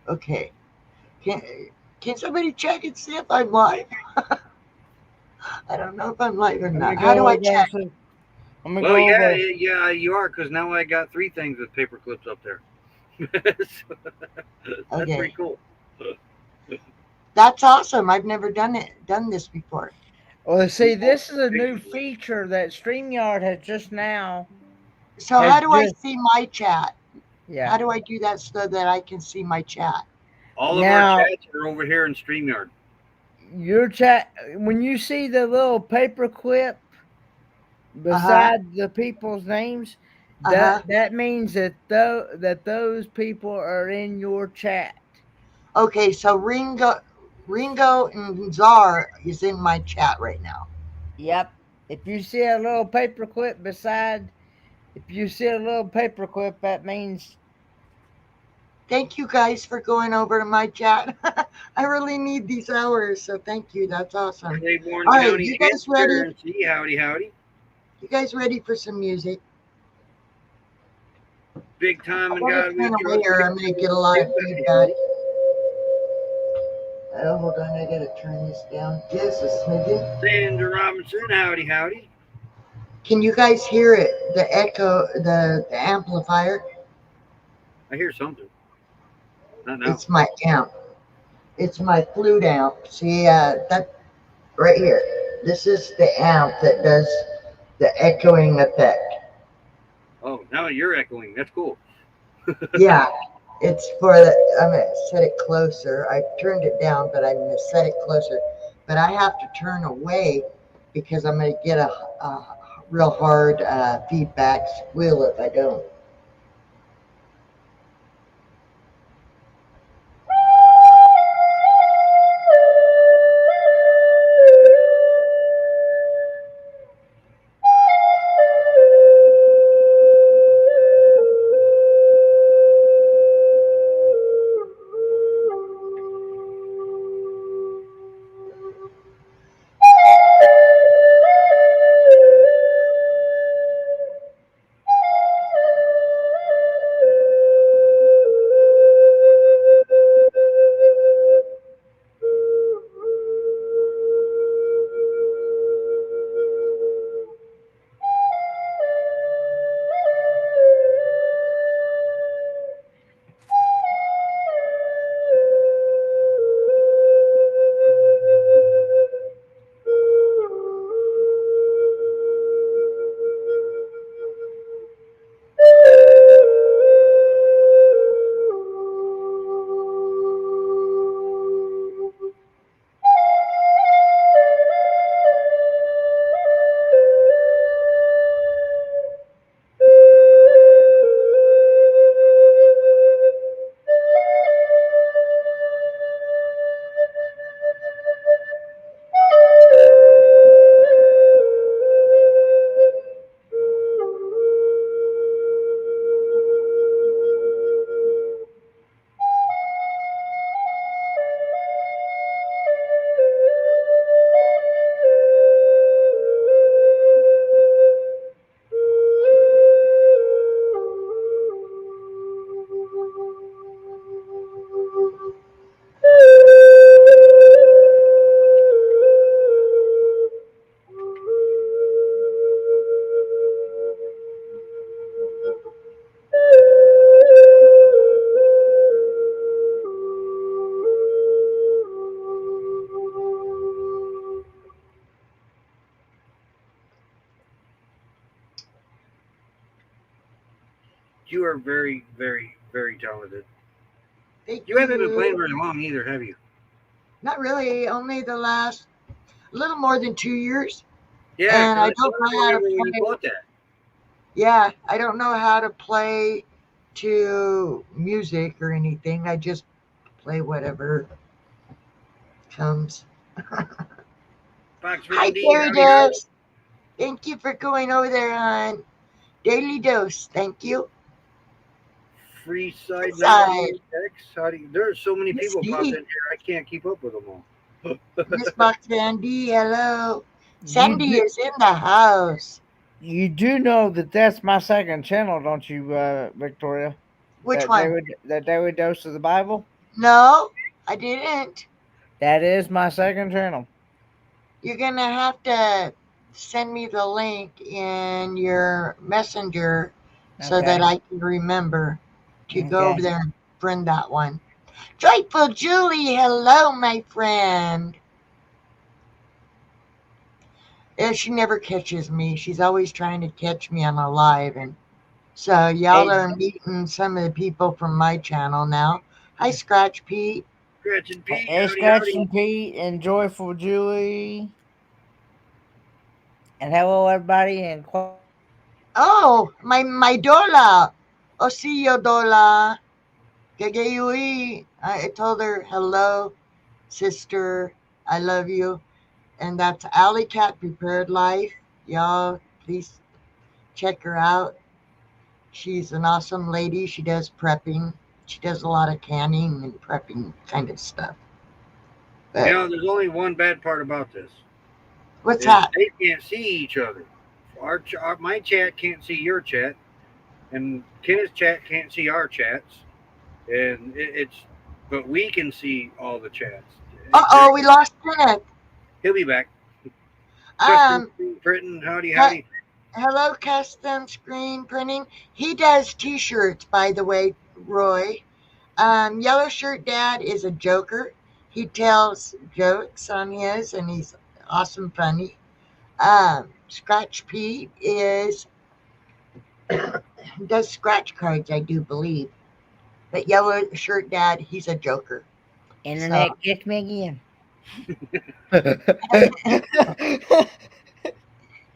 Okay. Can can somebody check and see if I'm live? I don't know if I'm live or Let me not. How do go I over and check? see. Let me Well, go yeah, over. yeah, you are, because now I got three things with paper clips up there. So, that's pretty Okay. cool. That's awesome. I've never done this before. Well, see, Well, this is a new basically, feature that StreamYard So has how do I just see my chat? yeah. How do I do that so that I can see my chat? all of our Now chats are over here in StreamYard. your chat when you see the little paper clip Uh-huh. beside the people's names, that Uh-huh. that means that those people are in your chat. Okay, so Ringo and Czar is in my chat right now. Yep. If you see a little paper clip beside, if you see a little paper clip, that means Thank you guys for going over to my chat. I really need these hours, so thank you. That's awesome. Claiborne All right, County you guys ready? Transparency. Howdy, howdy. You guys ready for some music? Big I time and want God to we turn away trust. or I'm going to get a lot of feedback. Oh, hold on. I got to turn this down just a smidgen. Sandra Robinson. Howdy, howdy. Can you guys hear it? The echo, the amplifier? I hear something. Not now. It's my amp. It's my flute amp. See, that right here. This is the amp that does the echoing effect. Oh, now you're echoing. That's cool. Yeah, it's for the. I'm gonna set it closer. I turned it down, but I'm gonna set it closer. But I have to turn away because I'm gonna get a real hard feedback squeal if I don't. You are very, very, very talented. Thank You haven't been you. playing very long either, have you? Not really. Only the last a little more than 2 years, Yeah, and because I I saw don't it. know I how to remember when you play. bought that. Yeah, I don't know how to play to music or anything. I just play whatever comes. Fox Hi, Van D. Terry Howdy, howdy. Doves. Thank you for going over there on Daily Dose. Thank you. Free side Inside. 19X. Howdy. There are so many Miss people popping D. in here. I can't keep up with them all. Miss Box Sandy. Hello. you Sandy do is in the house. you do know that that's my second channel, don't you, Victoria? Which one? That daily dose of the Bible. No, I didn't. That is my second channel. You're gonna have to send me the link in your messenger so that Okay. I can remember to go over Okay. there and friend that one. Joyful Julie, hello, my friend. Yeah, she never catches me. She's always trying to catch me on a live, and so y'all Hey, are meeting some of the people from my channel now. Hi, Scratch Pete. Scratch and Pete, hey, howdy, Scratch howdy. and Pete and Joyful Julie. And hello, everybody. And Oh, my Dola. Osiyo Dola. Gagayui. I told her, hello, sister. I love you. And that's Alley Cat Prepared Life. Y'all, please check her out. She's an awesome lady. She does prepping. She does a lot of canning and prepping kind of stuff. You But know, there's only one bad part about this what's is that? they can't see each other. My chat can't see your chat, and Kenneth's chat can't see our chats, and but we can see all the chats. Uh-oh, we lost Kenneth. He'll be back. Custom Um, screen printing, howdy, cut. howdy. Hello, custom screen printing. He does t-shirts, by the way, Roy. Yellow Shirt Dad is a joker. He tells jokes on his, and he's awesome funny. Scratch Pete does scratch cards, I do believe. But Yellow Shirt Dad, he's a joker. internet kicked me again.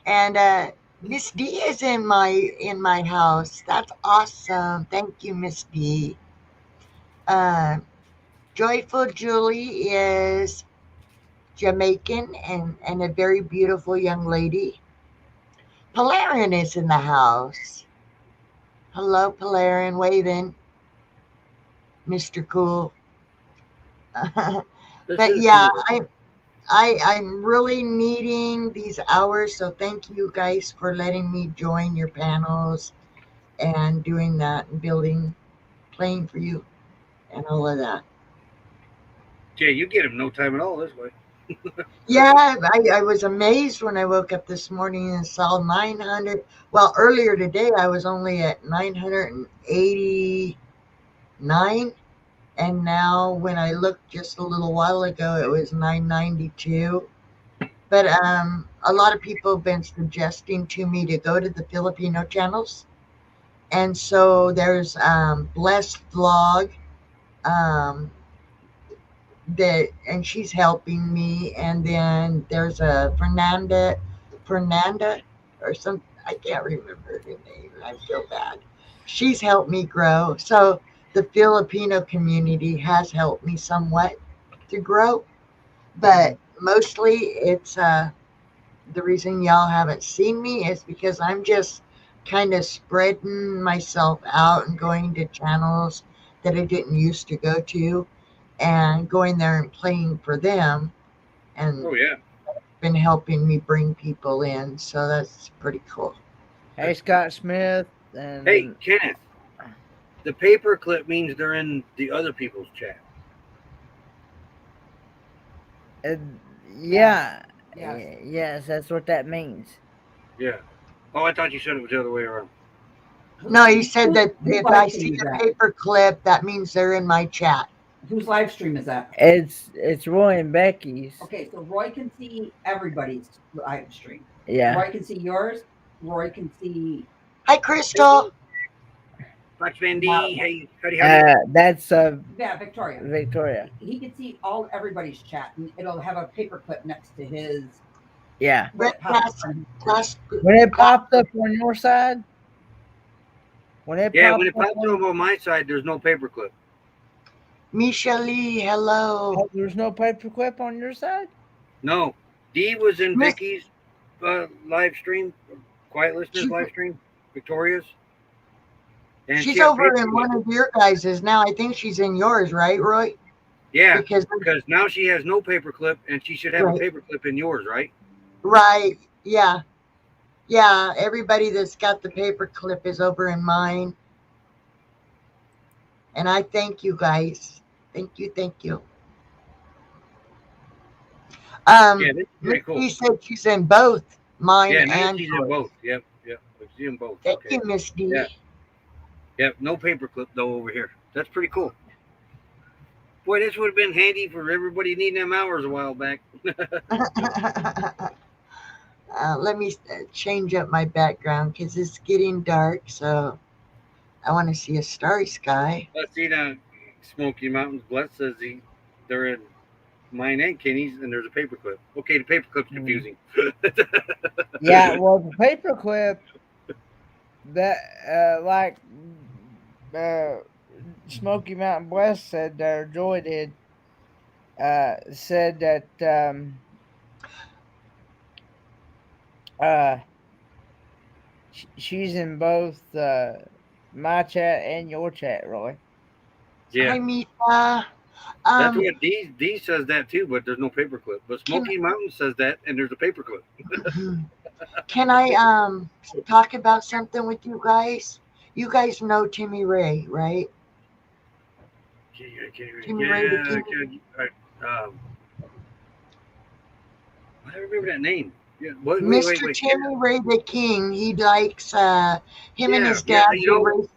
And Miss D is in my house. That's awesome. Thank you, Miss D. Uh, Joyful Julie is Jamaican and a very beautiful young lady. Polarin is in the house. Hello, Polarin, waving, Mr. Cool. This But is yeah, cool. I'm really needing these hours, so thank you guys for letting me join your panels and doing that and building, playing for you, and all of that. Yeah, you get him no time at all this way. Yeah, I was amazed when I woke up this morning and saw 900. Well, earlier today I was only at 989, and now when I looked just a little while ago, it was 992. But a lot of people have been suggesting to me to go to the Filipino channels, and so there's Blessed Vlog, um, that, and she's helping me, and then there's a Fernanda, or some, I can't remember her name. I feel bad. She's helped me grow. So the Filipino community has helped me somewhat to grow, but mostly it's the reason y'all haven't seen me is because I'm just kind of spreading myself out and going to channels that I didn't used to go to and going there and playing for them and Oh yeah. been helping me bring people in. So that's pretty cool. Hey, Scott Smith. Hey, And Kenneth, the paperclip means they're in the other people's chat. uh, yeah, Yes. yes, that's what that means. Yeah. Oh, I thought you said it was the other way around. No, he said that Whose if live I stream see is the that? paper clip, that means they're in my chat. Whose live stream is that? It's Roy and Becky's. Okay, so Roy can see everybody's live stream. Yeah. Roy can see yours. Roy can see. Hi, Crystal. Fox Van D, Wow. hey, howdy. That's Yeah, Victoria. Victoria. He can see everybody's chat, and it'll have a paperclip next to his. Yeah. When it pops up. When it popped up on your side. When it Yeah, popped when it up pops up on my side, there's no paperclip. Misha Lee, hello. Oh, there's no paperclip on your side? No. D was in Miss- Vicky's live stream, Quiet Listeners She- live stream, Victoria's. And She's she had over in paperclip. one of your guys's now. I think she's in yours, right, Roy? Yeah, Because because now she has no paperclip, and she should have Right. a paperclip in yours, right? right, yeah. Yeah, everybody that's got the paper clip is over in mine. And I thank you guys. Thank you. Thank you. Yeah, this is pretty cool. Misty said she's in both mine Yeah, and Nancy's in yours. both. Yep, yep. She's in both. Thank Okay. you, Miss Yeah, D. yep. No paperclip though over here. That's pretty cool. Boy, this would have been handy for everybody needing them hours a while back. Let me change up my background because it's getting dark. So I want to see a starry sky. Let's see now. Smoky Mountains Bless says they're in mine and Kenny's, and there's a paperclip. Okay, the paperclip's Mm. confusing. Yeah, well, the paperclip that, uh, Smoky Mountain Bless said, or Joy did, said that, uh, she's in both my chat and your chat, Roy. Yeah, Hi, Misa. that's Um, what D says that too, but there's no paperclip. But can Smoky Mountain says that, and there's a paperclip. can I talk about something with you guys? You guys know Timmy Ray, right? Timmy Ray the Yeah, King. um, I don't remember that name. Yeah, wait, Mr. wait. Timmy Ray the King. He likes him and his Yeah. dad. You They know, race.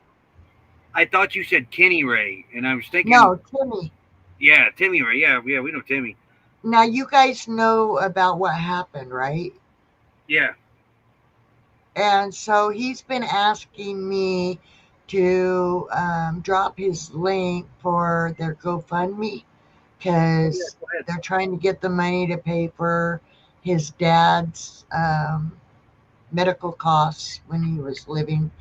I thought you said Kenny Ray, and I was thinking, No, Timmy. yeah, Timmy Ray. Yeah, we know Timmy. Now you guys know about what happened, right? Yeah, And so he's been asking me to drop his link for their GoFundMe yeah. because Go ahead. they're trying to get the money to pay for his dad's medical costs when he was living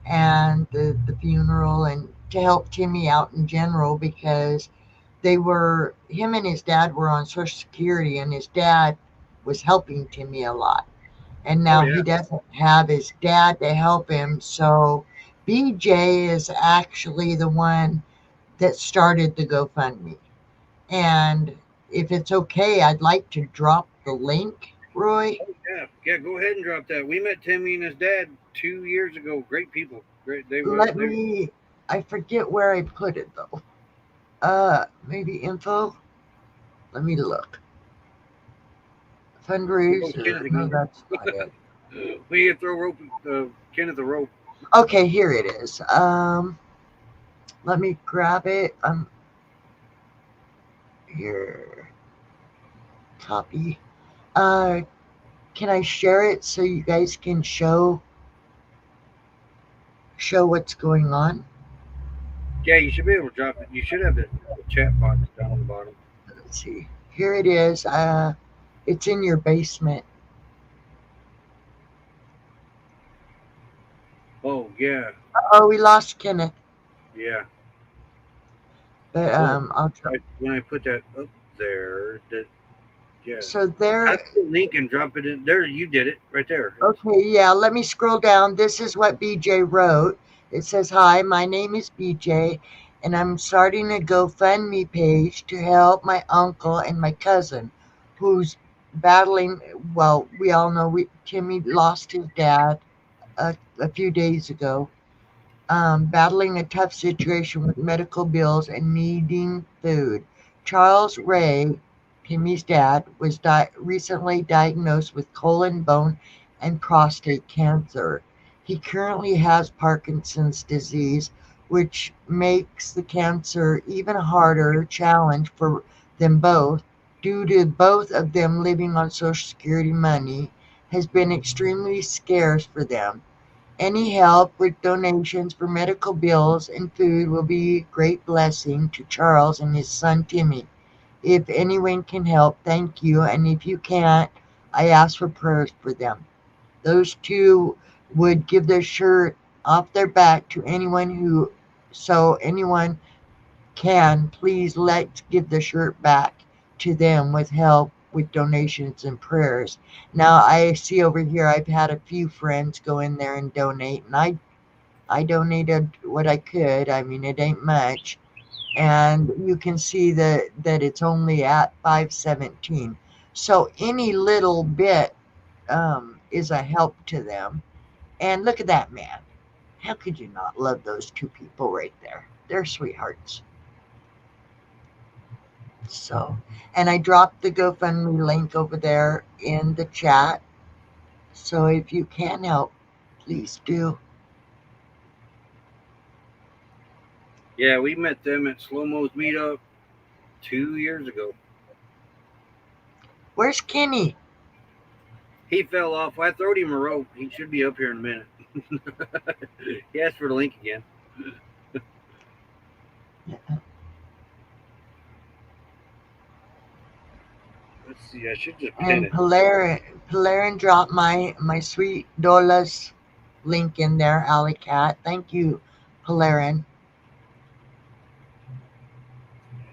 and the funeral and to help Timmy out in general because him and his dad were on Social Security and his dad was helping Timmy a lot. And Oh now he yeah. doesn't have his dad to help him. So BJ is actually the one that started the GoFundMe. And if it's okay, I'd like to drop the link, Roy. Yeah. Go ahead and drop that. We met Timmy and his dad 2 years ago. Great people. Great. They were. Let They. me, I forget where I put it though. Maybe info. Let me look. Oh, Fundraiser. No, that's not it. We had throw rope. Kenneth the rope. Okay, here it is. Let me grab it. Here. Copy. Uh, can I share it so you guys can show what's going on? Yeah, you should be able to drop it. You should have the chat box down on the bottom. Let's see. Here it is. It's in your basement. Oh yeah, Oh, we lost Kenneth, yeah. but Oh, I'll try. when I put that up there, that yeah. So there. Copy the link and drop it in there. You did it right there. Okay, yeah. Let me scroll down. This is what BJ wrote. It says, "Hi, my name is BJ, and I'm starting a GoFundMe page to help my uncle and my cousin, who's battling. Well, we all know Timmy lost his dad a few days ago, battling a tough situation with medical bills and needing food. Charles Ray, Timmy's dad, was recently diagnosed with colon, bone, and prostate cancer. He currently has Parkinson's disease, which makes the cancer even harder challenge for them both due to both of them living on Social Security money has been extremely scarce for them. Any help with donations for medical bills and food will be a great blessing to Charles and his son Timmy. If anyone can help, thank you. And if you can't, I ask for prayers for them. Those two would give their shirt off their back to anyone so anyone can, please let's give the shirt back to them with help with donations and prayers. Now I see over here I've had a few friends go in there and donate and I donated what I could. I mean it ain't much. And you can see that it's only at 517. So any little bit is a help to them. And look at that man. How could you not love those two people right there? They're sweethearts. So, and I dropped the GoFundMe link over there in the chat. So if you can help, please do. Yeah, we met them at Slow Mo's meetup 2 years ago. Where's Kenny? He fell off. I throwed him a rope. He should be up here in a minute. He asked for the link again. Let's see. I should just pin And it. Polarin dropped my sweet Dola's link in there, Alley Cat. Thank you, Polarin.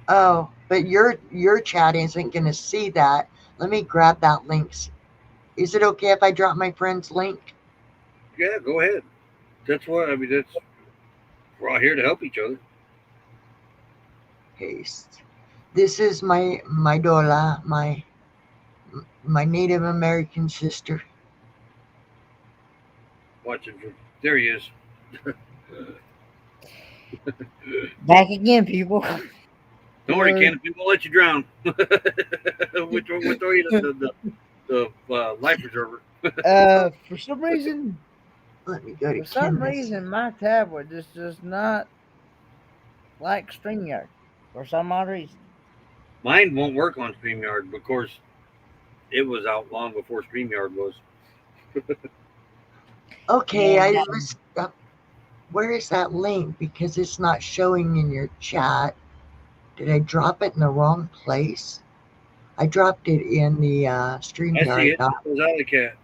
Oh, but your chat isn't gonna see that. Let me grab that link. Is it okay if I drop my friend's link? Yeah, go ahead. That's what I mean. We're all here to help each other. Paste. This is my Dola, my Native American sister. Watch it. There he is. Back again, people. Don't worry, Ken. We won't let you drown. We'll throw you the life preserver. For some reason, Let me go to for some Canvas. reason, my tablet just does not like StreamYard. For some odd reason. Mine won't work on StreamYard. Of course, it was out long before StreamYard was. Okay, Yeah. I messed up. Where is that link? Because it's not showing in your chat. Did I drop it in the wrong place? I dropped it in the I see StreamYard. it. It was Alley Cat.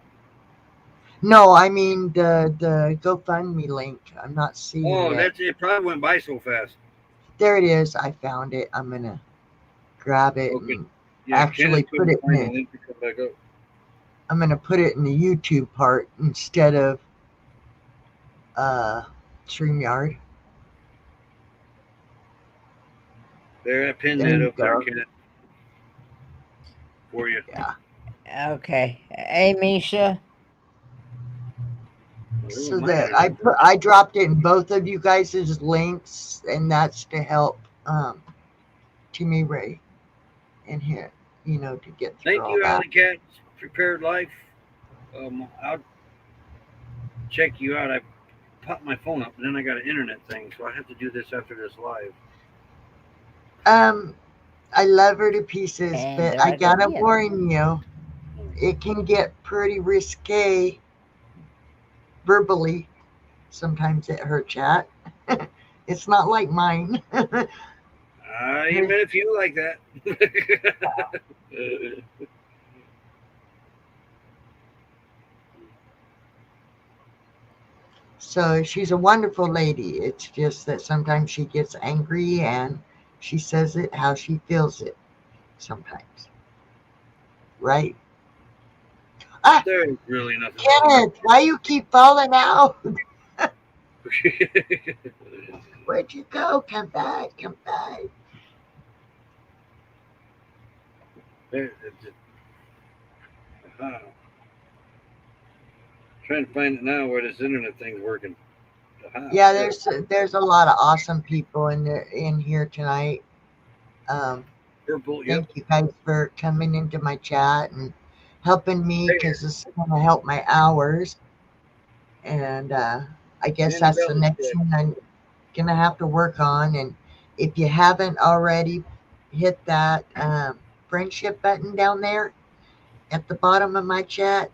No, I mean the GoFundMe link. I'm not seeing Oh, it. it probably went by so fast. There it is. I found it. I'm gonna grab it Okay. and Yeah, Actually Ken couldn't put it find in. the link to come back up. I'm gonna put it in the YouTube part instead of StreamYard. There, I pinned There that you up there, go. Ken. For you. Yeah. Okay. Hey, Misha. So that I dropped it in both of you guys' links, and that's to help Timmy Ray in here, to get through Thank all you, that. Alley Cat. Prepared Life. I'll check you out. I popped my phone up, and then I got an internet thing, so I have to do this after this live. I love her to pieces, And but there I I go gotta again. warn you, it can get pretty risque verbally sometimes at her chat. It's not like mine. You met a few like that. So she's a wonderful lady. It's just that sometimes she gets angry and she says it how she feels it sometimes. Right? Ah, There's really nothing. Kenneth, why you keep falling out? Where'd you go? Come back, come back. Trying to find it now where this internet thing's working. Yeah, there's a lot of awesome people in here tonight. Purple, yep. Thank you guys for coming into my chat and helping me, because this is going to help my hours. And I guess that's the next thing I'm going to have to work on. And if you haven't already, hit that friendship button down there at the bottom of my chat.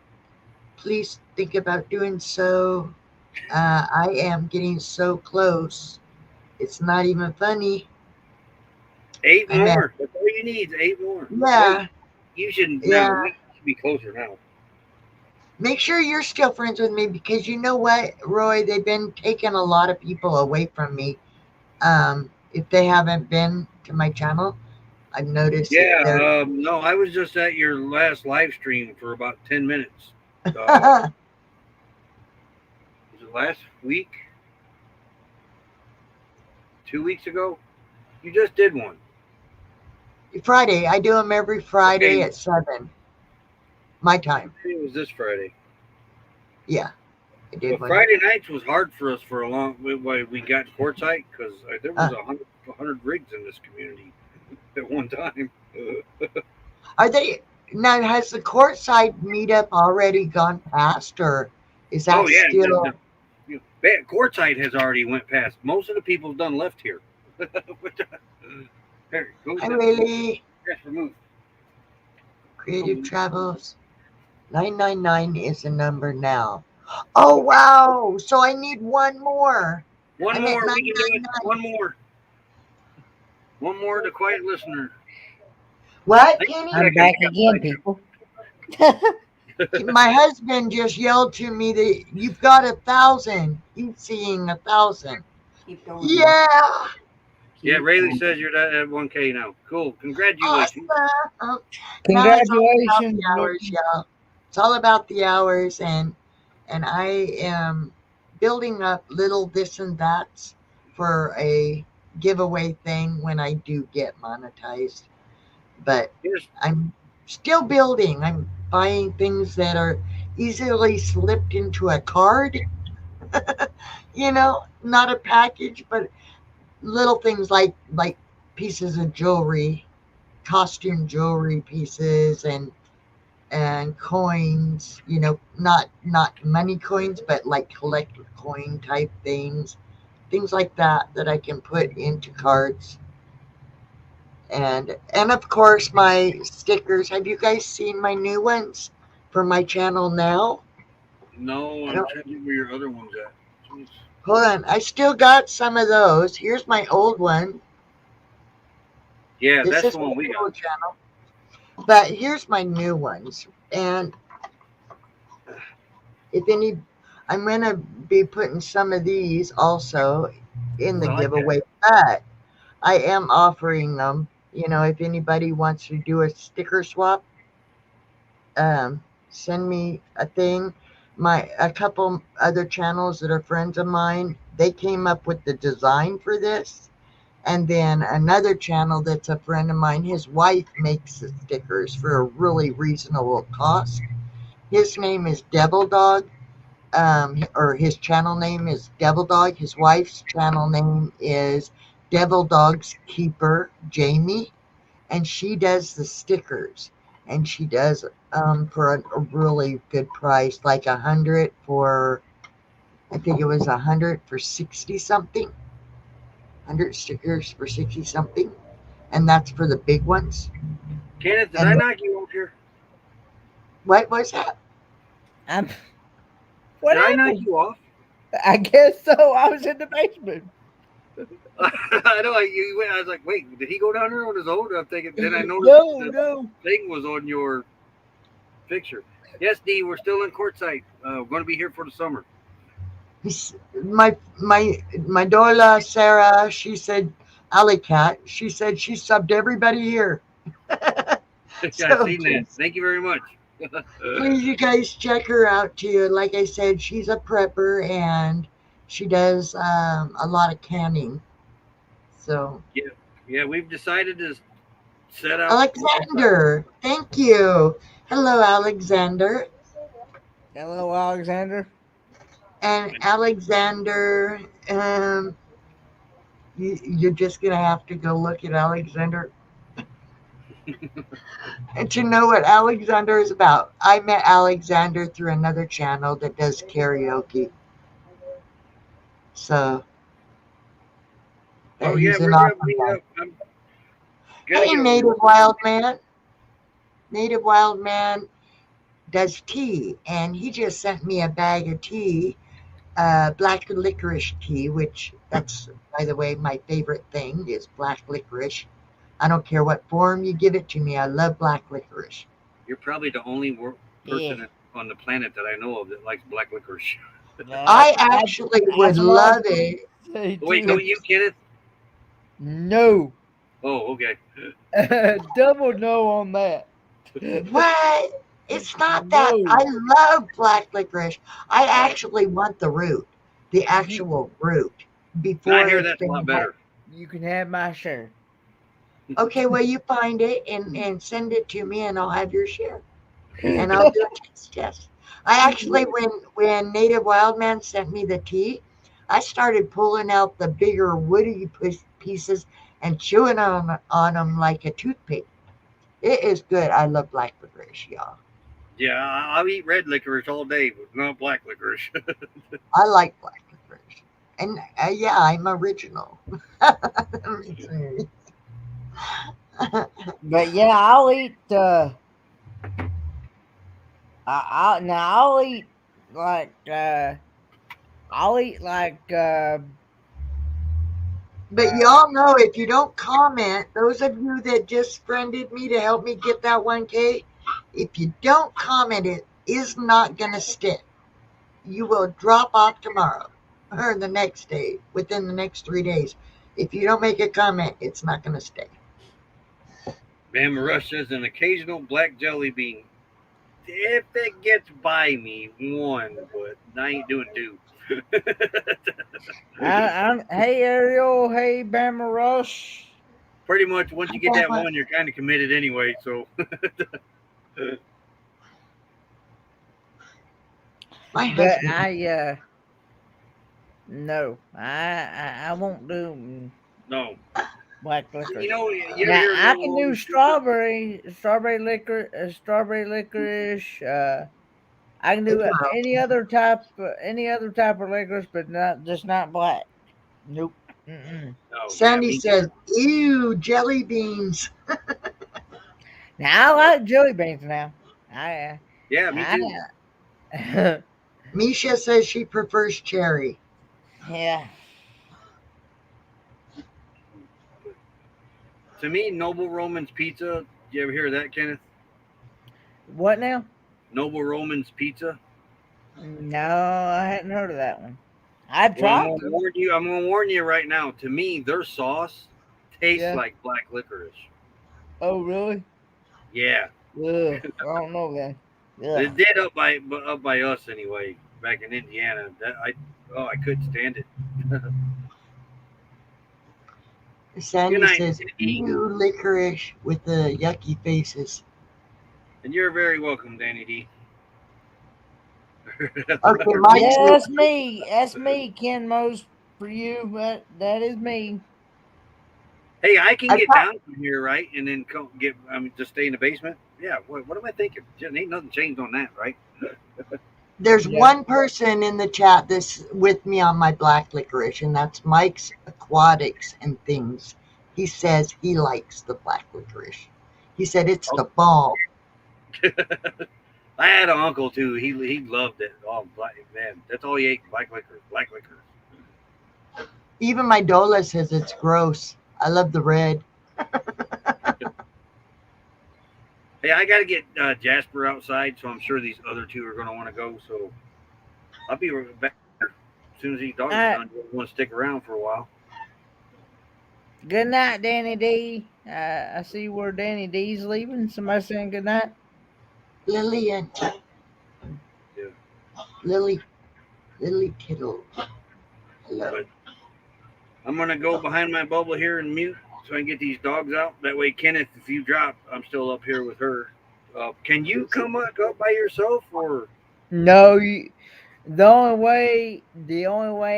Please think about doing so. I am getting so close. It's not even funny. 8 more. That's all you need. 8 more. Yeah. You shouldn't. Yeah. No, we should be closer now. Make sure you're still friends with me, because you know what, Roy? They've been taking a lot of people away from me. If they haven't been to my channel, I've noticed. Yeah. No, I was just at your last live stream for about 10 minutes. That Was it last week? 2 weeks ago? You just did one. Friday. I do them every Friday Okay. at 7 my time. It was this Friday. Yeah, I did Well, one. Friday nights was hard for us for a long. We got courtside because there was 100 rigs in this community. at one time. Are they now? Has the courtside meetup already gone past, or is Oh that yeah, still? Courtside has already went past. Most of the people have done left here. Here, go I to really that's removed. Creative Travels 999 is the number now. Oh wow! So I need one more. One I'm at more, we can do it. 999. One more. One more, the quiet listener. What, Hang Kenny? on a I'm second, back I got again, sidetracked. people. My husband just yelled to me that you've got 1,000. He's seeing 1,000. Keep going. Yeah. Yeah, Keep Rayleigh going. says you're at 1K now. Cool. Congratulations. Awesome. Now it's all about Congratulations, the hours, Mickey. y'all. It's all about the hours, and I am building up little this and that's for a giveaway thing when I do get monetized. But Here's, I'm still building. I'm buying things that are easily slipped into a card, not a package, but little things like pieces of jewelry, costume jewelry pieces, and coins, not money coins, but like collector coin type things like that I can put into cards. And of course my stickers. Have you guys seen my new ones for my channel now? no, I I'm don't, trying to think where your other one's at. Jeez. hold on, I still got some of those. Here's my old one. Yeah, This that's is the my one we got. old channel, but here's my new ones. And if any, I'm gonna be putting some of these also in the I like that. giveaway, but I am offering them. If anybody wants to do a sticker swap, um, send me a thing. A couple other channels that are friends of mine, they came up with the design for this. And then another channel that's a friend of mine, his wife makes the stickers for a really reasonable cost. His name is Devil Dog, or his channel name is Devil Dog. His wife's channel name is Devil Dog's Keeper Jamie, and she does the stickers, and she does for a really good price, like 100 for, I think it was 100 for 60 something, 100 stickers for 60 something, and that's for the big ones. Kenneth, did I And knock you off here? what was that? I'm. What Did I knock happened? you off? I guess so. I was in the basement. I know. I was like, wait, did he go down there on his own? I'm thinking. Then I noticed the No. thing was on your picture. Yes, D, we're still in Courtside. We're going to be here for the summer. My Dola Sarah, she said, Alley Cat, she said she subbed everybody here. Yeah, So I've seen that. Thank you very much. please, you guys check her out too. Like I said, she's a prepper and she does a lot of canning. So Yeah, we've decided to set up. Alexander, thank you. Hello, Alexander. Hello, Alexander. And Alexander, you're just gonna have to go look at Alexander and to know what Alexander is about. I met Alexander through another channel that does karaoke. So Oh yeah, he's we're an gonna awesome meet guy. up. I'm gonna Hey, get Native over. Wild Man. Native Wild Man does tea, and he just sent me a bag of tea, black licorice tea, which that's, by the way, my favorite thing is black licorice. I don't care what form you give it to me. I love black licorice. You're probably the only Yeah. person on the planet that I know of that likes black licorice. I actually would That's what I love was it. gonna say, Wait, too. don't you, Kenneth? No. Oh, okay. Double no on that. What? It's not that. No. I love black licorice. I actually want the root, the actual root, I before hear it's that's a been. lot better. You can have my share. Okay, well, you find it and send it to me, and I'll have your share, and I'll do a taste test. I actually, when Native Wildman sent me the tea, I started pulling out the bigger woody pieces and chewing on them like a toothpick. It is good. I love black licorice, y'all. Yeah, I'll eat red licorice all day, but not black licorice. I like black licorice. And yeah, I'm original. But yeah, I'll eat. I'll eat like. I'll eat like. But y'all know if you don't comment, those of you that just friended me to help me get that 1K, if you don't comment, it is not going to stick. You will drop off tomorrow or the next day, within the next 3 days. If you don't make a comment, it's not going to stay. Bama Rush says an occasional black jelly bean. If it gets by me, one, but I ain't doing two. Hey Ariel, hey Bama Rush. Pretty much, once you get that one, you're kind of committed anyway. So, My But husband, no, I won't do no. black licorice. You know, you ever Now hear I of can do strawberry licorice. I can do any other type of licorice, but not black. Nope. Mm-mm. No, Sandy yeah, says, ew, jelly beans. Now I like jelly beans. Now me too. Misha says she prefers cherry. Yeah. To me, Noble Roman's Pizza. You ever hear of that, Kenneth? What now? Noble Roman's Pizza. No, I hadn't heard of that one. I'd Well, try. I'm gonna warn you right now. To me, their sauce tastes like black licorice. Oh, really? Yeah, Ugh, I don't know then. it Ugh. did up by us anyway. Back in Indiana, I couldn't stand it. Sandy Good night, says, ew, licorice with the yucky faces. And you're very welcome, Danny D. Okay, Mike Yeah, says, that's me, Ken Mose, for you. That is me. Hey, I can I get thought- down from here, right, and then just stay in the basement. Yeah, what am I thinking? Just ain't nothing changed on that, right? there's Yeah. one person in the chat that's with me on my black licorice, and that's Mike's Aquatics and Things. He says he likes the black licorice. He said it's the bomb. I had an uncle too. He loved it. Oh, black man, that's all he ate. Black licorice. Even my Dola says it's gross. I love the red. Hey, I got to get Jasper outside, so I'm sure these other two are going to want to go. So I'll be back as soon as these dogs are done. Want to stick around for a while. Good night, Danny D. I see where Danny D's leaving. Somebody saying good night. Lillian. Yeah. Lily Kittle. Hello. But I'm going to go behind my bubble here and mute so I can get these dogs out. That way, Kenneth, if you drop, I'm still up here with her. Can you come up by yourself or? No, the only way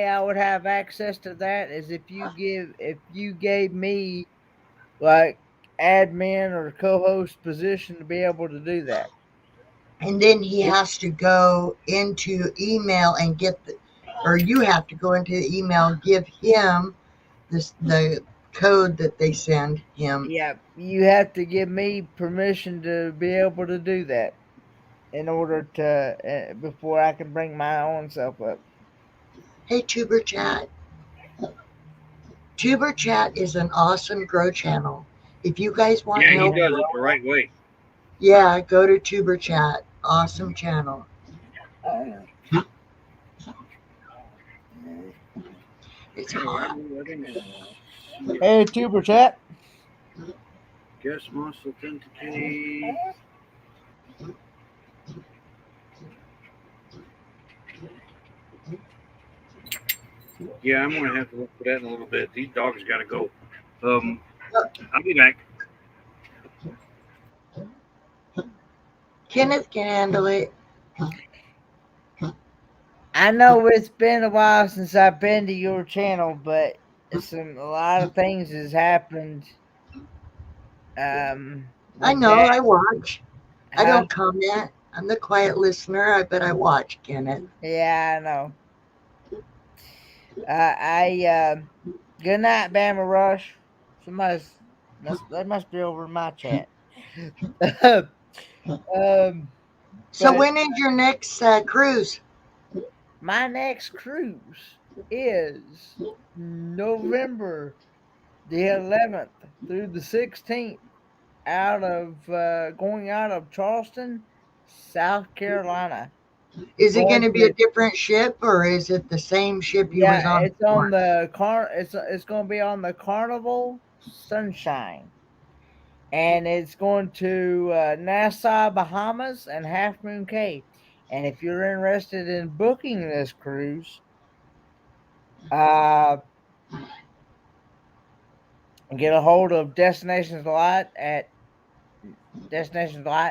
I would have access to that is if you gave me like admin or co-host position to be able to do that. And then he has to go into email and or you have to go into the email, give him the code that they send him. Yeah, you have to give me permission to be able to do that in order to before I can bring my own self up. Hey, Tuber Chat. Tuber Chat is an awesome grow channel. If you guys want help, he does it the right way. Yeah, go to Tuber Chat. Awesome channel. It's hot. Hey, Tuber Chat. Guest must authenticate. Yeah, I'm gonna have to look for that in a little bit. These dogs gotta go. I'll be back. Kenneth can handle it. I know it's been a while since I've been to your channel, but a lot of things has happened. I With know, that, I watch. I huh? don't comment. I'm the quiet listener, but I watch, Kenneth. Yeah, I know. Good night, Bama Rush. They must be over in my chat. um, So but when is your next cruise? my next cruise is November the 11th through the 16th, going out of Charleston, South Carolina. Is it going Going to be a to different ship, or is it the same ship you was Yeah, on it's on before? the car. It's going to be on the Carnival Sunshine, and it's going to Nassau, Bahamas, and Half Moon Cay. And if you're interested in booking this cruise, uh, get a hold of Destinationslight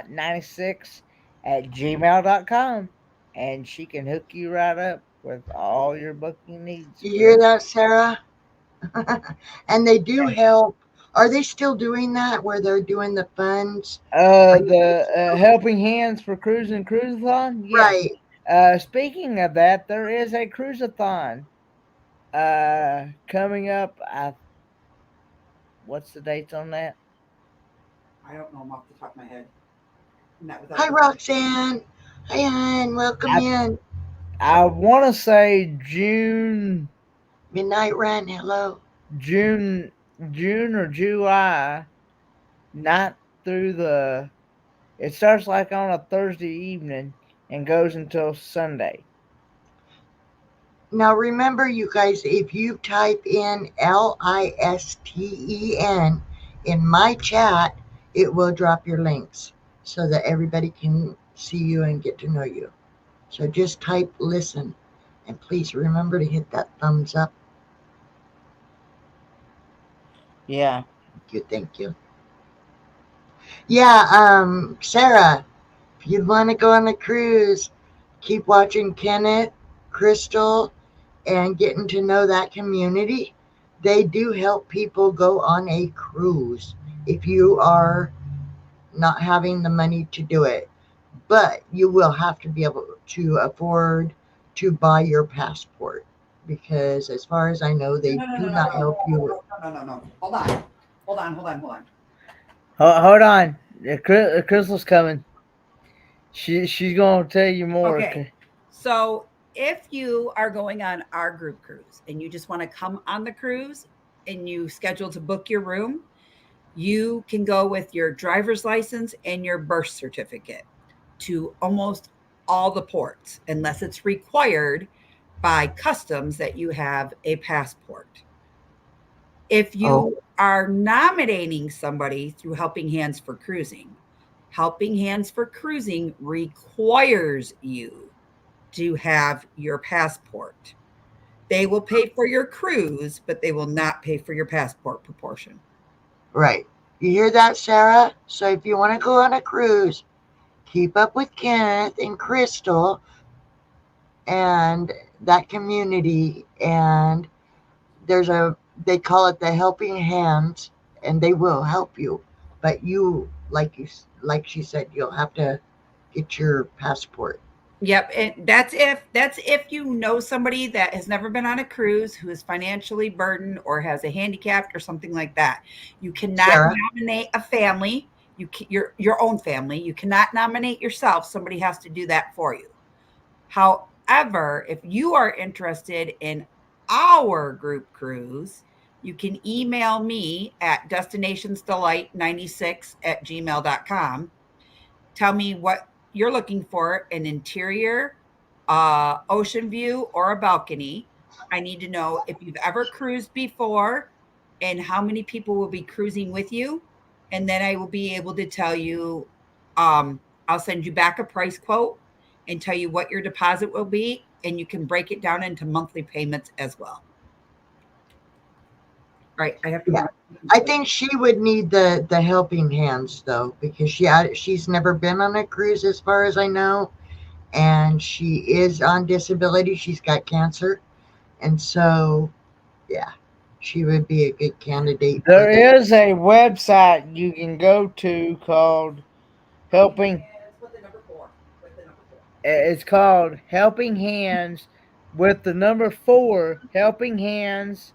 96 at gmail.com, and she can hook you right up with all your booking needs, You hear girl. that, Sarah? And they do help. Are they still doing that where they're doing the funds? Are you The Helping Hands for Cruise and Cruiseathon? Yeah. right? Speaking of that, there is a cruiseathon coming up. What's the dates on that? I don't know them off the top of my head. Not without Hi, the Roxanne. Hi, hon. Welcome I in. I want to say June, Midnight Run. Hello. June, June or July. Not through the. It starts like on a Thursday evening and goes until Sunday. Now remember, you guys, if you type in LISTEN in my chat, it will drop your links so that everybody can see you and get to know you. So just type listen, and please remember to hit that thumbs up. Yeah. Thank you. Thank you. Yeah, Sarah, if you'd want to go on a cruise, keep watching Kenneth, Crystal, and getting to know that community. They do help people go on a cruise if you are not having the money to do it. But you will have to be able to afford to buy your passport because, as far as I know, they no, no, do no, no, not help you. no, no, no, no. Hold on. Hold on, hold on, hold on. Hold on. Crystal's coming. She's gonna tell you more. Okay. So if you are going on our group cruise and you just want to come on the cruise and you schedule to book your room, you can go with your driver's license and your birth certificate to almost all the ports, unless it's required by customs that you have a passport. If Oh, you are nominating somebody through Helping Hands for Cruising, Helping Hands for Cruising requires you to have your passport. They will pay for your cruise, but they will not pay for your passport proportion. right. You hear that, Sarah? So if you want to go on a cruise, keep up with Kenneth and Crystal and that community. And there's they call it the helping hands, and they will help you. But like she said, you'll have to get your passport. Yep, and that's if you know somebody that has never been on a cruise who is financially burdened or has a handicapped or something like that. You cannot Sarah, nominate a family. Your own family. You cannot nominate yourself. Somebody has to do that for you. However, if you are interested in our group cruise, you can email me at destinationsdelight96@gmail.com. Tell me what you're looking for, an interior, ocean view, or a balcony. I need to know if you've ever cruised before and how many people will be cruising with you. And then I will be able to tell you, I'll send you back a price quote and tell you what your deposit will be. And you can break it down into monthly payments as well. All right. I have to yeah, run. I think she would need the helping hands though, because she's never been on a cruise as far as I know, and she is on disability. She's got cancer, and so yeah, she would be a good candidate for There that. is a website you can go to called Helping. With the number 4. With the number 4. It's called Helping Hands with the number 4. Helping Hands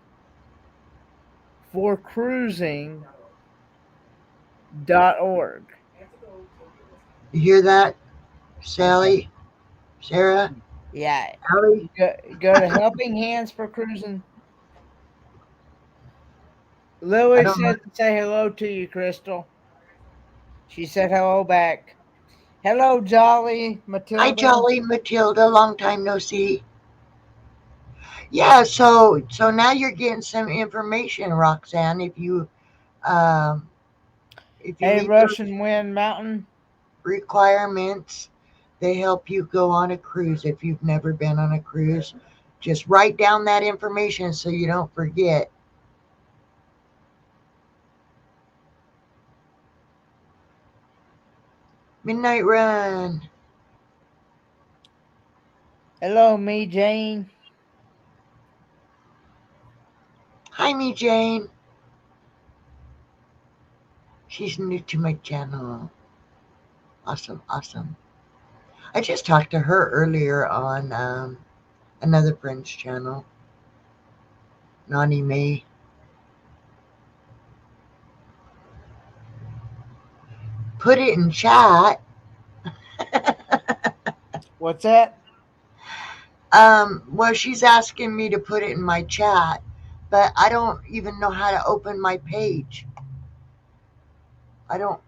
for Cruising.org. You hear that, Sally? Sarah? Yeah, Allie? go to Helping Hands for Cruising. I Lily don't know. said to say hello to you, Crystal. She said hello back. Hello, Jolly Hi, Matilda. Jolly Matilda. Long time no see. Yeah, so now you're getting some information, Roxanne. Um, if you Hey, meet those Russian Wind Mountain. requirements, they help you go on a cruise. If you've never been on a cruise, just write down that information so you don't forget. Midnight Run. Hello, me, Jane. Hi, me Jane. She's new to my channel. Awesome, awesome. I just talked to her earlier on another friend's channel, Nani May. Put it in chat. What's that? Well, she's asking me to put it in my chat, but I don't even know how to open my page. I don't.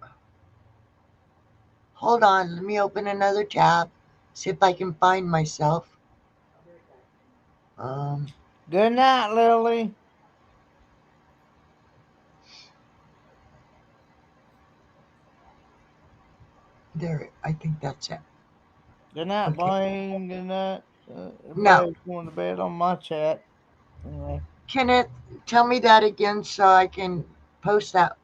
Hold on, let me open another tab. See if I can find myself. Um, Good night, Lily. there. I think that's it. Good night, Okay. Blaine. Good night. Now, Everybody's going to bed on my chat. Anyway. Kenneth, tell me that again so I can post that.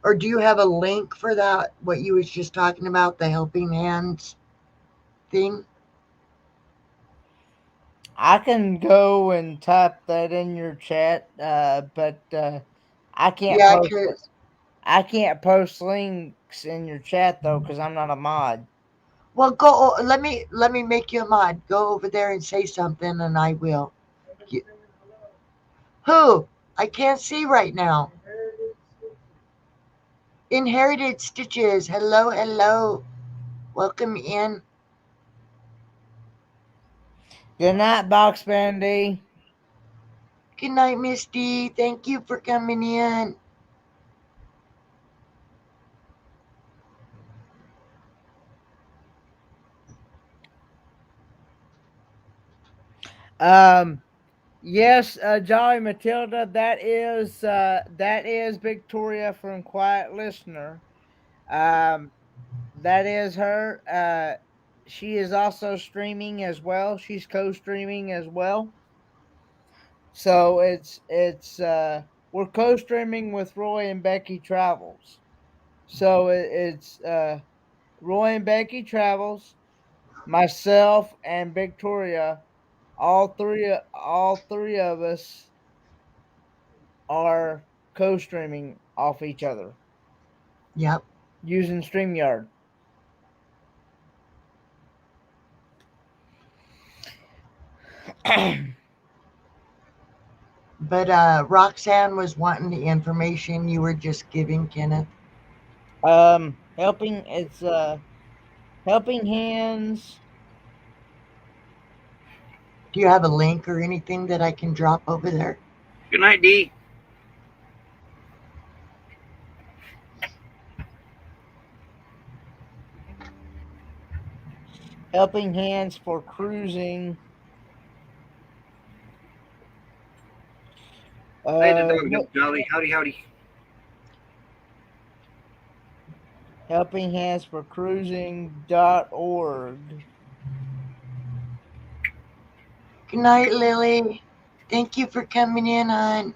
Or do you have a link for that? What you was just talking about, the helping hands thing? I can go and type that in your chat, but I can't Yeah, post. cause I can't post links in your chat though, because I'm not a mod. well, go. Let me make you a mod. Go over there and say something, and I will. You- Who? I can't see right now. Inherited Stitches. Hello, hello. Welcome in. Good night, Box Bandy. Good night, Misty. Thank you for coming in. Yes, Jolly Matilda. That is Victoria from Quiet Listener. Um, that is her. She is also streaming as well. She's co-streaming as well. So we're co-streaming with Roy and Becky Travels. So it's Roy and Becky Travels, myself and Victoria. All three of us are co-streaming off each other Yep. using StreamYard. But Roxanne was wanting the information you were just giving, Kenneth. Helping it's Helping Hands. Do you have a link or anything that I can drop over there? Good night, D. Helping Hands for Cruising. Hey, the dog, What? Jolly. Howdy, howdy. Helping Hands for Cruising.org. Good night, Lily. Thank you for coming in, hon.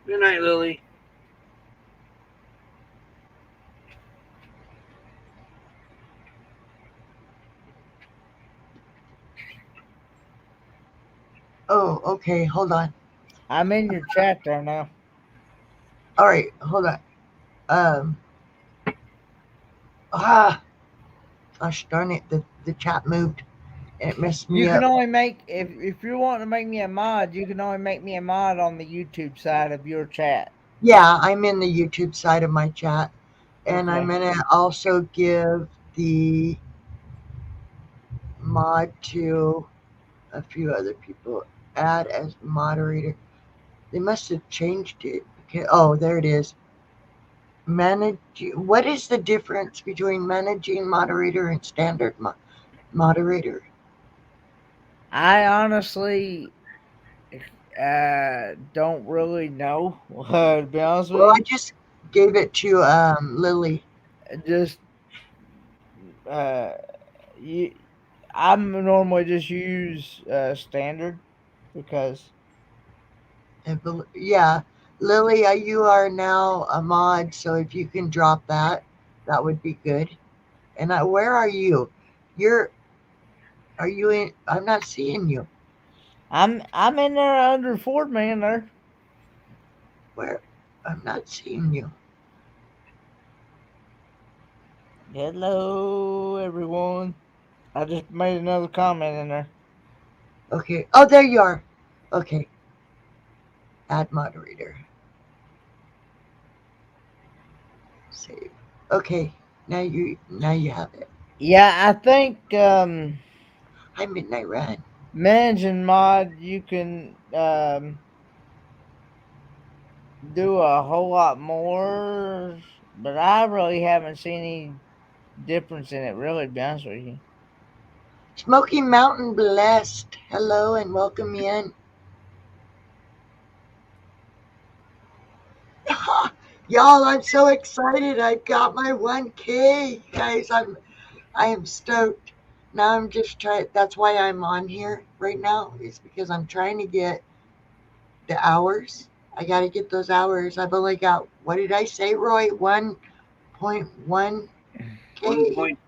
Good night, Lily. Oh, okay. Hold on. I'm in your chat there now. All right, hold on. Ah, gosh darn it, the chat moved and it messed me You can up. only make if you're wanting to make me a mod, you can only make me a mod on the YouTube side of your chat. Yeah, I'm in the YouTube side of my chat, and I'm Okay. gonna also give the mod to a few other people. Add as moderator. They must have changed it. Okay. Oh, there it is. Manage. What is the difference between managing moderator and standard moderator? I honestly don't really know. To be honest with Well, I you, just gave it to Lily. just uh, you, I'm normally just use standard because Yeah, Lily, you are now a mod, so if you can drop that, that would be good. And where are you? You're are you in? I'm not seeing you. I'm in there under Ford man there. Where? I'm not seeing you. Hello everyone. I just made another comment in there. Okay. Oh, there you are. Okay. Add moderator. Save. Okay. Now you have it. Yeah, I think Hi, Midnight Run. managing mod you can do a whole lot more, but I really haven't seen any difference in it. Really, to be honest with you. Smoky Mountain Blessed. Hello and welcome in. Y'all, I'm so excited. I got my 1K. Guys, I am stoked. Now I'm just trying. That's why I'm on here right now. Is because I'm trying to get the hours. I got to get those hours. I've only got, what did I say, Roy? 1.1K? 1 point.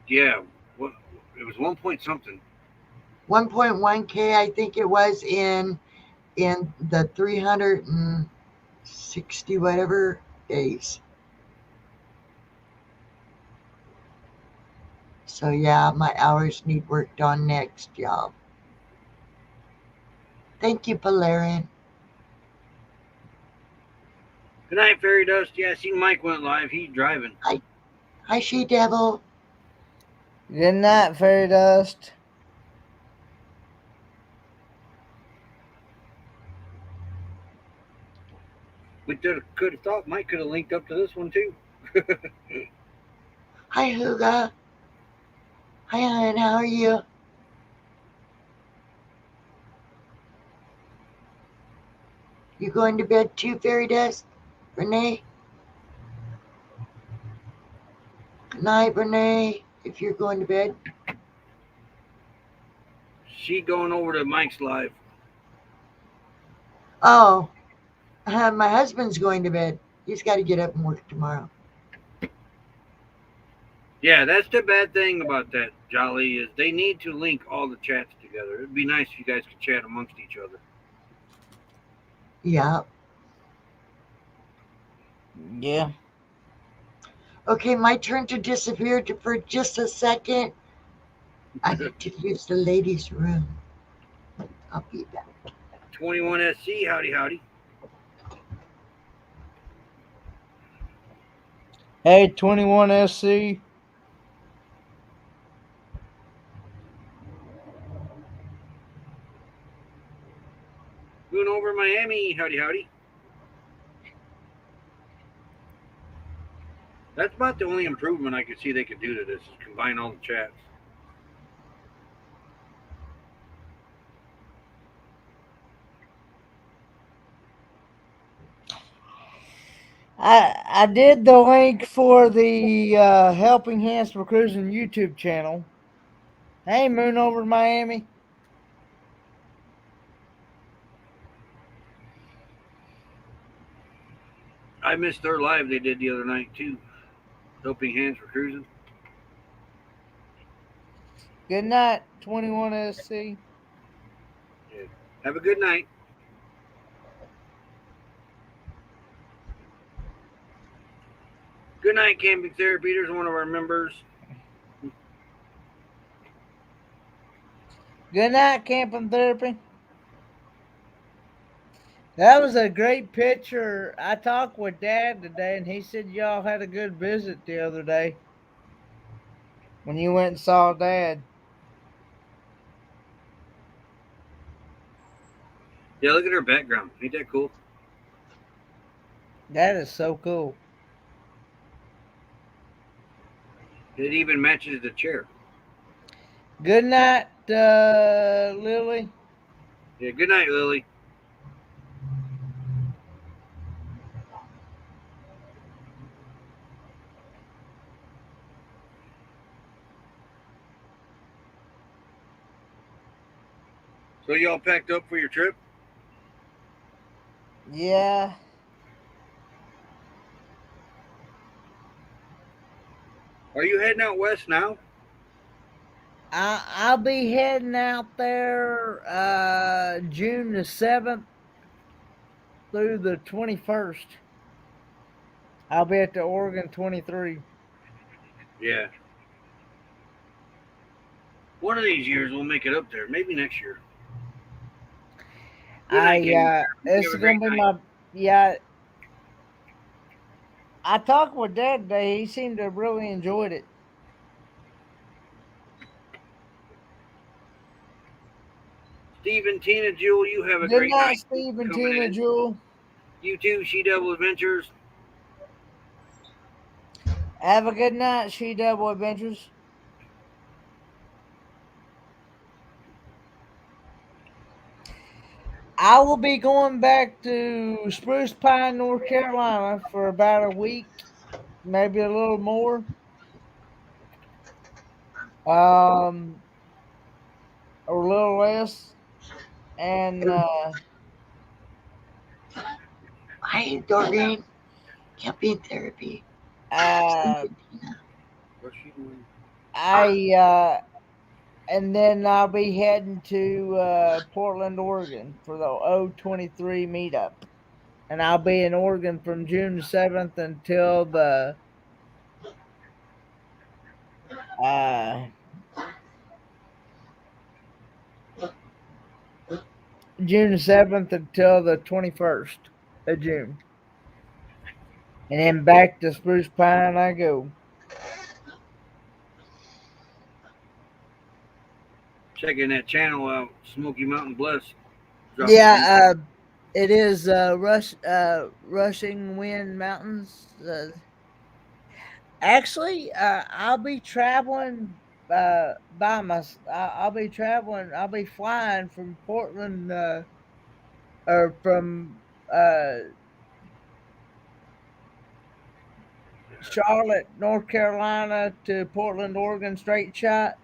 Yeah. What? It was 1 point something. 1.1K, I think it was in the 360 whatever days. So yeah, my hours need worked on next, y'all. Thank you, Valerian. Good night, Fairy Dust. Yeah, I seen Mike went live. He's driving. Hi, She Devil. Good night, fairy dust. We could have thought Mike could have linked up to this one too. Hi, Huga. Hi, hon. How are you? You going to bed too, Fairy Dust? Renee? Good night, Renee. If you're going to bed. She going over to Mike's live. Oh, my husband's going to bed. He's got to get up and work tomorrow. Yeah, that's the bad thing about that, Jolly, is they need to link all the chats together. It'd be nice if you guys could chat amongst each other. Yeah. Yeah. Okay, my turn to disappear for just a second. I need to use the ladies' room. I'll be back. 21SC, howdy, howdy. Hey, 21SC. Going over Miami, howdy, howdy. That's about the only improvement I could see they could do to this is combine all the chats. I did the link for the Helping Hands for Cruising YouTube channel. Hey, Moon over Miami. I missed their live they did the other night too. Helping Hands for Cruising. Good night, 21SC. Yeah. Have a good night. Good night, Camping Therapy. There's one of our members. Good night, Camping Therapy. That was a great picture. I talked with Dad today, and he said y'all had a good visit the other day when you went and saw Dad. Yeah, look at her background. Ain't that cool? That is so cool. It even matches the chair. Good night, Lily. Yeah, good night, Lily. So y'all packed up for your trip? Yeah. Are you heading out west now? I'll be heading out there June the 7th through the 21st. I'll be at the Oregon 23. Yeah. One of these years we'll make it up there. Maybe next year. Good night, Camping It's Have a gonna great be night. I talked with Dad today. He seemed to have really enjoyed it. Steve and Tina, Jewel, you have a Good great night, night. Steve and Coming Tina in. Jewel. You too, She Devil Adventures. Have a good night, She Devil Adventures. I will be going back to Spruce Pine, North Carolina for about a week, maybe a little more. Um, or a little less. And Hi, Doreen. Camping Therapy. uh, Steve and Tina. What's she doing? and then I'll be heading to Portland, Oregon for the O23 meetup. And I'll be in Oregon from June 7th until the uh, June 7th until the 21st of June. And then back to Spruce Pine I go. Checking that channel out, Smoky Mountain Bless. Yeah, it is Rushing Wind Mountains. Actually, I'll be traveling by my. I'll be traveling. I'll be flying from Portland or from Charlotte, North Carolina to Portland, Oregon, straight shot.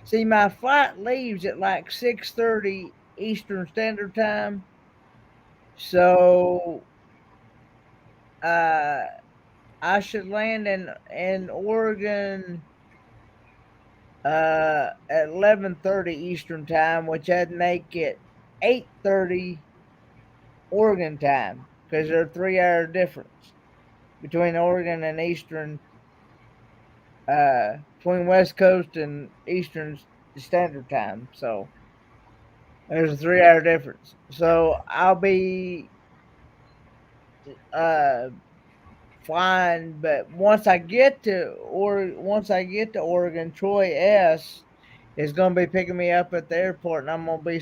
See, my flight leaves at like 6:30 Eastern Standard Time. So uh, I should land in Oregon at 11:30 Eastern Time, which I'd make it 8:30 Oregon time because there's a 3 hour difference between Oregon and Eastern, between West Coast and Eastern Standard Time. So there's a 3 hour difference. So I'll be uh, flying, but once I get to Oregon, Troy S is going to be picking me up at the airport, and I'm going to be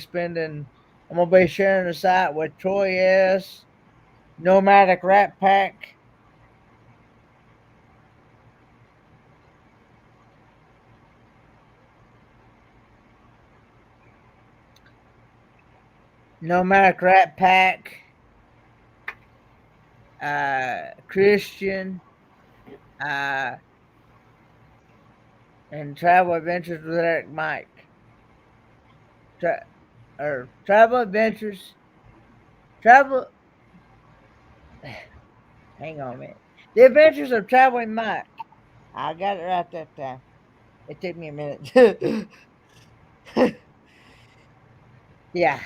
sharing the site with Troy S, Nomadic Rat Pack, Nomadic Rat Pack, Christian, and Travel Adventures with Eric Mike. Travel Adventures, Travel. Hang on a minute. The Adventures of Traveling Mike. I got it right that time. It took me a minute. Yeah.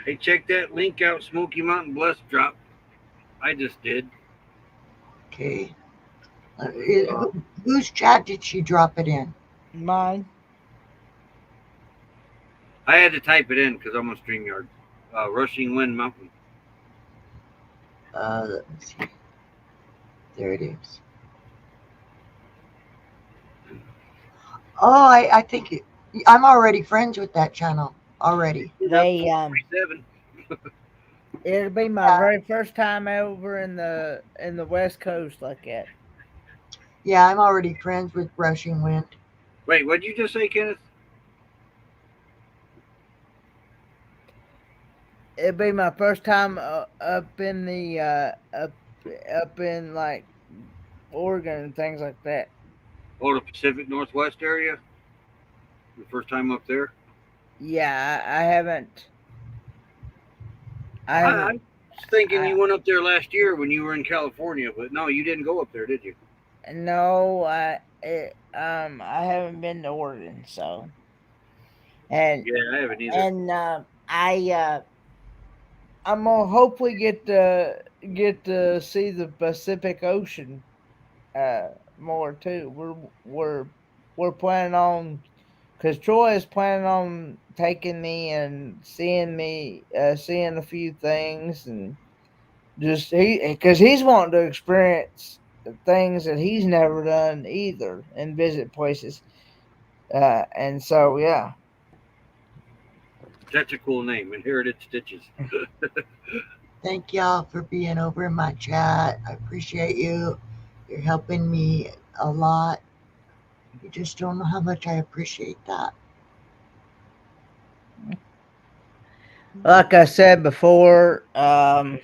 Hey, check that link out, Smoky Mountain Bless drop. I just did. Okay. Whose chat did she drop it in? Mine. I had to type it in because I'm on StreamYard. Rushing Wind Mountain. Let me see. There it is. Oh, I think I'm already friends with that channel already. They 47. it'll be my very first time over in the West Coast like that. Yeah, I'm already friends with Rushing Wind. Wait, what did you just say, Kenneth? It'll be my first time up in the up in like Oregon and things like that. Oh, the Pacific Northwest area? The first time up there? Yeah, I haven't. I I haven't. was thinking you went up there last year when you were in California, but no, you didn't go up there, did you? No, I haven't been to Oregon, so and Yeah, I haven't either. I'm gonna hopefully get to see the Pacific Ocean more too. We're planning on, because Troy is planning on taking me and seeing a few things, and just because he's wanting to experience things that he's never done either and visit places. And so yeah. That's a cool name, Inherited Stitches. Thank y'all for being over in my chat. I appreciate you. You're helping me a lot. You just don't know how much I appreciate that. Like I said before, I'm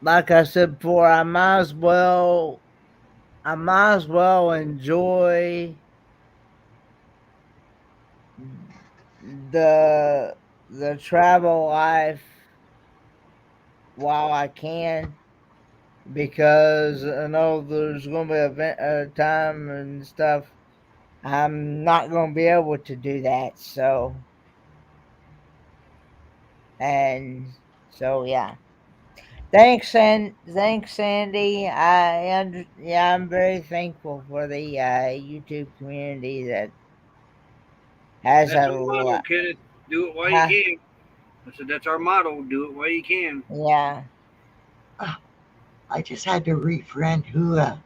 like I said before, I might as well enjoy the travel life while I can, because I know there's going to be a time and stuff I'm not going to be able to do that. So, and so yeah. Thanks, Sandy. Yeah, I'm very thankful for the YouTube community that has That's a our motto, lot. Kenneth. Do it while you can. I said, that's our motto. Do it while you can. Yeah. I just had to refriend who I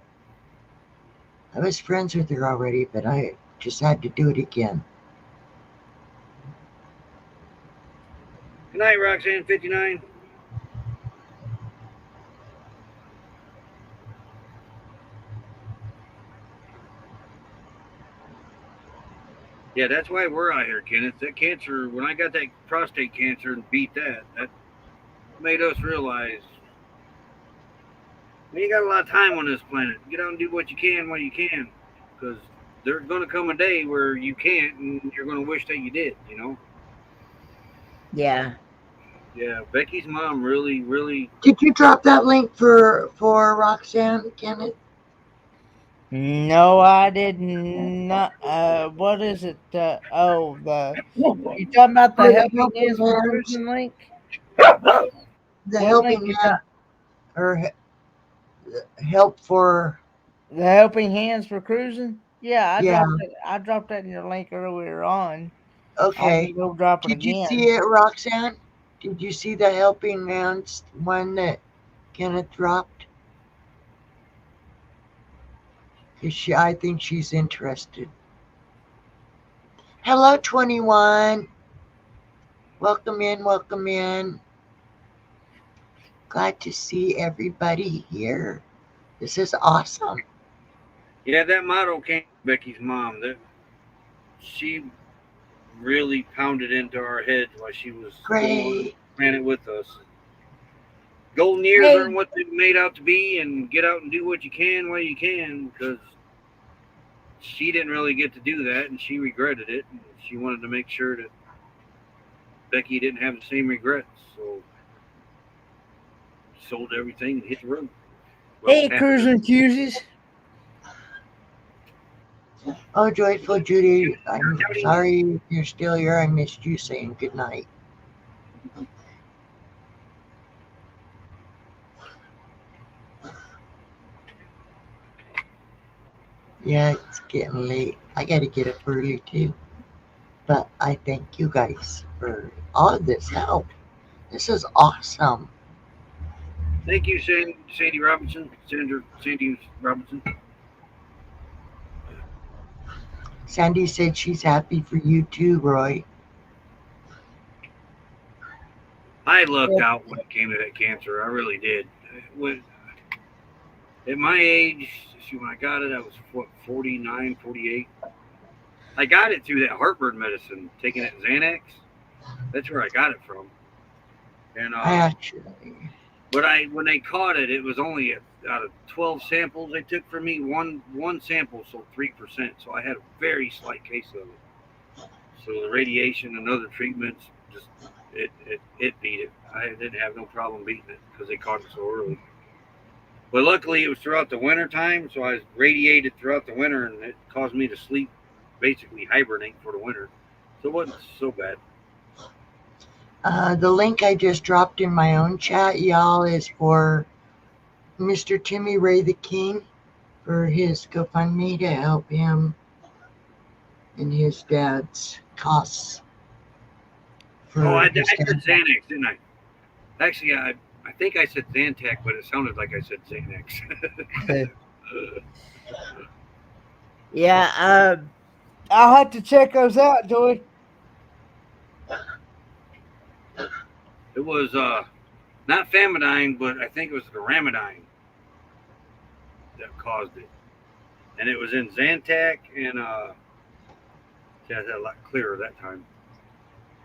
was friends with her already, but I just had to do it again. Good night, Roxanne 59. Yeah, that's why we're out here, Kenneth. That cancer, when I got that prostate cancer and beat that made us realize you got a lot of time on this planet. Get out and do what you can while you can, because there's going to come a day where you can't, and you're going to wish that you did. You know. Yeah. Yeah, Becky's mom really, really. Did you drop that link for Roxanne, Kenneth? No, I did not. What is it? You talking about the Helping Hands for Cruising link? The What Helping link Hand, or help for the Helping Hands for Cruising? Yeah, yeah. I dropped that in your link earlier on. Okay. I can go drop it Did you again. see it, Roxanne? Did you see the Helping Hands one that Kenneth dropped? I think she's interested. Hello, 21. Welcome in, welcome in. Glad to see everybody here. This is awesome. Yeah, that motto came from Becky's mom. That she really pounded into our heads while she was Great. ran it with us. Golden years aren't what they're made out to be, and get out and do what you can while you can, because she didn't really get to do that, and she regretted it, and she wanted to make sure that Becky didn't have the same regrets, so sold everything and hit the road. Hey, Cruising Cusies. Oh, Joyful Judy, I'm sorry you're still here. I missed you saying goodnight. Yeah, it's getting late. I got to get up early too. But I thank you guys for all of this help. This is awesome. Thank you, Sandy Robinson, Sandy Robinson. Sandy said she's happy for you too, Roy. I lucked out when it came to that cancer. I really did. At my age, see, when I got it, I was 49, 48. I got it through that heartburn medicine, taking it Xanax. That's where I got it from. And I actually, but when they caught it, it was only out of 12 samples they took from me. One sample, so 3%. So I had a very slight case of it. So the radiation and other treatments just it beat it. I didn't have no problem beating it because they caught it so early. But luckily, it was throughout the winter time, so I was radiated throughout the winter, and it caused me to sleep, basically hibernate for the winter. So it wasn't so bad. the link I just dropped in my own chat, y'all, is for Mr. Timmy Ray the King for his GoFundMe to help him and his dad's costs. I said Xanax, didn't I? Actually, I think I said Zantac, but it sounded like I said Xanax. Yeah, I'll have to check those out, Joey. It was not Famidine, but I think it was the Ramadine that caused it. And it was in Zantac and yeah, a lot clearer that time.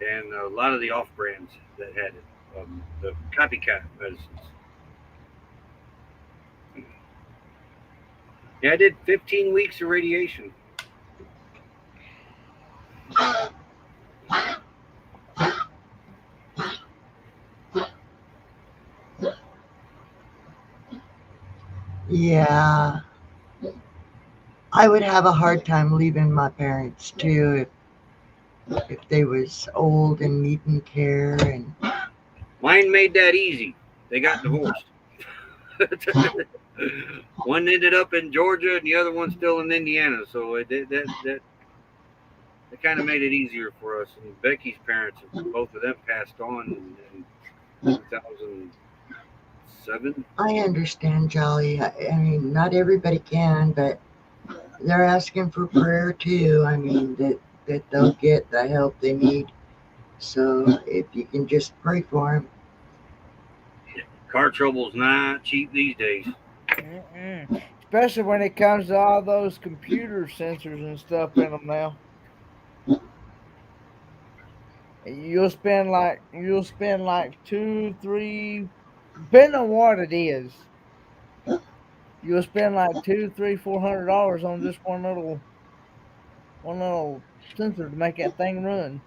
And a lot of the off brands that had it, the copycat medicines. Yeah, I did 15 weeks of radiation. Yeah. I would have a hard time leaving my parents too if they was old and needing care and Mine made that easy. They got divorced. One ended up in Georgia and the other one still in Indiana. So that kind of made it easier for us. And Becky's parents, both of them passed on in 2007. I understand, Jolly. I mean, not everybody can, but they're asking for prayer too. I mean, that they'll get the help they need. So if you can just pray for them. Car trouble's not cheap these days. Especially when it comes to all those computer sensors and stuff in them now. You'll spend like 2, 3, depending on what it is. You'll spend like $200, $300, $400 on just one little sensor to make that thing run.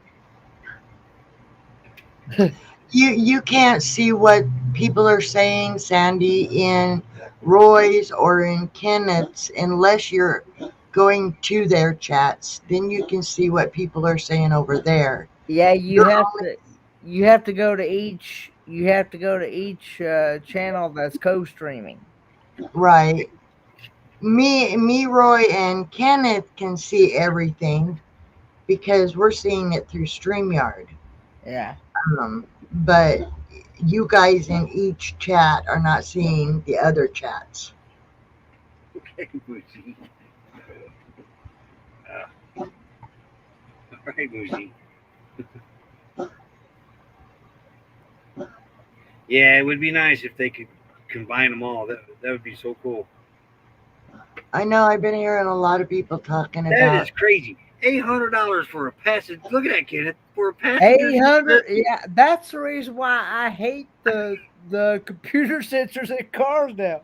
You can't see what people are saying, Sandy, in Roy's or in Kenneth's unless you're going to their chats. Then you can see what people are saying over there. Yeah, you have to go to each channel that's co-streaming. Right. Me, Roy, and Kenneth can see everything because we're seeing it through StreamYard. Yeah. But you guys in each chat are not seeing the other chats. Okay, Muzi. All right, Muzi. Yeah, it would be nice if they could combine them all. That would be so cool. I know I've been hearing a lot of people talking about. That is crazy. $800 for a passage. Look at that, Kenneth. For a passenger. $800. Yeah, that's the reason why I hate the computer sensors in cars now.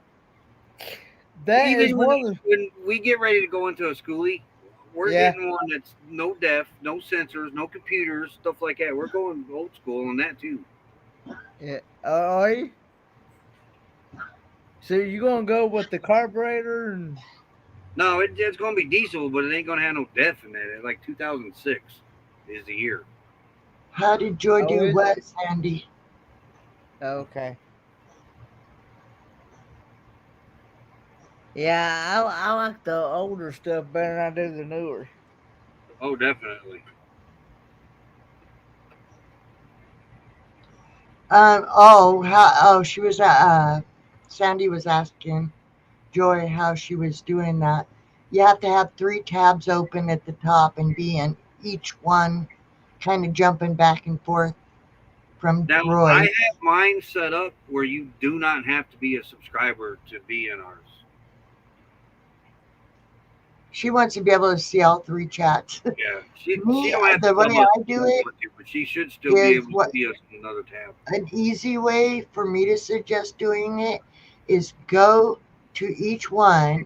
That Even is when we get ready to go into a schoolie, we're getting one that's no def, no sensors, no computers, stuff like that. We're going old school on that too. Yeah. Are you? So you gonna go with the carburetor? And... No, it's gonna be diesel, but it ain't gonna have no def in that. It's like 2006 is the year. How did Joy do what, Sandy? Okay. Yeah, I like the older stuff better than I do the newer. Oh, definitely. She was Sandy was asking Joy how she was doing that. You have to have three tabs open at the top and be in each one, kind of jumping back and forth from Now, I Roy. have mine set up where you do not have to be a subscriber to be in ours. She wants to be able to see all three chats. Yeah, she Me, don't have to the way club us I if she do don't it want to, but she should still be is able to what see us in another tab. an easy way for me to suggest doing it is go to each one,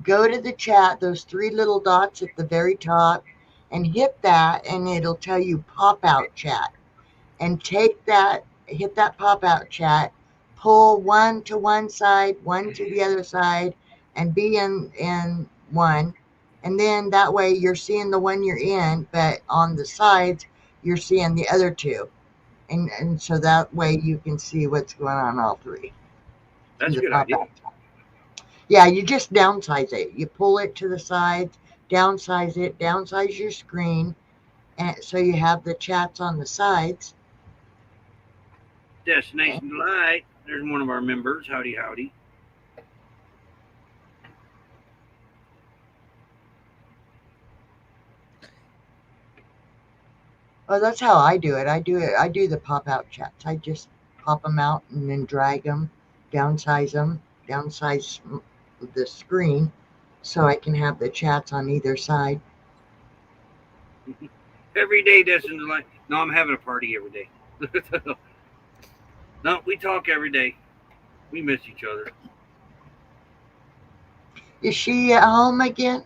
go to the chat, those three little dots at the very top, and hit that, and it'll tell you pop out chat. And take that, hit that pop out chat, pull one to one side, one to the other side, and be in one. And then that way you're seeing the one you're in, but on the sides, you're seeing the other two. And so that way you can see what's going on all three through That's a the good pop idea. out. Yeah, you just downsize it. You pull it to the sides, downsize your screen, and so you have the chats on the sides. Destination Delight. There's one of our members. Howdy, howdy. Well, that's how I do it. I do the pop out chats. I just pop them out and then drag them, downsize the screen so I can have the chats on either side. Every day, Destination Delight. No, I'm having a party every day. No, we talk every day. We miss each other. Is she at home again?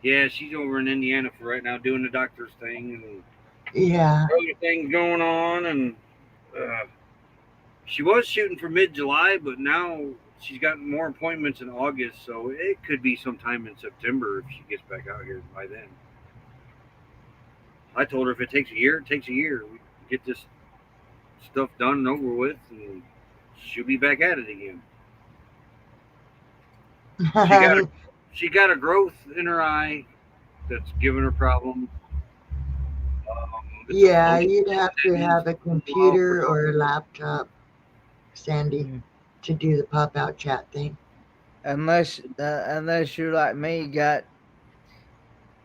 Yeah, she's over in Indiana for right now doing the doctor's thing and Yeah. other things going on. And uh, she was shooting for mid-July, but now she's got more appointments in August, so it could be sometime in September if she gets back out here by then. I told her if it takes a year, it takes a year. We get this stuff done and over with, and she'll be back at it again. She got a growth in her eye that's giving her problems. Yeah, you'd have to have a computer or a laptop, Sandy, to do the pop out chat thing. Unless you're like me, got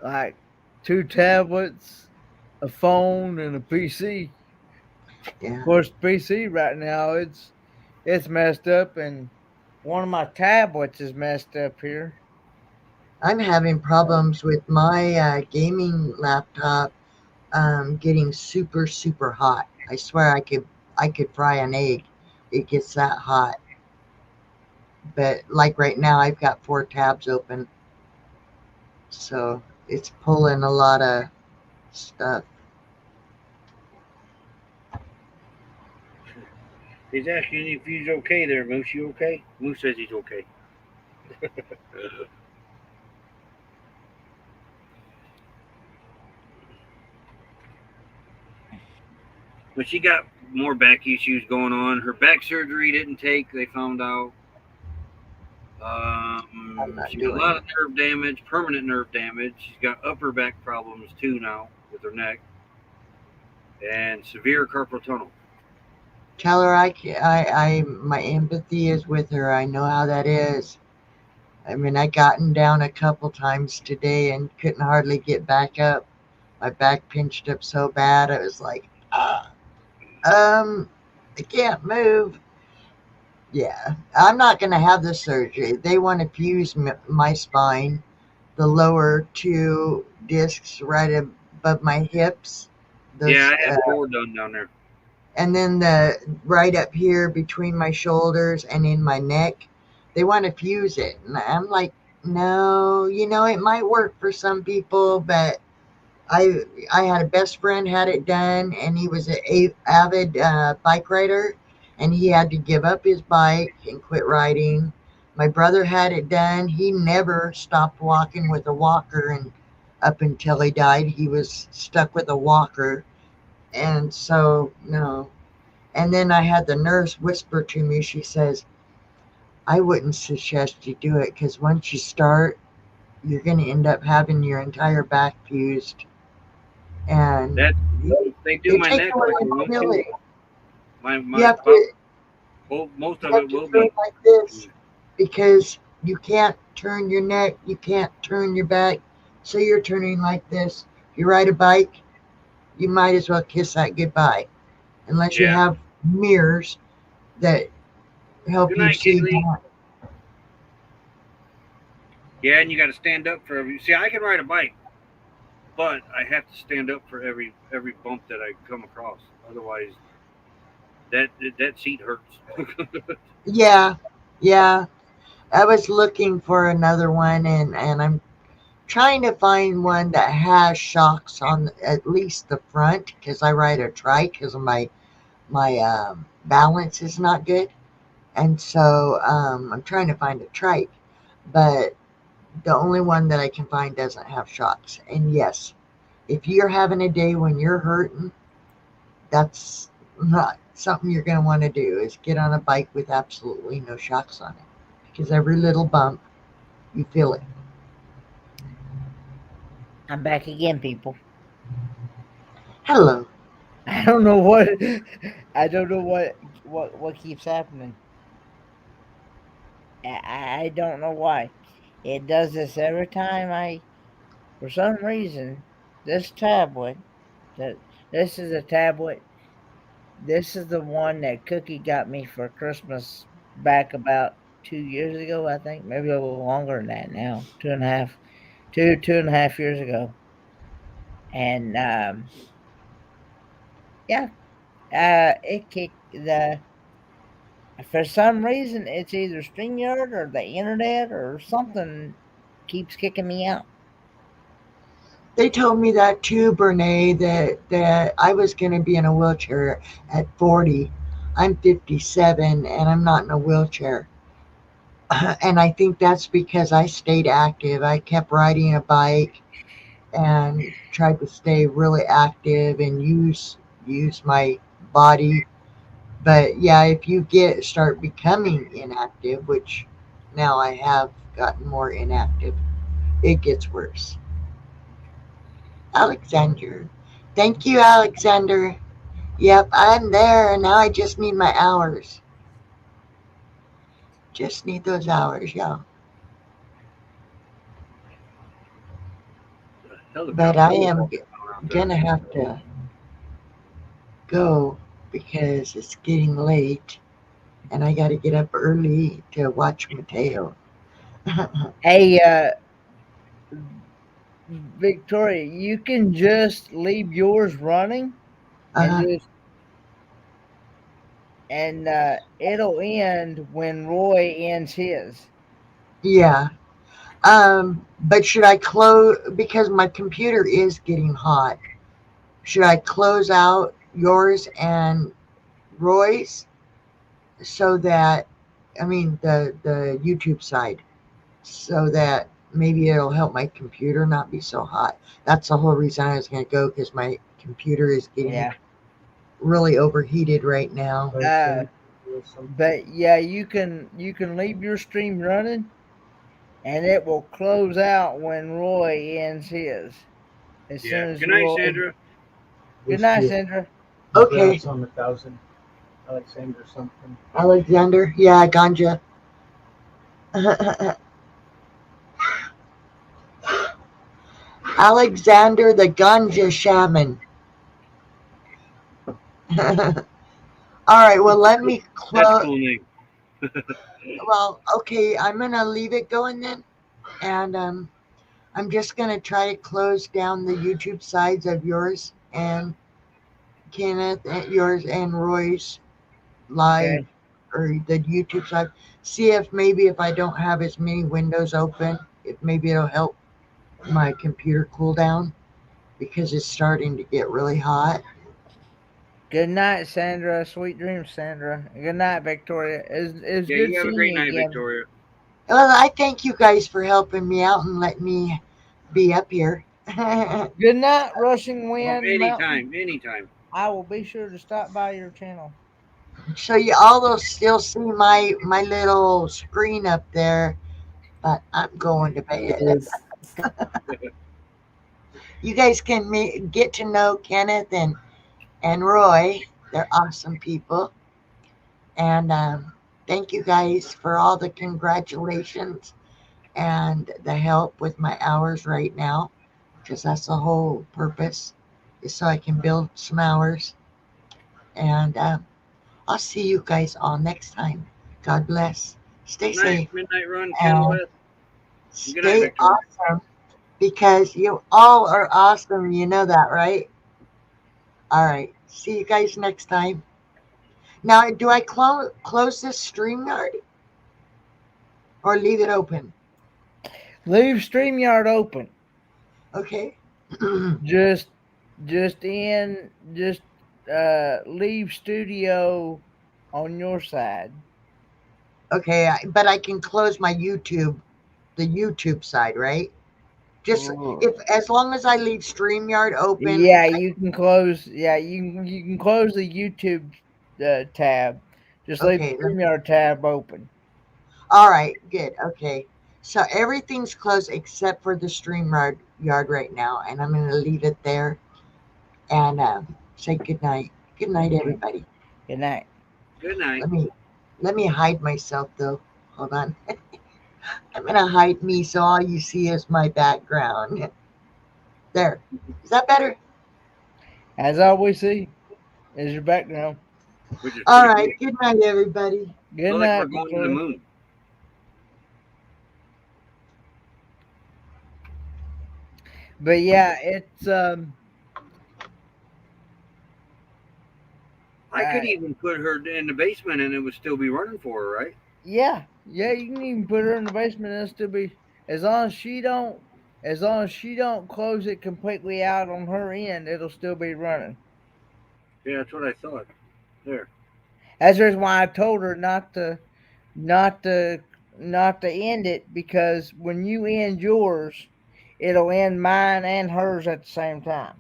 like 2 tablets, a phone, and a PC. Yeah. Of course, PC right now it's messed up, and one of my tablets is messed up here. I'm having problems with my gaming laptop getting super super hot. I swear I could fry an egg. It gets that hot. But like right now, I've got 4 tabs open, so it's pulling a lot of stuff. He's asking if he's okay there, Moose. You okay? Moose says he's okay. But she got more back issues going on. Her back surgery didn't take, they found out. She got a lot of nerve damage, permanent nerve damage. She's got upper back problems too now with her neck, and severe carpal tunnel. Tell her my empathy is with her. I know how that is. I mean, I gotten down a couple times today and couldn't hardly get back up. My back pinched up so bad. I was like, I can't move. Yeah, I'm not going to have the surgery. They want to fuse my spine, the lower 2 discs right above my hips. Yeah, I had 4 done down there. And then the right up here between my shoulders and in my neck, they want to fuse it. And I'm like, no, it might work for some people, but I had a best friend had it done, and he was an avid bike rider, and he had to give up his bike and quit riding. My brother had it done. He never stopped walking with a walker, and up until he died, he was stuck with a walker. And so, no. And then I had the nurse whisper to me, she says, I wouldn't suggest you do it because once you start, you're going to end up having your entire back fused, and That they do it my takes neck away like the they want to. mobility. My You have about, to most you of have it to will do be. it like this because you can't turn your neck, you can't turn your back, so you're turning like this. If you ride a bike, you might as well kiss that goodbye, unless you Yeah. have mirrors that help Good you night, see Kaylee. more. Yeah, and you got to stand up for every. See, I can ride a bike, but I have to stand up for every bump that I come across. Otherwise, that seat hurts. Yeah, yeah. I was looking for another one, and I'm trying to find one that has shocks on at least the front because I ride a trike because my balance is not good, and so I'm trying to find a trike, but the only one that I can find doesn't have shocks. And yes, if you're having a day when you're hurting, that's not something you're going to want to do is get on a bike with absolutely no shocks on it because every little bump you feel it. I'm back again, people. Hello. I don't know what I don't know what keeps happening. I don't know why. It does this every time for some reason, this tablet that this is a tablet. This is the one that Cookie got me for Christmas back about 2 years ago, I think. Maybe a little longer than that now. 2.5 years ago. And yeah, it kicked the for some reason it's either StreamYard or the internet or something keeps kicking me out. They told me that too, Brene, that I was going to be in a wheelchair at 40. I'm 57 and I'm not in a wheelchair. And I think that's because I stayed active. I kept riding a bike and tried to stay really active and use my body. But yeah, if you start becoming inactive, which now I have gotten more inactive, it gets worse. Alexander. Thank you, Alexander. Yep, I'm there. Now I just need my hours. Just need those hours, y'all. But I am gonna have to go because it's getting late and I gotta get up early to watch Mateo. Hey, Victoria, you can just leave yours running and uh, just and it'll end when Roy ends his. yeah. But should I close because my computer is getting hot? Should I close out yours and Roy's so that I mean the YouTube side so that maybe it'll help my computer not be so hot. That's the whole reason I was going to go because my computer is getting Yeah. really overheated right now. But yeah, you can leave your stream running and it will close out when Roy ends his. As soon as Good night, Roy. Sandra. Good night, Sandra. Okay. On the 1,000. Alexander something. Alexander, yeah, ganja. Alexander the ganja shaman. All right, well, let me That's a close. cool name. Well, okay, I'm gonna leave it going then, and I'm just gonna try to close down the YouTube sides of yours and Kenneth, and yours and Roy's live Okay. or the YouTube side. See if maybe if I don't have as many windows open, if maybe it'll help my computer cool down because it's starting to get really hot. Good night, Sandra. Sweet dreams, Sandra. Good night, Victoria. It's Yeah, good you have a seeing great you night, again. Victoria. Well, I thank you guys for helping me out and letting me be up here. Good night, Rushing Well, Wind Mountain. anytime. I will be sure to stop by your channel. So you all will still see my little screen up there, but I'm going to bed. Yes. You guys can get to know Kenneth and Roy. They're awesome people. And thank you guys for all the congratulations and the help with my hours right now, because that's the whole purpose, is so I can build some hours. And I'll see you guys all next time. God bless. Stay Good night, safe Midnight Run, Ken and West. Good night, stay Victoria. awesome, because you all are awesome. You know that, right? All right. See you guys next time. Now, do I close this StreamYard or leave it open? Leave StreamYard open. Okay. Just just leave studio on your side. Okay, but I can close my YouTube, the YouTube side, right? Just if as long as I leave StreamYard open. Yeah, you can close. Yeah, you can close the YouTube tab. Just leave Okay. the StreamYard tab open. All right. Good. Okay. So everything's closed except for the StreamYard right now, and I'm going to leave it there and say good night. Good night, everybody. Good night. Good night. Let me hide myself though. Hold on. I'm gonna hide me so all you see is my background. There. Is that better? As all we see is your background. Which is All pretty right. cool. Good night, everybody. Good Feel like we're night, going to the Victoria. moon. But yeah, it's I could even put her in the basement and it would still be running for her, right? yeah, you can even put her in the basement and it'll still be, as long as she don't close it completely out on her end, it'll still be running. Yeah, that's what I thought. There. That's the reason why I told her not to not to end it, because when you end yours, it'll end mine and hers at the same time.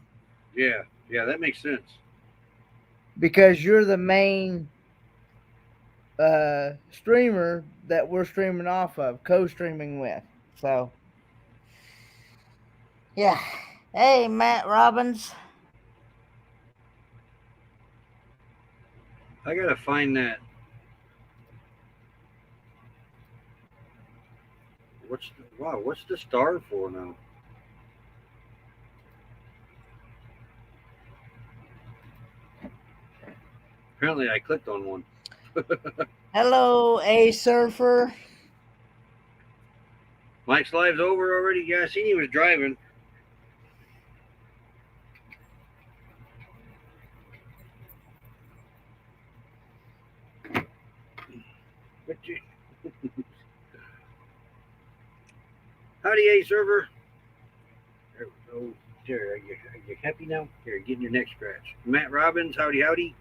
Yeah. Yeah, that makes sense. Because you're the main streamer that we're streaming off of, co-streaming with. So yeah. Hey, Matt Robbins. I gotta find that. What's the star for now? Apparently I clicked on one. Hello, A Surfer. Mike's live's over already? Yeah, I seen he was driving. But you... Howdy, A server. There we go. There, are you happy now? Here, getting your neck scratched. Matt Robbins, howdy, howdy.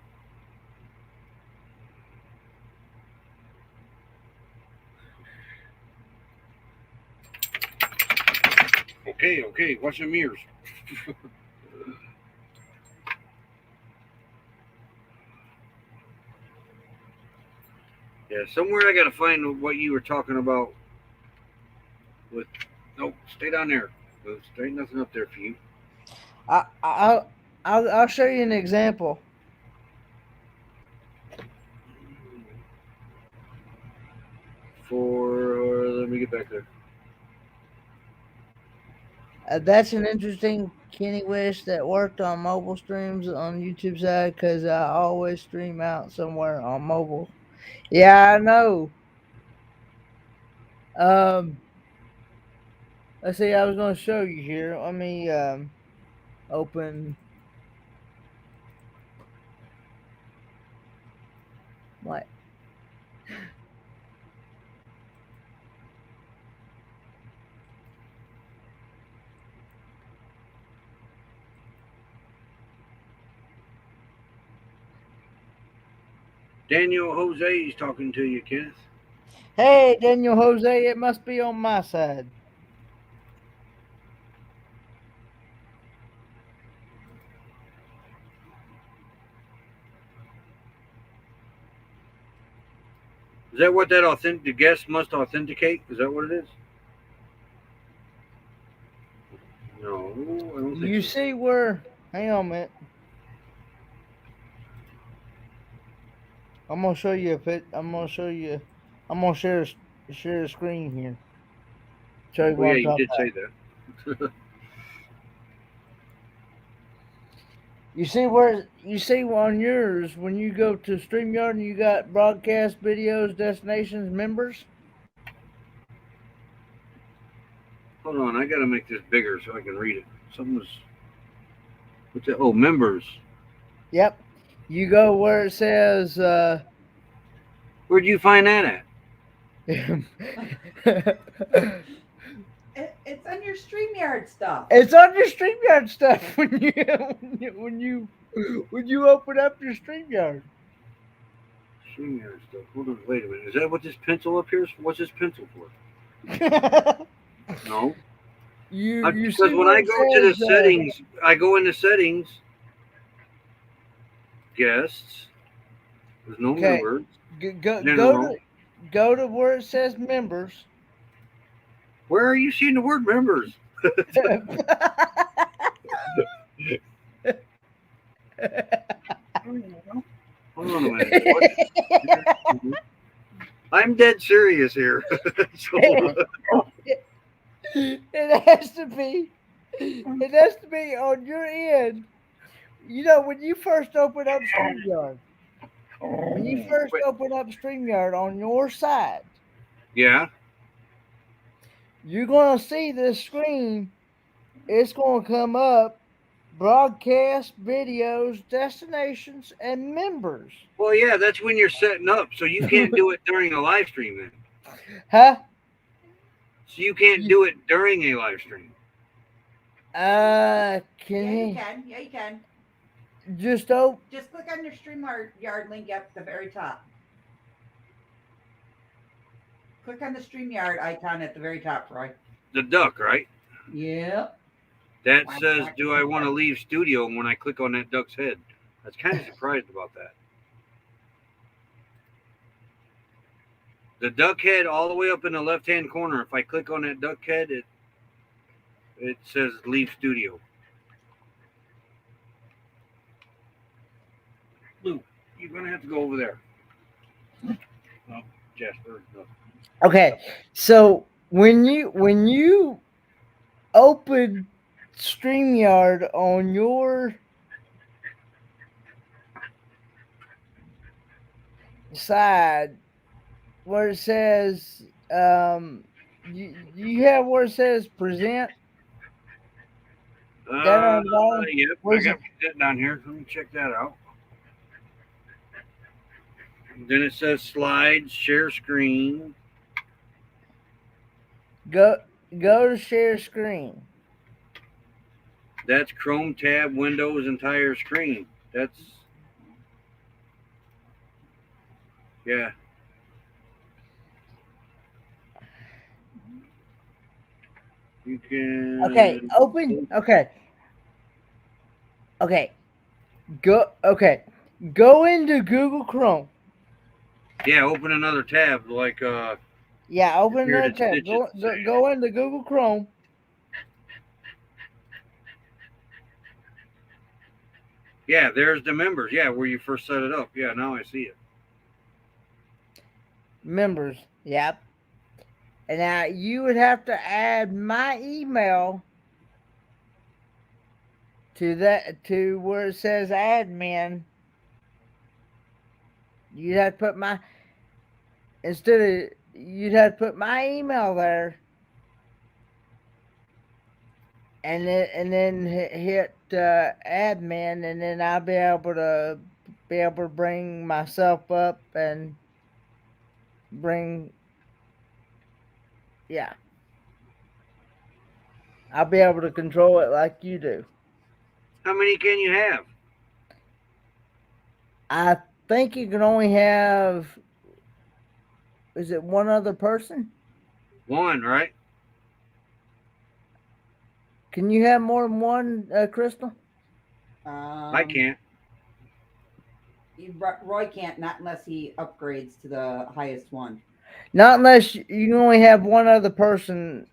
Okay, watch your mirrors. Yeah, somewhere I gotta find what you were talking about with. Nope, stay down there. There ain't nothing up there for you. I'll show you an example. Let me get back there. That's an interesting Kenny Wish that worked on mobile streams on YouTube side, because I always stream out somewhere on mobile. Yeah, I know. Let's see. I was going to show you here. Let me open. What? Daniel Jose is talking to you, Kenneth. Hey, Daniel Jose, it must be on my side. Is that what that the guest must authenticate? Is that what it is? No, I don't think You so. see where? Hang on a minute. I'm gonna show you a bit. I'm gonna show you. I'm gonna share the screen here. Show you Oh what yeah, I'm you talking did about. say that. You see where? You see on yours when you go to StreamYard and you got broadcast videos, destinations, members. Hold on, I gotta make this bigger so I can read it. Something's what's that? Oh, members. Yep. You go where it says. Where'd you find that at? It's on your StreamYard stuff. It's on your StreamYard stuff when you open up your StreamYard. StreamYard stuff. Hold on, wait a minute. Is that what this pencil up here is? What's this pencil for? No. you Because see when where I it go to the says, settings, I go into settings, guests. There's no okay, members. go General. to where it says members. Where are you seeing the word members? Hold on a minute. What? I'm dead serious here. So, It has to be. It has to be on your end. You know, when you first open up StreamYard, on your side, yeah. you're gonna see this screen. It's gonna come up broadcast videos, destinations, and members. Well, yeah, that's when you're setting up. So you can't do it during a live stream then. Huh? So you can't do it during a live stream. Can Yeah, you you can. Yeah, you can. just open? Just click on your StreamYard link at the very top. Click on the StreamYard icon at the very top, Roy. The duck, right? Yep. That says, do I want to leave studio? And when I click on that duck's head, I was kind of surprised about that. The duck head all the way up in the left-hand corner. If I click on that duck head, it says leave studio. Lou, you're going to have to go over there. Oh, Jasper. No. Okay, so when you open StreamYard on your side, where it says you have where it says present. Down on the bottom? Yep, I Where's got that down here. Let me check that out. Then it says slides, share screen. Go to share screen. That's Chrome tab, Windows, entire screen. That's, yeah. You can. Okay, open. Okay. Go into Google Chrome. Yeah, open another tab like Yeah, open Here another it tab. is. Go into Google Chrome. Yeah, there's the members. Yeah, where you first set it up. Yeah, now I see it. Members. Yep. And now you would have to add my email to where it says admin. You'd have to put my you'd have to put my email there, and then hit admin, and then I'll be able to bring myself up and yeah. I'll be able to control it like you do. How many can you have? I think you can only have. Is it one other person? One, right? Can you have more than one, Crystal? I can't. Roy can't, not unless he upgrades to the highest one. Not unless you can only have one other person,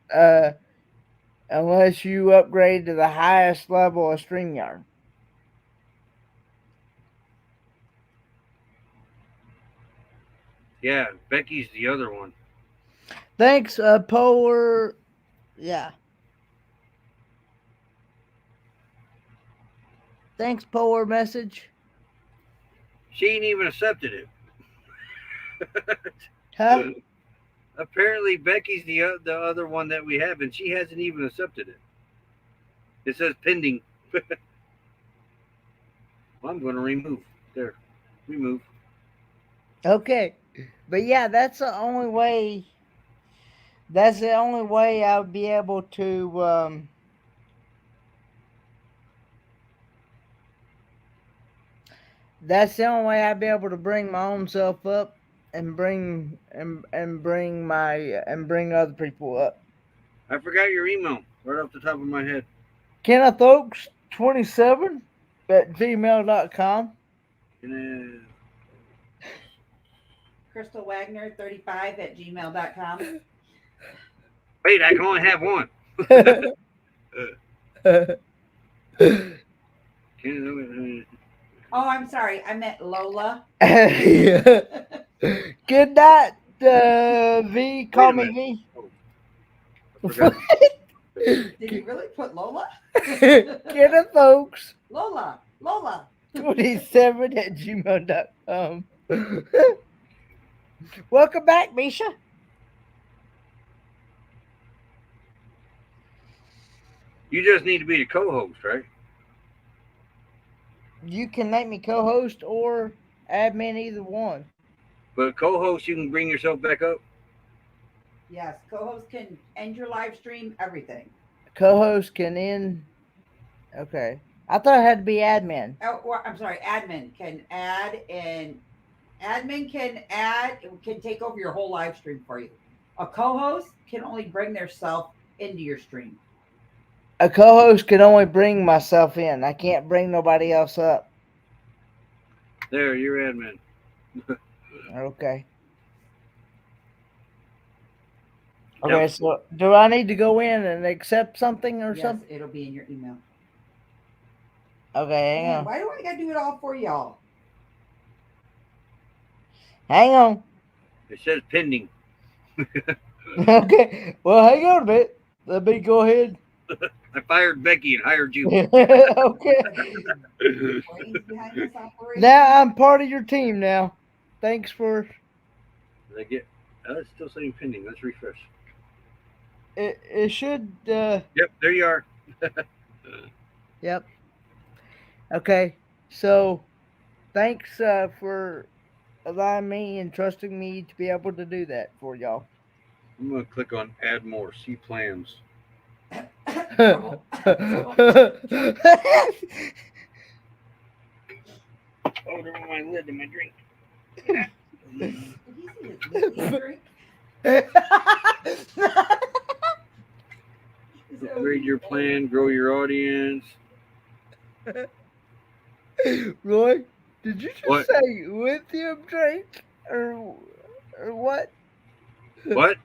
unless you upgrade to the highest level of StreamYard. Yeah, Becky's the other one. Thanks, Polar. Yeah. Thanks, Polar Message. She ain't even accepted it. Huh? Apparently, Becky's the other one that we have, and she hasn't even accepted it. It says pending. Well, I'm going to remove. There. Remove. Okay. But yeah, that's the only way. That's the only way I would be able to. That's the only way I'd be able to bring my own self up and bring other people up. I forgot your email right off the top of my head. Kenneth Oaks 27 at gmail.com. Crystal Wagner 35 at gmail.com. Wait, I can only have one. Oh, I'm sorry. I meant Lola. Good night, V. Call me V. I forgot. Did you really put Lola? Kenneth Oaks Lola. 27 at gmail.com. Welcome back, Misha. You just need to be the co-host, right? You can make me co-host or admin, either one. But co-host, you can bring yourself back up. Yes, co-host can end your live stream, everything. Co-host can end. Okay, I thought it had to be admin. Oh, or, I'm sorry, admin can add, and admin can take over your whole live stream for you. A co-host can only bring their self into your stream. A co-host can only bring myself in. I can't bring nobody else up. There, you're admin. Okay. Yep. Okay, so do I need to go in and accept something or Yes, something? it'll be in your email. Okay, hang Man, on. why do I gotta do it all for y'all? Hang on. It says pending. Okay, well, hang on a bit. Let me go ahead. I fired Becky and hired you. Okay. Brains behind this operation. Now I'm part of your team now. Thanks for Did I get? It's still saying pending. Let's refresh. it should Yep, there you are. yep. Okay. So thanks for allowing me and trusting me to be able to do that for y'all. I'm gonna click on add more. See plans. Oh, Oh, there went my lid in my drink. Did he see his whiskey drink? Upgrade your plan. Grow your audience. Roy, did you just What? say lithium drink or what? What?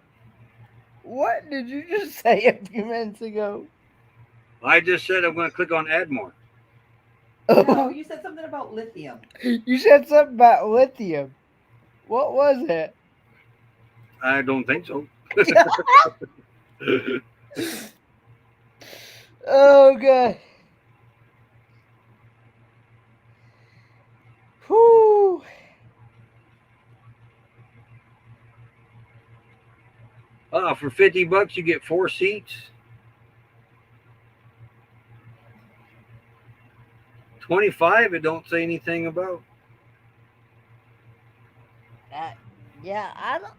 What did you just say a few minutes ago? I just said I'm gonna click on add more. No, you said something about lithium. You said something about lithium. What was it? I don't think so. Oh god. Whew. For $50 you get 4 seats. 25 it don't say anything about. Yeah, I don't.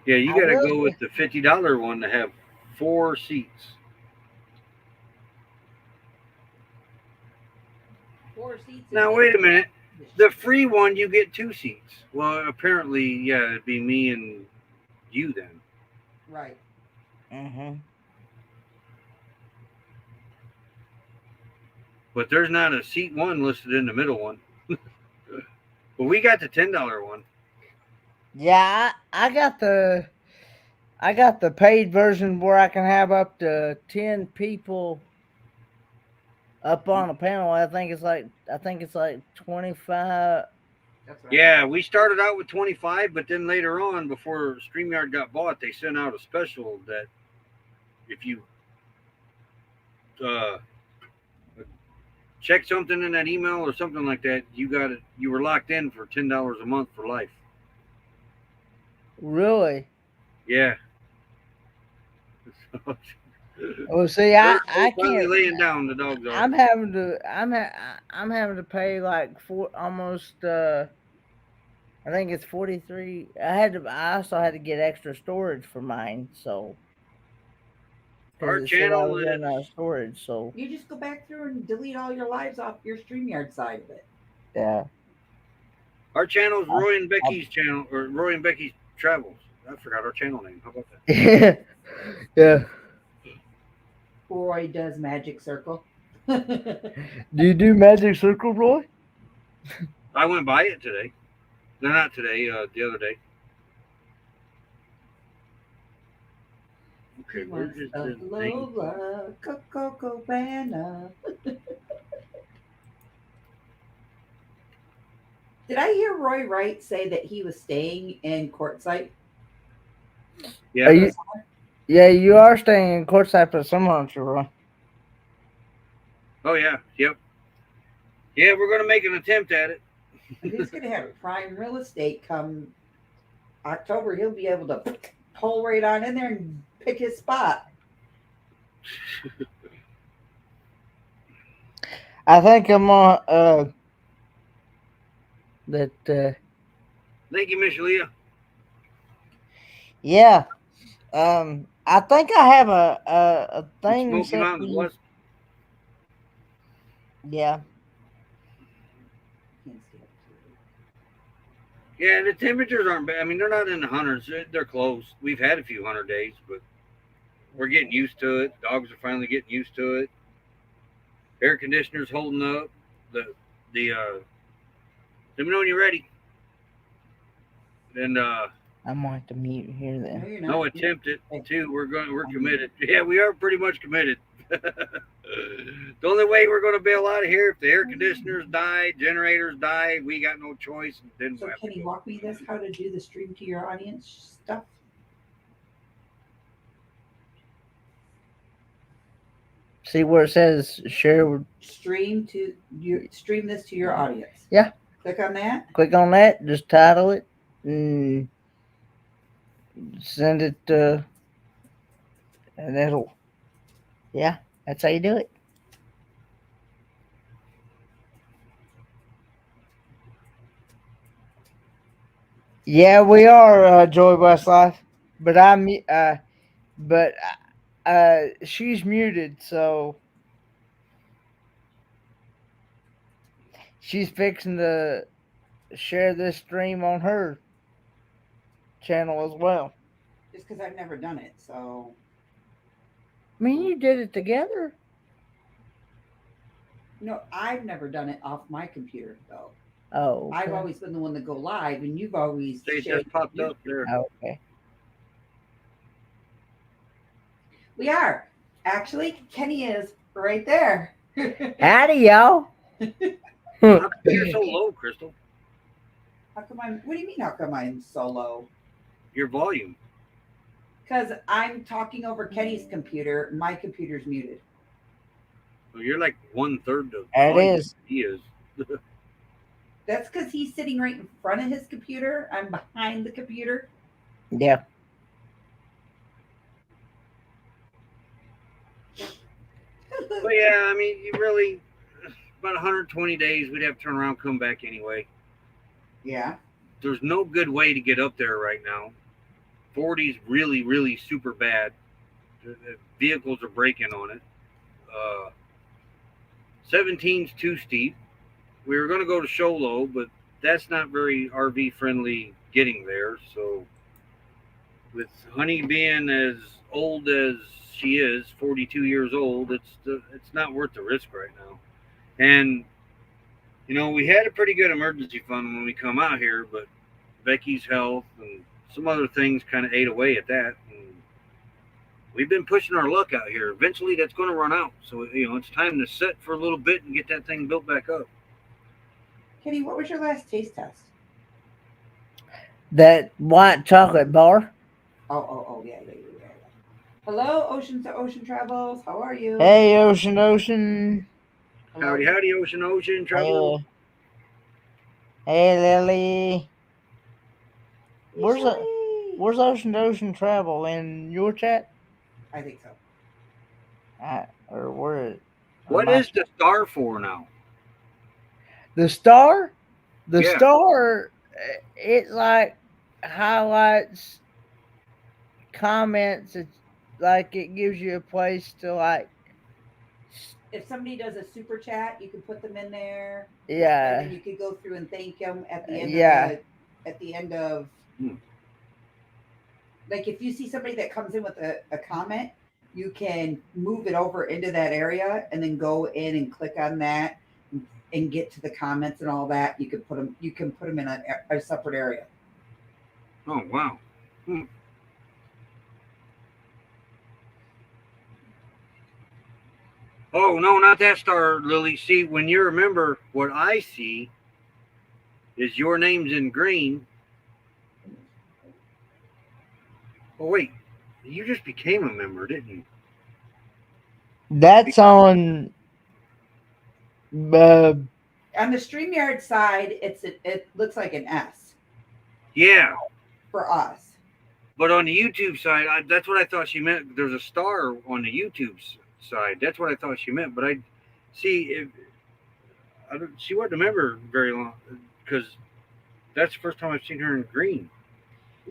Yeah, you I got to will- go with the $50 one to have 4 seats. 4 seats. Now wait a minute. The free one you get 2 seats. Well, apparently, yeah, it'd be me and you then. Right. but there's not a seat one listed in the middle one. But we got the $10 one. Yeah, I got the paid version where I can have up to 10 people up on a panel. I think it's like 25. That's what Yeah, we started out with 25, but then later on, before StreamYard got bought, they sent out a special that if you check something in that email or something like that, you were locked in for $10 a month for life. Really? Yeah. Well, see, They're I finally can't. laying down, the dogs are. I'm having to pay like almost I think it's 43. I also had to get extra storage for mine, so Our because it said I channel was running out of is storage. So You just go back through and delete all your lives off your StreamYard side of it. yeah, our channel's Roy and Becky's channel, or Roy and Becky's Travels. I forgot our channel name. How about that? yeah. Roy does Magic Circle. Do you do Magic Circle, Roy? I went by it today. No, not today. The other day. Okay, where's his thing? Lola, Coco Cabana. Did I hear Roy Wright say that he was staying in Quartzsite? Yeah. Yeah, you are staying in Quartzsite for some months, Roy. Oh yeah. Yep. Yeah, we're gonna make an attempt at it. He's going to have prime real estate come October. He'll be able to pull right on in there and pick his spot. I think I'm on that. Thank you, Miss Leah. Yeah. I think I have a thing. Smoky set Mountains for you. West. Yeah. Yeah, the temperatures aren't bad. I mean, they're not in the hundreds. They're close. We've had a few 100 days, but we're getting used to it. Dogs are finally getting used to it. Air conditioner's holding up. Let me know when you're ready. And I'm going to mute here No, then. you're not. no attempt it too. We're committed. Yeah, we are pretty much committed. The only way we're going to bail out of here if the air conditioners die, generators die, we got no choice. And then So we'll have can to you go. walk me this how to do the stream to your audience stuff? See where it says share. Stream this to your audience. Yeah. Click on that. Click on that. Just title it and send it. And it'll. Yeah, that's how you do it. Yeah, we are Joy Westlife, but she's muted, so she's fixing to share this stream on her channel as well. Just because I've never done it, so I mean, you did it together. no, I've never done it off my computer though. Oh, okay. I've always been the one to go live, and you've always They shared just popped your- up there. Okay. We are actually. Kenny is right there. Howdy, y'all. How come you're so low, Crystal? How come I'm? What do you mean? How come I'm so low? Your volume. Because I'm talking over Kenny's computer. My computer's muted. Well, you're like 1/3 of It volume is. he is. That's because he's sitting right in front of his computer. I'm behind the computer. Yeah. But yeah, I mean, you really about 120 days, we'd have to turn around, come back anyway. Yeah. There's no good way to get up there right now. 40's really, really super bad. The vehicles are braking on it. 17's too steep. We were going to go to Show Low, but that's not very RV friendly getting there. So with Honey being as old as she is, 42 years old, it's not worth the risk right now. And you know, we had a pretty good emergency fund when we come out here, but Becky's health and some other things kind of ate away at that. And we've been pushing our luck out here. Eventually, that's going to run out. So you know, it's time to sit for a little bit and get that thing built back up. Kenny, what was your last taste test? That white chocolate bar. Oh, yeah. Hello, Ocean to Ocean Travels. How are you? Hey, Ocean. Hello? Howdy, Ocean travel. Hey, Lily. Where's Usually- Where's Ocean to Ocean Travel in your chat? I think so. Or where? What is the star for now? The star? The Yeah. star, it like highlights comments. It's like it gives you a place to like. If somebody does a super chat, you can put them in there. Yeah. And then you could go through and thank them at the end. Yeah. At the end of. Like if you see somebody that comes in with a comment, you can move it over into that area and then go in and click on that and get to the comments and all that. You can put them. You can put them in a separate area. Oh wow. Oh no, not that star, Lily. See, when you remember, what I see is your name's in green. Oh wait, you just became a member, didn't you? That's on. On the StreamYard side, it looks like an S Yeah, for us. but on the YouTube side, that's what I thought she meant. There's a star on the YouTube side. That's what I thought she meant. But I see she wasn't a member very long because that's the first time I've seen her in green.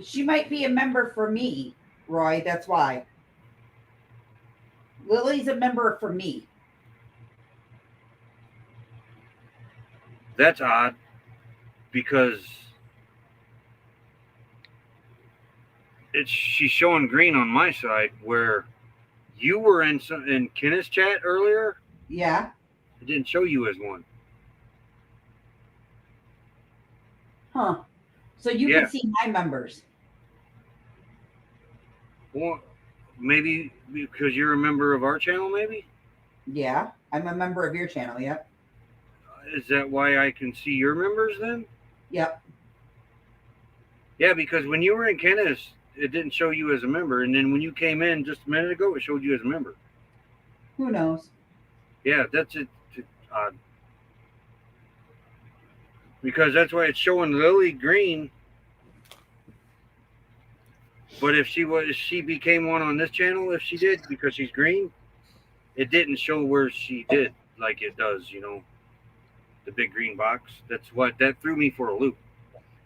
She might be a member for me, Roy. That's why. Lily's a member for me. That's odd because she's showing green on my side where you were in Kenneth's chat earlier. Yeah. It didn't show you as one. Huh. So you Yeah. can see my members. Well, maybe because you're a member of our channel, maybe? Yeah. I'm a member of your channel. Yep. Is that why I can see your members then? Yep. Yeah, because when you were in Kenneth's, it didn't show you as a member. And then when you came in just a minute ago, it showed you as a member. Who knows? Yeah, that's it. Odd. Because that's why it's showing Lily green. But if she became one on this channel, if she did, because she's green, it didn't show where she did like it does, you know, the big green box. That threw me for a loop.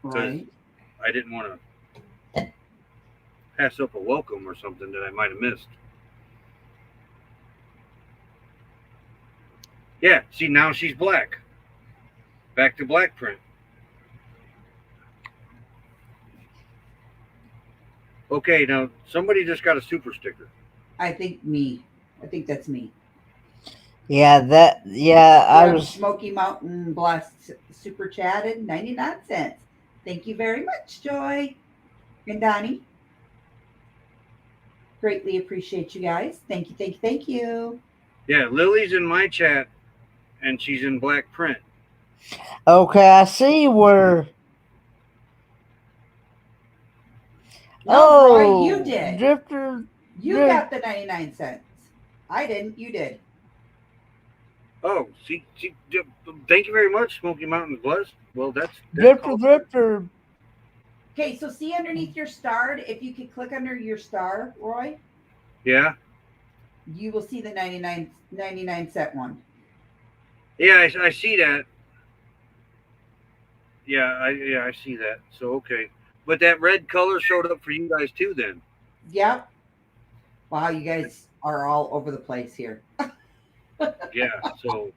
Right. I didn't want to pass up a welcome or something that I might have missed. Yeah, see, now she's black. Back to black print. Okay, now somebody just got a super sticker. I think that's me. Yeah, I was. Smoky Mountain Blast super chatted 99 cents. Thank you very much, Joy and Donnie. Greatly appreciate you guys. Thank you. Yeah, Lily's in my chat, and she's in black print. Okay, I see where. No, Roy, you did. Drifter. You got the 99 cents. I didn't. You did. Oh, see, thank you very much, Smoky Mountain's Blessed. Well, that's Drifter. Okay, so see underneath your star, if you could click under your star, Roy, Yeah. you will see the 99 cent one. Yeah, I see that. Yeah, I see that. So okay, but that red color showed up for you guys too, then. Yep. Wow, you guys are all over the place here. Yeah, so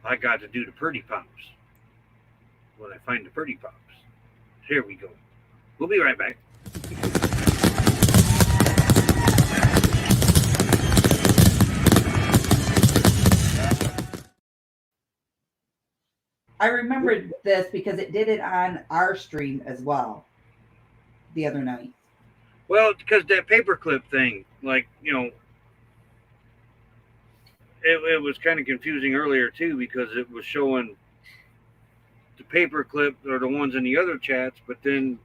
I got to do the pretty pops when I find the pretty pops. Here we go. We'll be right back. I remembered this because it did it on our stream as well the other night. Well, because that paperclip thing, like, you know, it was kind of confusing earlier too because it was showing the paperclip or the ones in the other chats, but then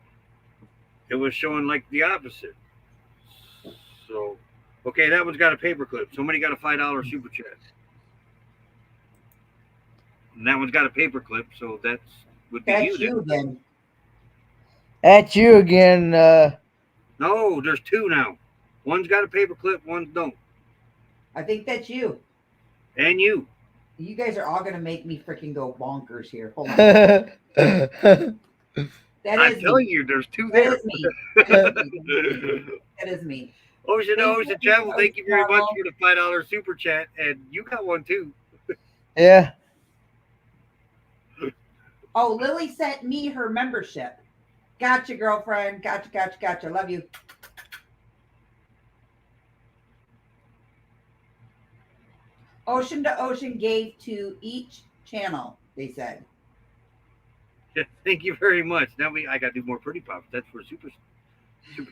it was showing like the opposite. So, okay, that one's got a paperclip. Somebody got a $5 super chat, and that one's got a paperclip. So that's would be That's you. you then. That's you again. No, there's two now. One's got a paperclip, one's don't. I think that's you. And you. You guys are all gonna make me freaking go bonkers here. Hold on. That I'm is telling me. you, there's two That there. is me. That is me. Ocean Thank Ocean you, Travel, thank you very much Travel. for the $5 super chat, and you got one too. Yeah. Oh, Lily sent me her membership. Gotcha, girlfriend. Gotcha. Love you. Ocean to Ocean gave to each channel, they said. Yeah, thank you very much. Now I got to do more pretty pops. That's for super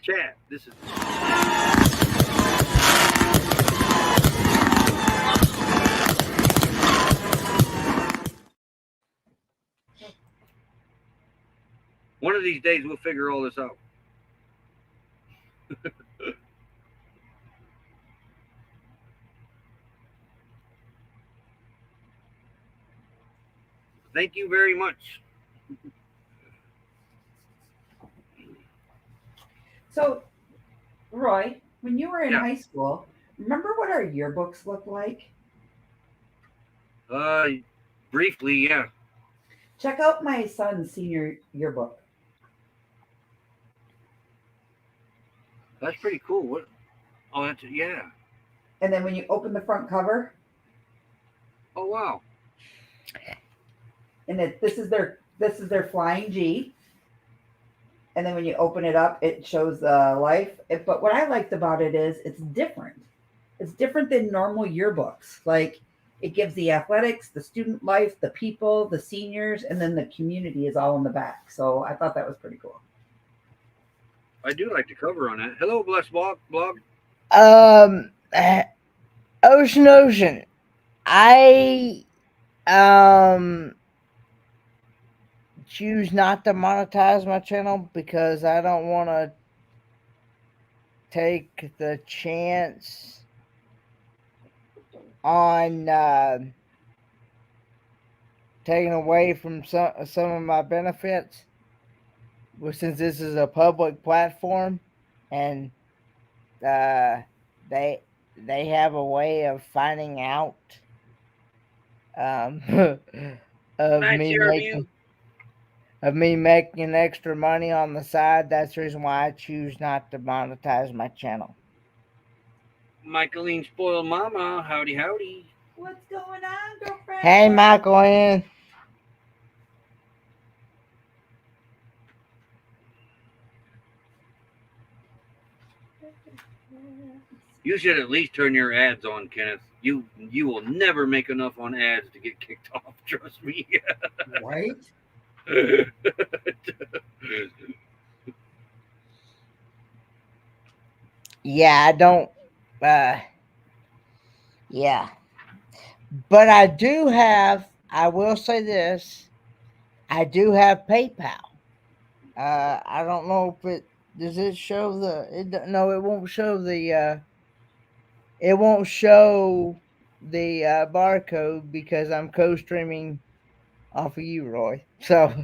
chat. This is. One of these days we'll figure all this out. Thank you very much. So, Roy, when you were in Yeah. high school, remember what our yearbooks looked like? Briefly, yeah. Check out my son's senior yearbook. That's pretty cool. What? Oh, that's yeah. And then when you open the front cover, Oh wow. and this is their flying G. And then when you open it up, it shows life. But what I liked about it is it's different. It's different than normal yearbooks. Like it gives the athletics, the student life, the people, the seniors, and then the community is all in the back. So I thought that was pretty cool. I do like the cover on that. Hello, Bless Blog. Ocean. I choose not to monetize my channel because I don't want to take the chance on taking away from some of my benefits. Well, since this is a public platform, and they have a way of finding out of me making extra money on the side. That's the reason why I choose not to monetize my channel. Michaeline Spoiled Mama, howdy. What's going on, girlfriend? Hey, Michaeline. You should at least turn your ads on, Kenneth. You will never make enough on ads to get kicked off. Trust me. Right? Yeah, I don't. Yeah, but I do have. I will say this. I do have PayPal. I don't know if it does. It show the. No, it won't show the. It won't show the barcode because I'm co-streaming off of you, Roy. So,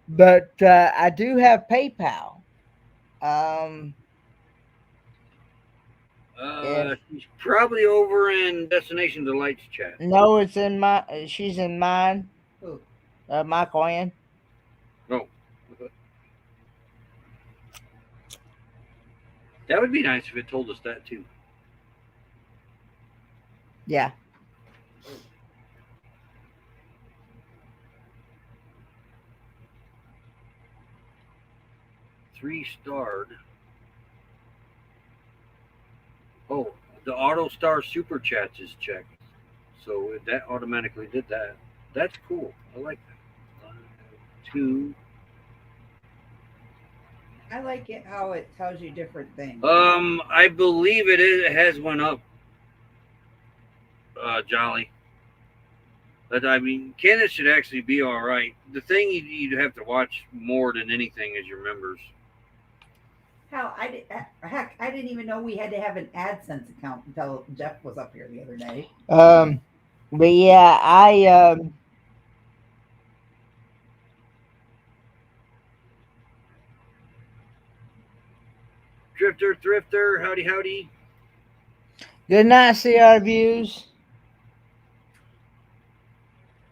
but I do have PayPal. She's probably over in Destination Delights chat. No, it's in my. She's in mine. Who? Michaeline. Oh. That would be nice if it told us that too. Yeah. Three-starred. Oh, the auto star super chats is checked. So that automatically did that. That's cool. I like that. 2. I like it how it tells you different things. I believe it is. It has went up. Jolly. But I mean, Kenneth should actually be all right. The thing you'd have to watch more than anything is your members. Hell, heck, I didn't even know we had to have an AdSense account until Jeff was up here the other day. But yeah, Drifter, Thrifter, howdy, howdy. good night, CR Views.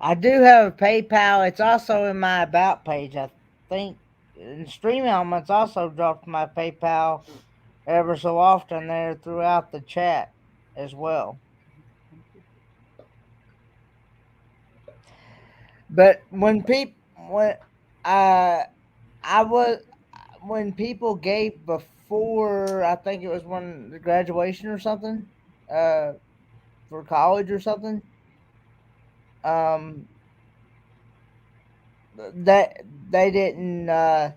I do have a PayPal. It's also in my About page, I think. And Stream Elements also dropped my PayPal ever so often there throughout the chat as well. But when people gave before, I think it was when the graduation or something, for college or something, that they didn't they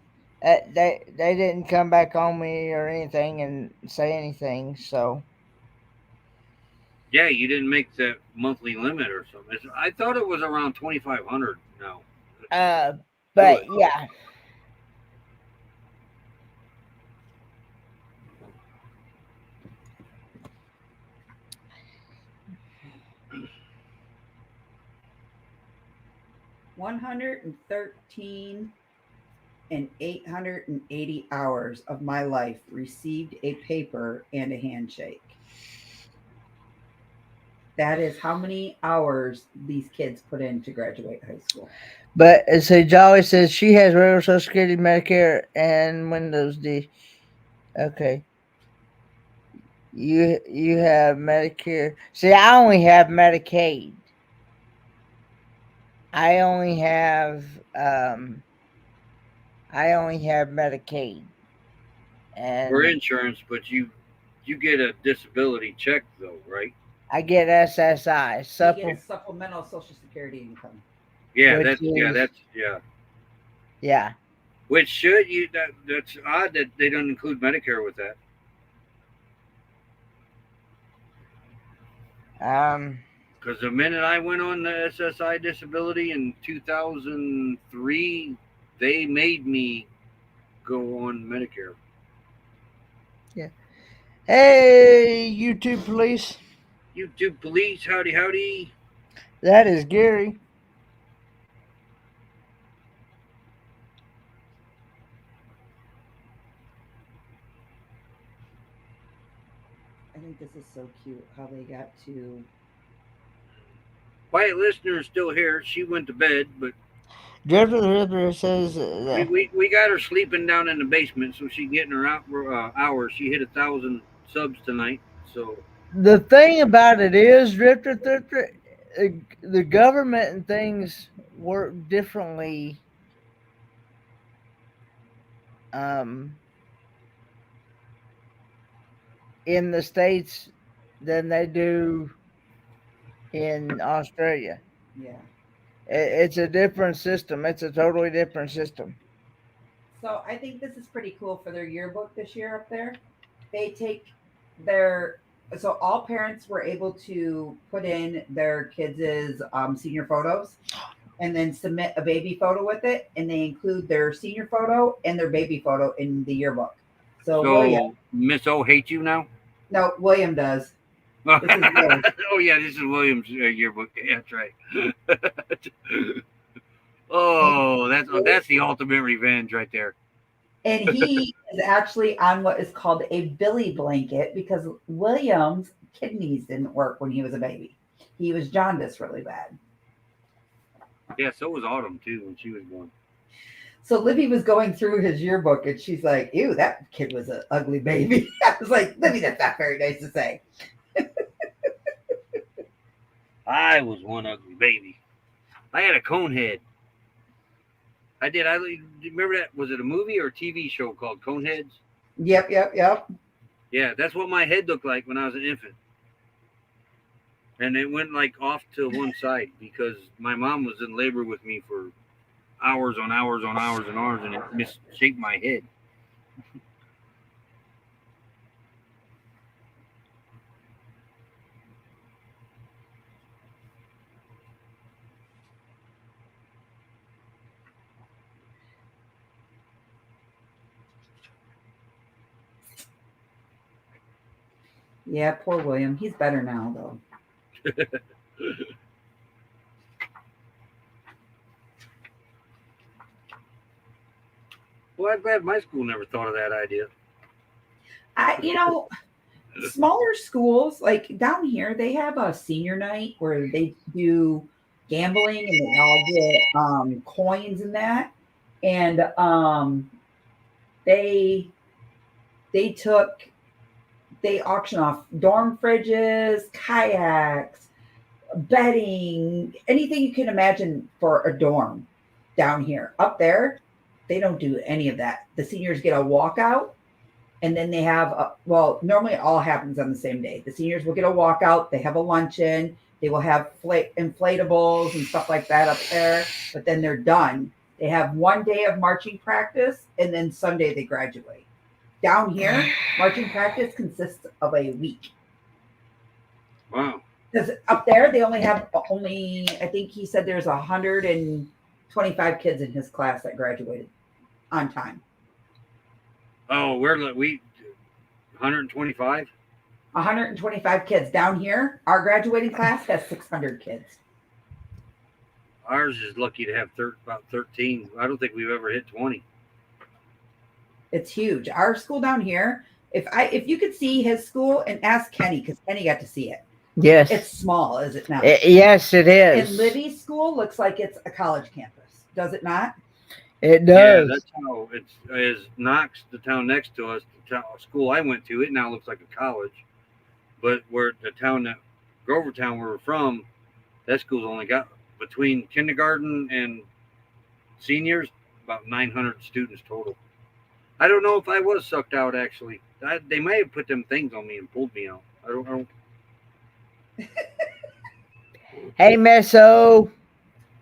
didn't come back on me or anything and say anything. So Yeah, you didn't make that monthly limit or something. I thought it was around 2,500 now. but yeah. $113 and 880 hours of my life received a paper and a handshake. That is how many hours these kids put in to graduate high school. But so Jolly says she has regular Social Security, Medicare, and Windows D. Okay. You have Medicare. See, I only have Medicaid. I only have Medicaid. And for insurance, but you get a disability check though, right? I get SSI, You get supplemental Social Security income. Yeah, Which yeah. Which should you that's odd that they don't include Medicare with that. Because the minute I went on the SSI disability in 2003, they made me go on Medicare. Yeah. Hey, YouTube police. YouTube police, howdy, howdy. That is Gary. I think this is so cute how they got to. Quiet listener is still here. She went to bed, but Drifter the Ripper says we got her sleeping down in the basement so she can get in her hours. She hit 1,000 subs tonight. So the thing about it is, Drifter, the government and things work differently. In the States than they do in Australia. Yeah. It's a different system. It's a totally different system. So I think this is pretty cool for their yearbook this year up there. They take so all parents were able to put in their kids' senior photos and then submit a baby photo with it. And they include their senior photo and their baby photo in the yearbook. So William, Miss O hates you now? No, William does. Oh yeah, this is William's yearbook. Yeah, that's right. That's the ultimate revenge right there. And he is actually on what is called a Billy blanket because William's kidneys didn't work when he was a baby. He was jaundiced really bad. Yeah, so was Autumn too when she was born. So Libby was going through his yearbook and she's like, ew, that kid was an ugly baby. I was like, Libby, that's not very nice to say. I was one ugly baby. I had a cone head. I did. Remember that? Was it a movie or a TV show called Coneheads? Yep. Yeah, that's what my head looked like when I was an infant. and it went like off to one side because my mom was in labor with me for hours on hours on hours and hours, and it misshaped my head. Yeah, poor William. He's better now, though. Well, I'm glad my school never thought of that idea. Smaller schools like down here, they have a senior night where they do gambling and they all get coins and that. And they they took they auction off dorm fridges, kayaks, bedding, anything you can imagine for a dorm down here. Up there, they don't do any of that. The seniors get a walkout, and then they have normally it all happens on the same day. The seniors will get a walkout, they have a luncheon, they will have inflatables and stuff like that up there, but then they're done. They have one day of marching practice, and then Sunday they graduate. Down here, marching practice consists of a week. Wow. Because up there they only I think he said there's 125 kids in his class that graduated on time. Oh, we 125. 125 kids down here. Our graduating class has 600 kids. Ours is lucky to have about 13. I don't think we've ever hit 20. It's huge. Our school down here. If you could see his school and ask Kenny, because Kenny got to see it. Yes. It's small, is it not? Yes, it is. And Libby's school looks like it's a college campus. Does it not? It does. Yeah, that's how it's. As Knox, the town next to us, the school I went to, it now looks like a college. But where the town that Grovertown where we're from, that school's only got between kindergarten and seniors about 900 students total. I don't know if I was sucked out actually. They may have put them things on me and pulled me out. I don't know. Hey, Miss O.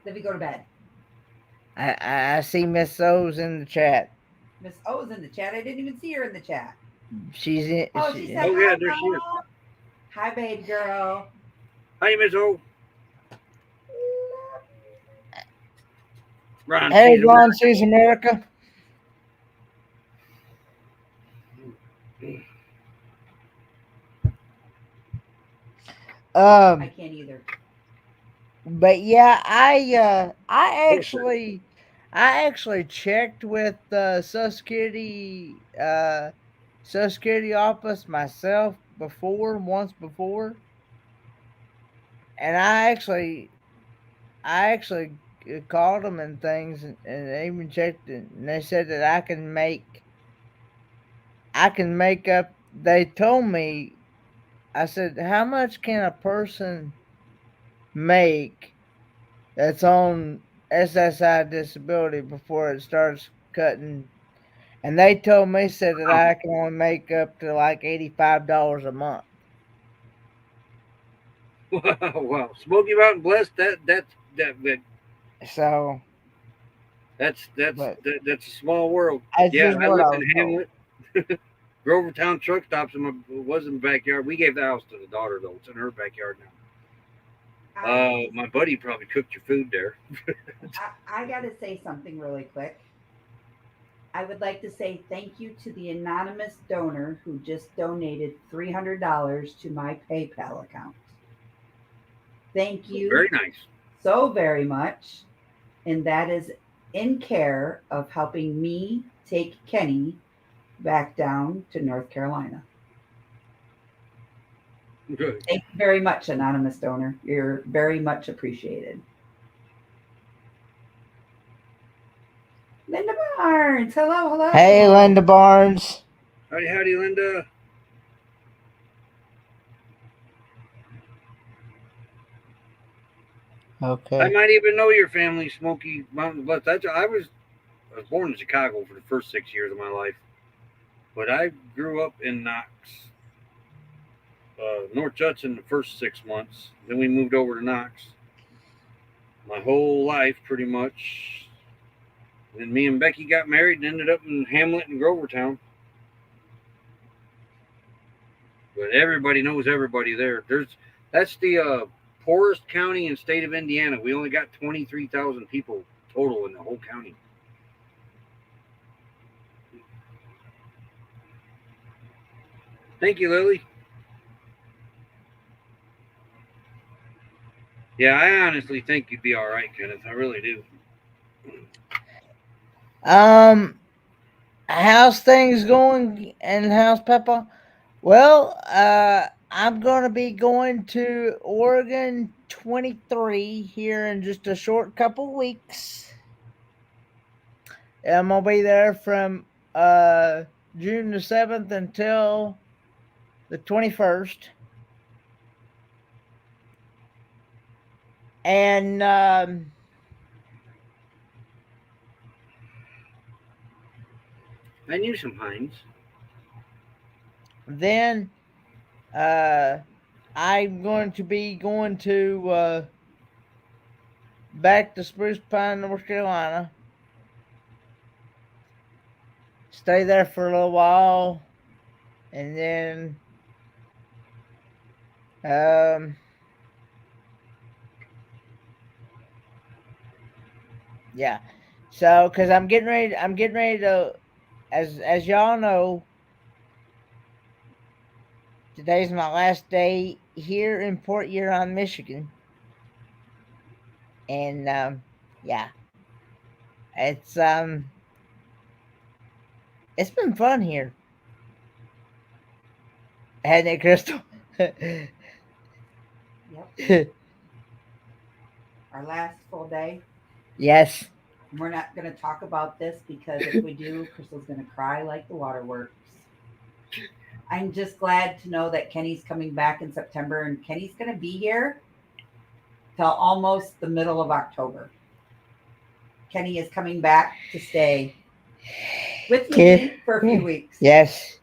Libby, go to bed. I see Miss O's in the chat. Miss O's in the chat. I didn't even see her in the chat. She's in. Oh, she said, Oh, yeah, hi, there she is. Mom. Hi, baby girl. Hi, Miss O. Ron. Hey, sees Ron sees America. I can't either. But yeah, I actually checked with Social Security office myself once before, and I actually called them and things, and even checked it, and they said that I can make up. They told me, I said, how much can a person make that's on SSI disability before it starts cutting? And they told me, said that I can only make up to like $85 a month. Wow, Smoky Mountain Blessed. So That's a small world. that's Yeah, just I what I lived was in told. Hamlet. Grovertown truck stops was in the backyard. We gave the house to the daughter though. It's in her backyard now. My buddy probably cooked your food there. I got to say something really quick. I would like to say thank you to the anonymous donor who just donated $300 to my PayPal account. Thank you Very nice. so very much. And that is in care of helping me take Kenny back down to North Carolina. Good. Thank you very much, anonymous donor. You're very much appreciated. Linda Barnes, hello. Hey, Linda Barnes. Howdy, Linda. Okay. I might even know your family, Smoky Mountain Blessed. I was born in Chicago for the first 6 years of my life, but I grew up in Knox. North Judson the first 6 months. Then we moved over to Knox. My whole life, pretty much. Then me and Becky got married and ended up in Hamlet and Grovertown. But everybody knows everybody there. That's the poorest county in state of Indiana. We only got 23,000 people total in the whole county. Thank you, Lily. Yeah, I honestly think you'd be all right, Kenneth. I really do. How's things going and how's Peppa? Well, I'm gonna be going to Oregon 23 here in just a short couple weeks. I'm gonna be there from June the 7th until the 21st. And I knew some Heinz. then I'm going to be going to back to Spruce Pine, North Carolina. Stay there for a little while, and then yeah. So, because I'm getting ready to, as y'all know, today's my last day here in Port Huron, Michigan, and yeah, it's been fun here, hasn't it, Crystal? Yep. Our last full day. Yes. We're not going to talk about this because if we do, Crystal's going to cry like the waterworks. I'm just glad to know that Kenny's coming back in September, and Kenny's going to be here till almost the middle of October. Kenny is coming back to stay with me for a few weeks. Yes.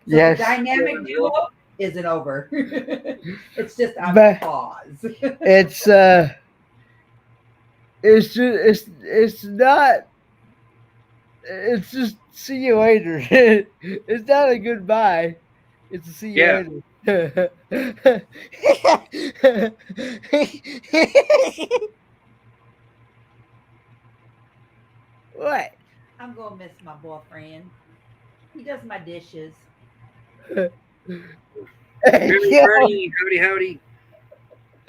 Yes. The dynamic duo isn't over. It's just on pause. It's not. It's just see you later. It's not a goodbye. It's a see you later. What? I'm gonna miss my boyfriend. He does my dishes. Bernie, howdy.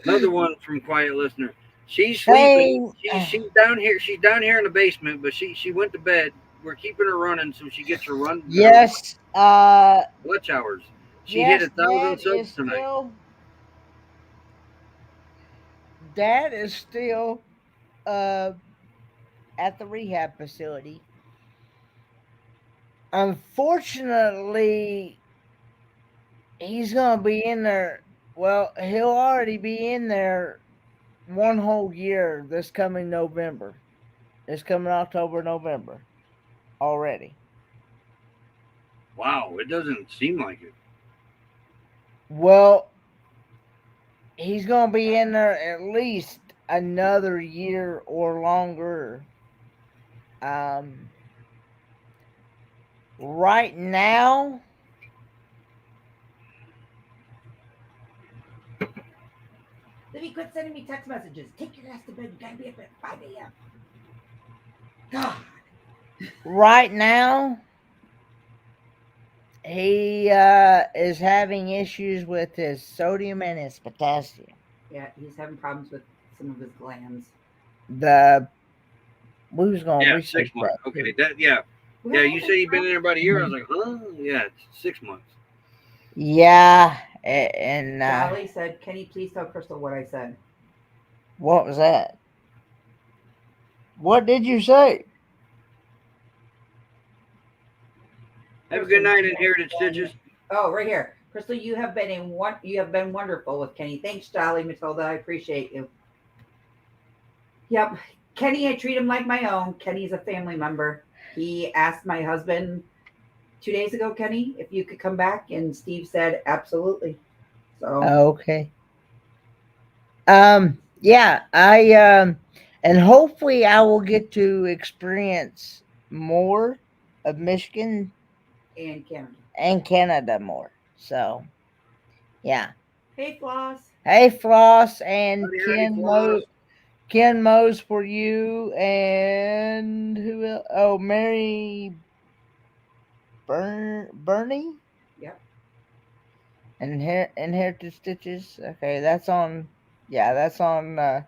Another one from Quiet Listener. She's sleeping. She's down here. She's down here in the basement, but she went to bed. We're keeping her running so she gets her run. Yes. Lunch hours. She hit 1,000 subs tonight. Dad is still at the rehab facility. Unfortunately, he's gonna be in there. Well, he'll already be in there one whole year this coming November. This coming October, November already. Wow, it doesn't seem like it. Well, he's going to be in there at least another year or longer. Right now, Libby, quit sending me text messages. Take your ass to bed. You gotta be up at 5 a.m. God. Right now, he is having issues with his sodium and his potassium. Yeah, he's having problems with some of his glands. We was going to research 6 months. Okay, yeah, you said you've been in there about a year. I was like, huh? Yeah, it's 6 months. Yeah, and Sally said, "Can you please tell Crystal what I said?" What was that? What did you say? Have a good night, Inherited Stitches. Oh, right here, Crystal. You have been wonderful with Kenny. Thanks, Dolly Matilda. I appreciate you. Yep, Kenny. I treat him like my own. Kenny's a family member. He asked my husband 2 days ago, Kenny, if you could come back, and Steve said absolutely. So Okay. Yeah, and hopefully I will get to experience more of Michigan and Canada. and Canada more. So, yeah. Hey, Floss. Hey, Floss and Howdy, howdy, Floss. Ken Mose for you, and who else? Oh, Mary Bernie Yep. and Inherited Stitches. Okay, that's on. Yeah, that's on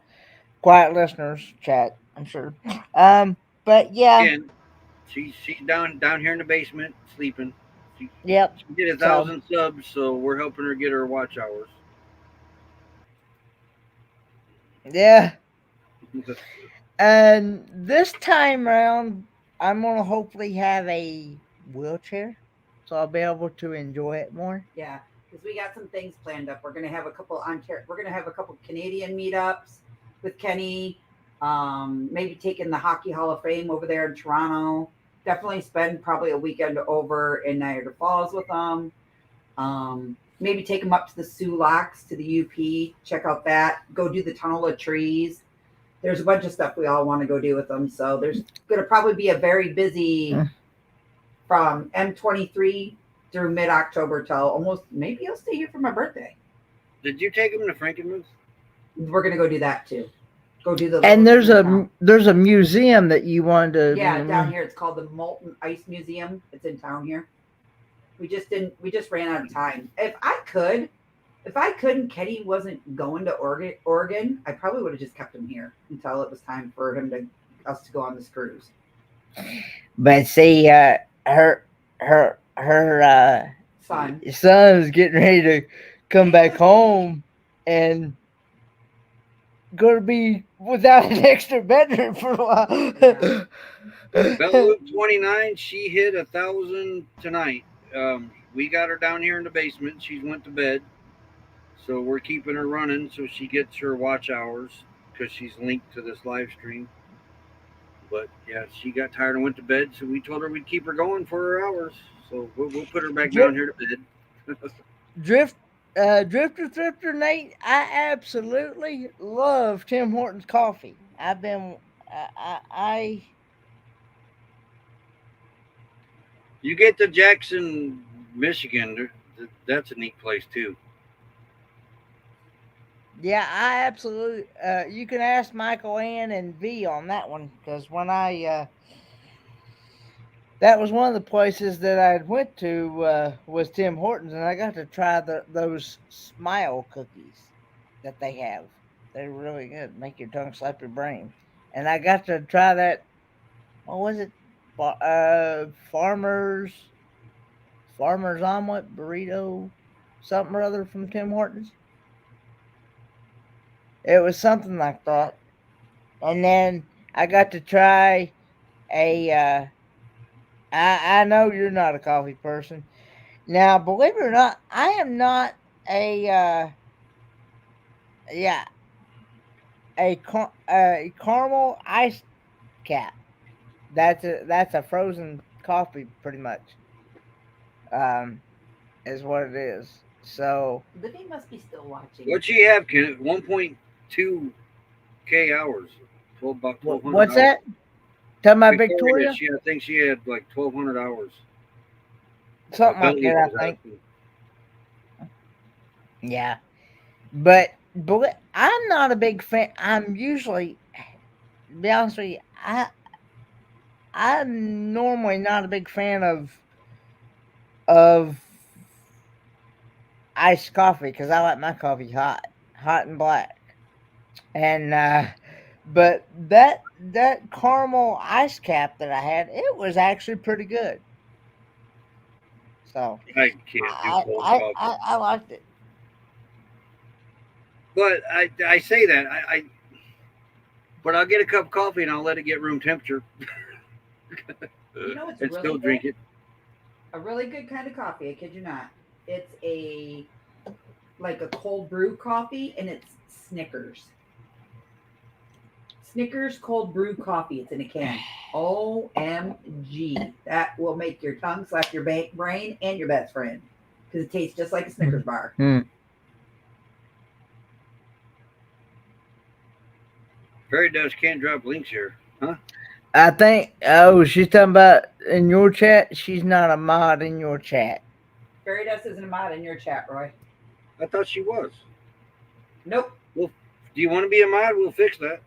Quiet Listeners chat. I'm sure. But yeah, Again, she's down here in the basement sleeping. She, yep. she did a So 1,000 subs, so we're helping her get her watch hours. yeah, and this time around, I'm gonna hopefully have a wheelchair, so I'll be able to enjoy it more. Yeah, because we got some things planned up. We're gonna have a couple We're gonna have a couple Canadian meetups with Kenny. Maybe taking the Hockey Hall of Fame over there in Toronto. Definitely spend probably a weekend over in Niagara Falls with them. Maybe take them up to the Sioux Locks to the UP. Check out that. Go do the Tunnel of Trees. There's a bunch of stuff we all want to go do with them. So there's going to probably be a very busy from M23 through mid October till almost maybe I'll stay here for my birthday. Did you take him to Frankenmuth? We're gonna go do that too. Go do the And there's town. a museum that you wanted to. Yeah, down here it's called the Molten Ice Museum. It's in town here. We just ran out of time. If I couldn't, Kenny wasn't going to Oregon, I probably would have just kept him here until it was time for us to go on this cruise. But see, her son's getting ready to come back home and gonna be without an extra bedroom for a while. Bella Luke 29, she hit 1,000 tonight. We got her down here in the basement. She went to bed. So we're keeping her running so she gets her watch hours because she's linked to this live stream. But yeah, she got tired and went to bed. So we told her we'd keep her going for her hours. So we'll put her back down here to bed. Drifter Thrifter Nate, I absolutely love Tim Hortons coffee. You get to Jackson, Michigan. That's a neat place too. Yeah, I absolutely. You can ask Michael Ann and V on that one because when that was one of the places that I went to was Tim Hortons, and I got to try those smile cookies that they have. They're really good. Make your tongue slap your brain. And I got to try that. What was it? Farmer's omelet burrito, something or other from Tim Hortons. It was something like that. And then I got to try a. I know you're not a coffee person. Now, believe it or not, I am not a a caramel ice cap. That's a frozen coffee, pretty much. Is what it is. So Libby must be still watching. What she have, Ken? 1.2K hours. About 1,200 what's hours. that? Talking about Victoria? I think she had like 1,200 hours. Something like that, I think. Yeah. But I'm not a big fan. I'm usually, to be honest with you, I'm normally not a big fan of iced coffee because I like my coffee hot and black. And but that caramel ice cap that I had, it was actually pretty good. So I can't do cold coffee. I liked it. But I say that but I'll get a cup of coffee and I'll let it get room temperature. You know what's and really still good? drink it. A really good kind of coffee, I kid you not. It's like a cold brew coffee, and it's Snickers. Snickers cold brew coffee. It's in a can. OMG. That will make your tongue slap your brain and your best friend because it tastes just like a Snickers bar. Fairy Dust can't drop links here, huh? I think. Oh, she's talking about in your chat. She's not a mod in your chat. Fairy Dust isn't a mod in your chat, Roy. I thought she was. Nope. Well, do you want to be a mod? We'll fix that.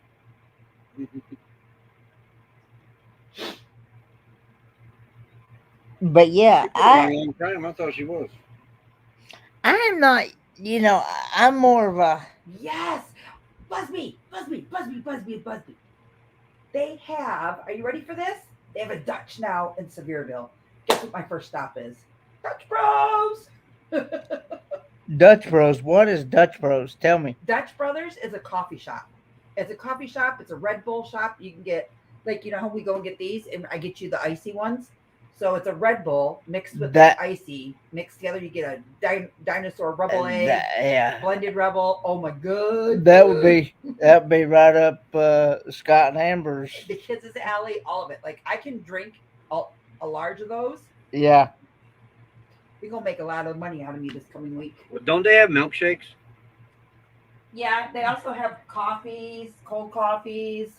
But yeah, It's been a long time. I thought she was. I'm not. You know, I'm more of a. Yes. Busby. They have, are you ready for this? They have a Dutch now in Sevierville. Guess what my first stop is? Dutch Bros. Dutch Bros. What is Dutch Bros? Tell me. Dutch Brothers is a coffee shop. It's a coffee shop. It's a Red Bull shop. You can get, like, you know how we go and get these and I get you the icy ones? So it's a Red Bull mixed with That- the icy. Mixed together, you get a dinosaur Rebel egg, Yeah, blended Rebel. Oh my god. that would be right up Scott and Amber's. The Kids' Alley, all of it. Like, I can drink a large of those. Yeah. You're going to make a lot of money out of me this coming week. Well, don't they have milkshakes? Yeah, they also have coffees, cold coffees,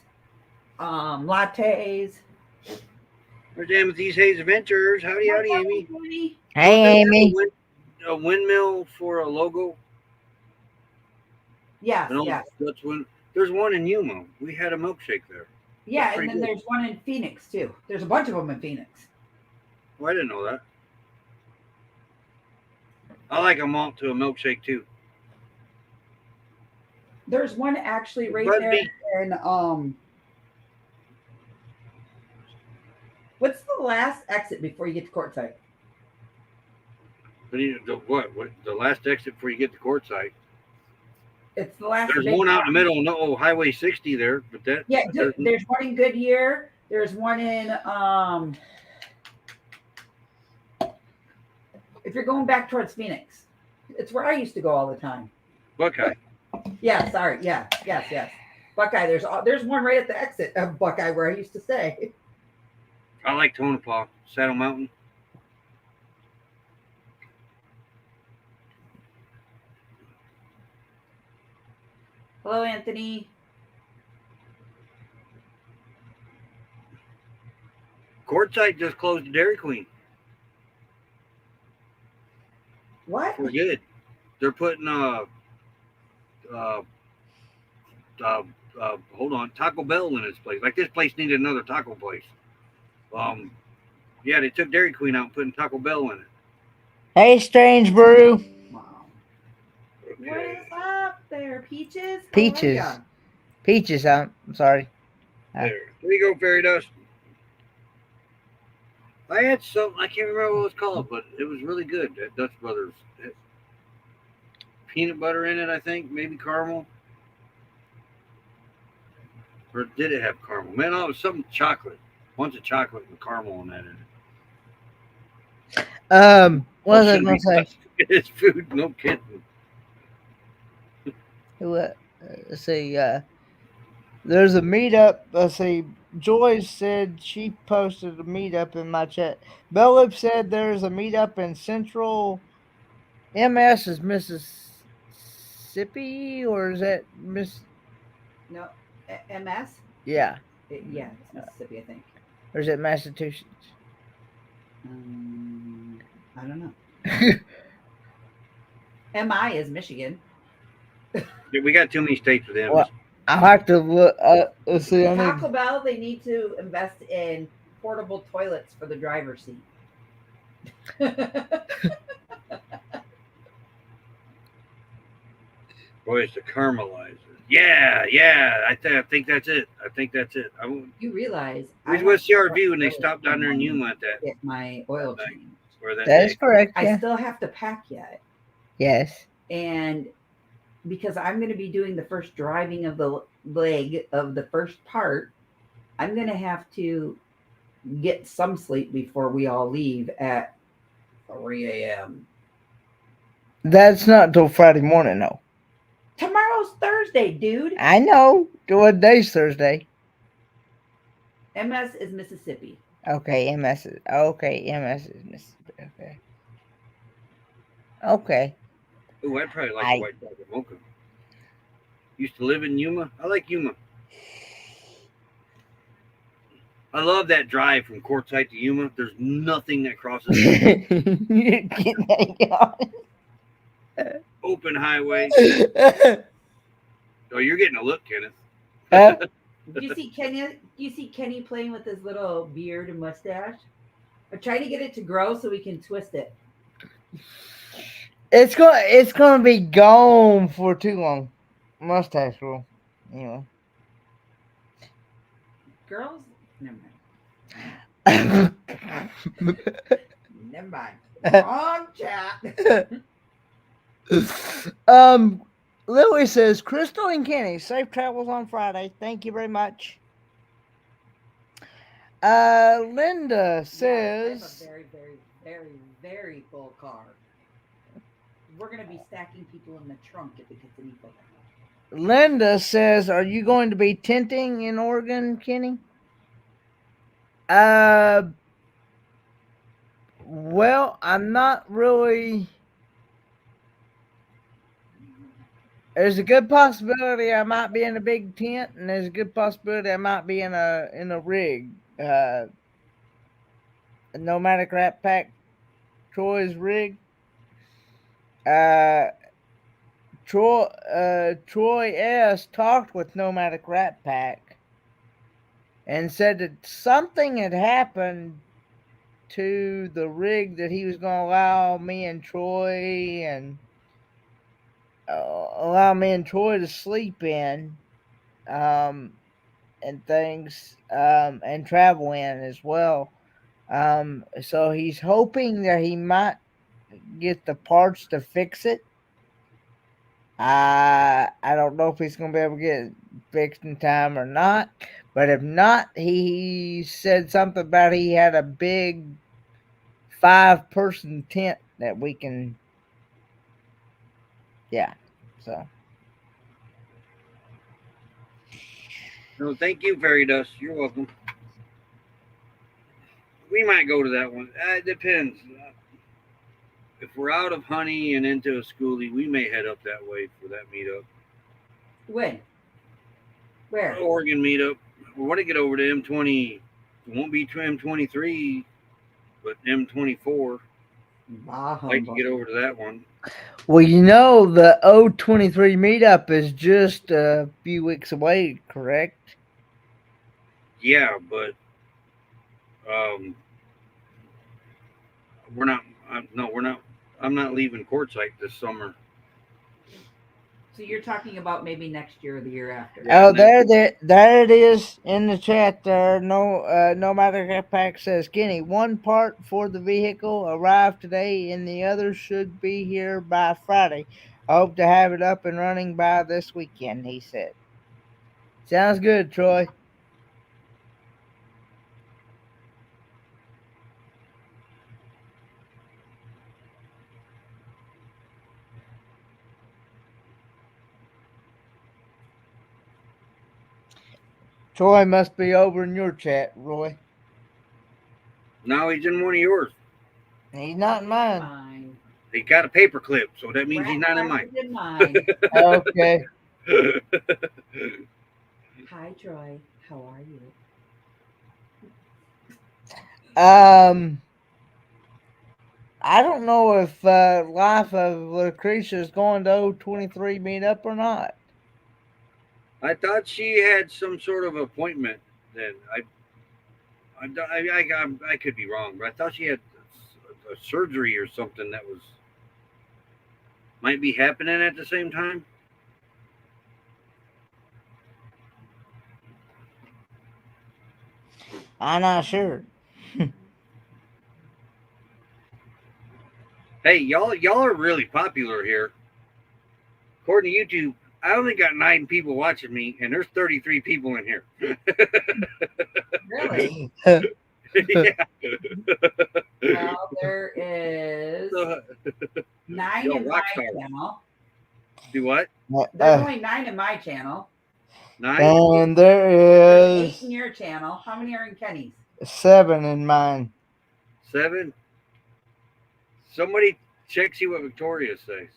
lattes. There's Amethyst Hayes Adventures. Howdy, Amy. Hey, Amy. A windmill for a logo. Yes, No, yes. that's when there's one in Yuma. We had a milkshake there. Yeah, That's and then pretty good. there's one in Phoenix, too. There's a bunch of them in Phoenix. Well, I didn't know that. I like a malt to a milkshake too. There's one actually right Rugby. there in, what's the last exit before you get to Courtside? The last exit before you get to Courtside. It's the last. There's big one out in the one. middle. No, Highway 60 there, but that. Yeah, there's- there's one in Goodyear. There's one in if you're going back towards Phoenix. It's where I used to go all the time. Buckeye. Yeah, sorry. Yeah, yes. Buckeye. There's one right at the exit of Buckeye where I used to stay. I like Tonopah, Saddle Mountain. Hello, Anthony. Courtside just closed the Dairy Queen. What? For good. They're putting hold on, Taco Bell in its place. Like this place needed another taco place. Yeah, they took Dairy Queen out and putting Taco Bell in it. Hey, Strange Brew. Wow. What is up there, Peaches? How are Peaches. ya? Peaches, I'm sorry. There you go, Fairy Dust. I had something, I can't remember what it was called, but it was really good at Dutch Brothers. It had peanut butter in it, I think, maybe caramel. Or did it have caramel? Man, it was something chocolate. Bunch of chocolate and caramel in that in it. What was I going to say? It's food, no kidding. Let's see. There's a meetup. Let's see. Joy said she posted a meetup in my chat. Bellip said there's a meetup in Central. MS is Mississippi, or is that Miss? No, MS. Yeah, Yeah, it's Mississippi, I think. or is it Massachusetts? I don't know. MI is Michigan. We got too many states with them. Well, I have to look. Let's see. I need. Taco Bell, they need to invest in portable toilets for the driver's seat. Boy, it's the caramelizer. Yeah. I think that's it. I won't. You realize We I went to have to CRV when they stopped down there in Yuma at that. get my oil Right. change. Where that That is day. correct. I Yeah. still have to pack yet. Yes. And because I'm going to be doing the first driving of the leg of the first part, I'm going to have to get some sleep before we all leave at 3 a.m. That's not till Friday morning, though. Tomorrow's Thursday, dude. I know. What day's Thursday? MS is Mississippi. Okay, MS is Mississippi. Okay. Okay. Oh, I'd probably like I- a white chocolate mocha. Used to live in Yuma. I like Yuma. I love that drive from Quartzsite to Yuma. There's nothing that crosses open highway. Oh, you're getting a look, Kenneth. Do you see Kenny? Do you see Kenny playing with his little beard and mustache? I'm trying to get it to grow so we can twist it. It's gonna be gone for too long. Mustache rule. Anyway. Girls, never mind. Never mind. Wrong chat. Lily says, Crystal and Kenny, safe travels on Friday. Thank you very much. Linda I have says, a very, very, very, very full car. We're gonna be stacking people in the trunk if it gets any fuller. Linda says, are you going to be tenting in Oregon, Kenny? Well, I'm not really. There's a good possibility I might be in a big tent, and there's a good possibility I might be in a rig. A Nomadic Rat Pack, Troy's rig. Troy S talked with Nomadic Rat Pack and said that something had happened to the rig that he was going to allow me and Troy to sleep in, and things, and travel in as well. So he's hoping that he might get the parts to fix it. I don't know if he's going to be able to get it fixed in time or not. But if not, he said something about he had a big 5-person tent that we can. Yeah. So. No, thank you, Fairy Dust. You're welcome. We might go to that one. It depends. If we're out of Honey and into a schoolie, we may head up that way for that meetup. When? Where? Oregon meetup. We want to get over to M20. It won't be to M23, but M24. I'd like to get over to that one. Well, you know, the O23 meetup is just a few weeks away, correct? Yeah, but we're not. We're not. I'm not leaving Quartzsite this summer. So you're talking about maybe next year or the year after. Yeah, there it is in the chat there. No matter what pack says, Kenny, one part for the vehicle arrived today and the other should be here by Friday. I hope to have it up and running by this weekend, he said. Sounds good, Troy. Troy must be over in your chat, Roy. No, he's in one of yours. He's not in mine. He got a paper clip, so that means he's not in mine. Okay. Hi, Troy. How are you? I don't know if Life of Lucretia is going to O23 meetup or not. I thought she had some sort of appointment. Then I could be wrong, but I thought she had a surgery or something that might be happening at the same time. I'm not sure. Hey, y'all are really popular here. According to YouTube, I only got 9 people watching me, and there's 33 people in here. Really? Yeah. Well, there is 9 Yo, in my Rockstar. channel. Do what? There's only 9 in my channel. 9? And there There's 8 is in your channel. How many are in Kenny's? 7 in mine. 7? Somebody check, see what Victoria says.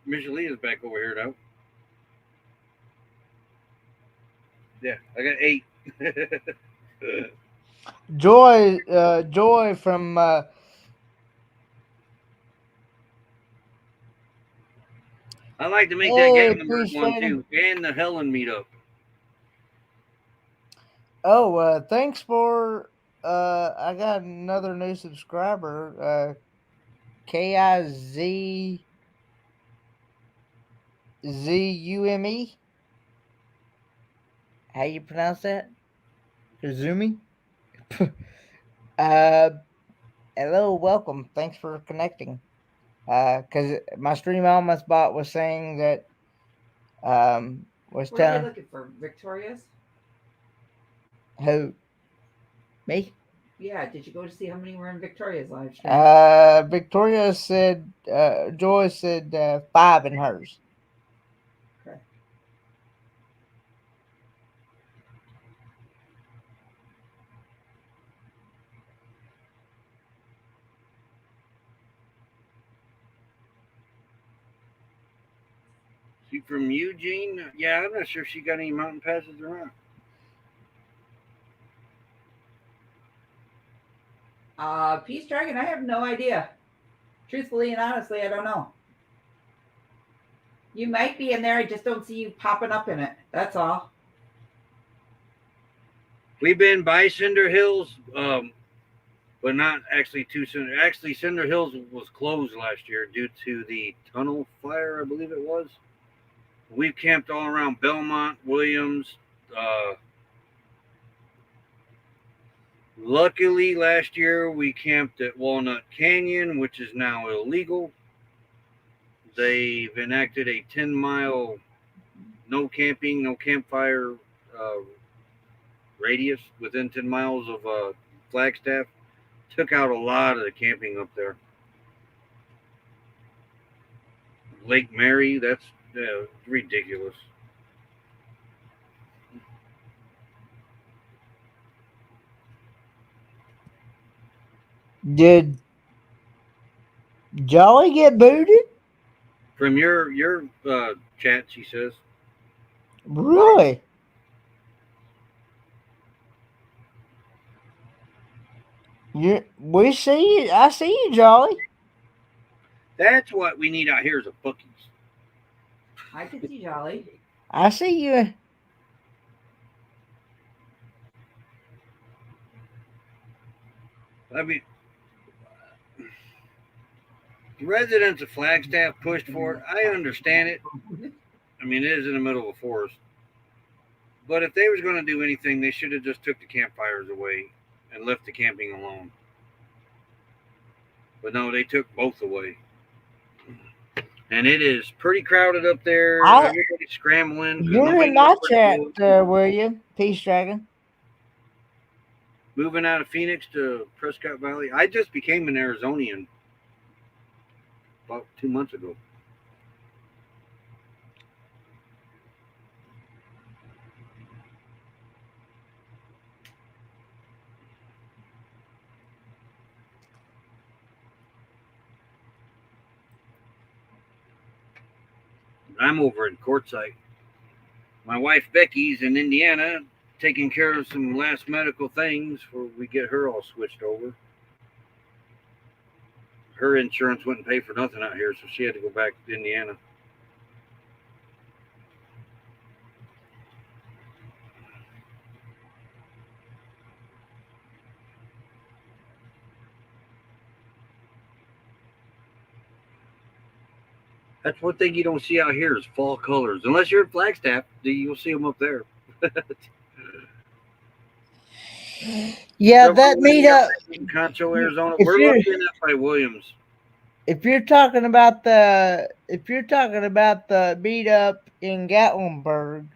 Micheline's back over here now. Yeah, I got 8. Joy from I like to make Hey, that Gatlinburg peace one trader. too, and the Helen meetup. Thanks for I got another new subscriber, KIZZUME. How you pronounce that? Kazumi? Hello, welcome. Thanks for connecting. Because my Stream Almost bot was saying that was What are you telling looking for? Victoria's? who me. Yeah. Did you go to see how many were in Victoria's live stream? Victoria said, Joy said 5 in hers. Okay. She from Eugene? Yeah, I'm not sure if she got any mountain passes or not. Peace Dragon, I have no idea. Truthfully and honestly, I don't know. You might be in there. I just don't see you popping up in it. That's all. We've been by Cinder Hills, but not actually to Cinder. Actually, Cinder Hills was closed last year due to the tunnel fire, I believe it was. We've camped all around Belmont, Williams. Luckily, last year we camped at Walnut Canyon, which is now illegal. They've enacted a 10-mile no camping, no campfire radius within 10 miles of Flagstaff. Took out a lot of the camping up there. Lake Mary, that's ridiculous. Did Jolly get booted? From your chat, she says. Really? We see you. I see you, Jolly. That's what we need out here is a bookies. I can see Jolly. I see you. I mean, residents of Flagstaff pushed for it. I understand it. I mean, it is in the middle of a forest. But if they was going to do anything, they should have just took the campfires away and left the camping alone. But no, they took both away. And it is pretty crowded up there. Everybody's scrambling. You're in my chat, William. Peace Dragon. Moving out of Phoenix to Prescott Valley. I just became an Arizonian about 2 months ago. I'm over in Quartzsite. My wife Becky's in Indiana taking care of some last medical things before we get her all switched over. Her insurance wouldn't pay for nothing out here, so she had to go back to Indiana. That's one thing you don't see out here is fall colors. Unless you're in Flagstaff, you'll see them up there. Yeah, that meetup. Concho, Arizona. We're looking at by Williams. If you're talking about the meetup in Gatlinburg,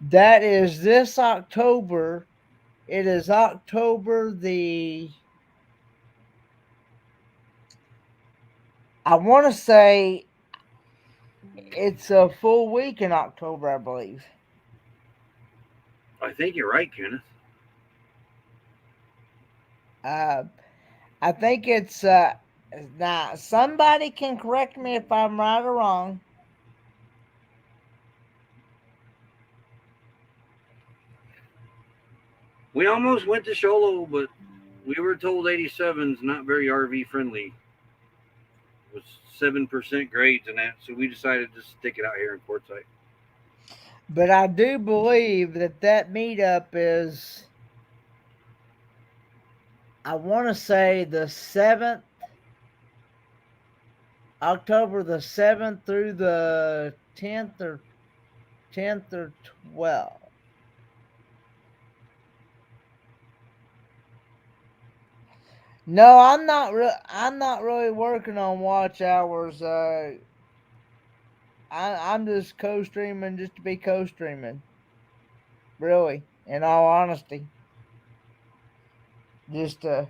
that is this October. It is October the I want to say it's a full week in October, I believe. I think you're right, Kenneth. I think it's now somebody can correct me if I'm right or wrong. We almost went to Sholo, but we were told 87's not very RV friendly. It was 7% grades and that, so we decided to stick it out here in Quartzsite. But I do believe that meetup is, I want to say the 7th, October the 7th through the 10th or 12th. No, I'm not really working on watch hours. I'm just co-streaming just to be co-streaming. Really, in all honesty. Just How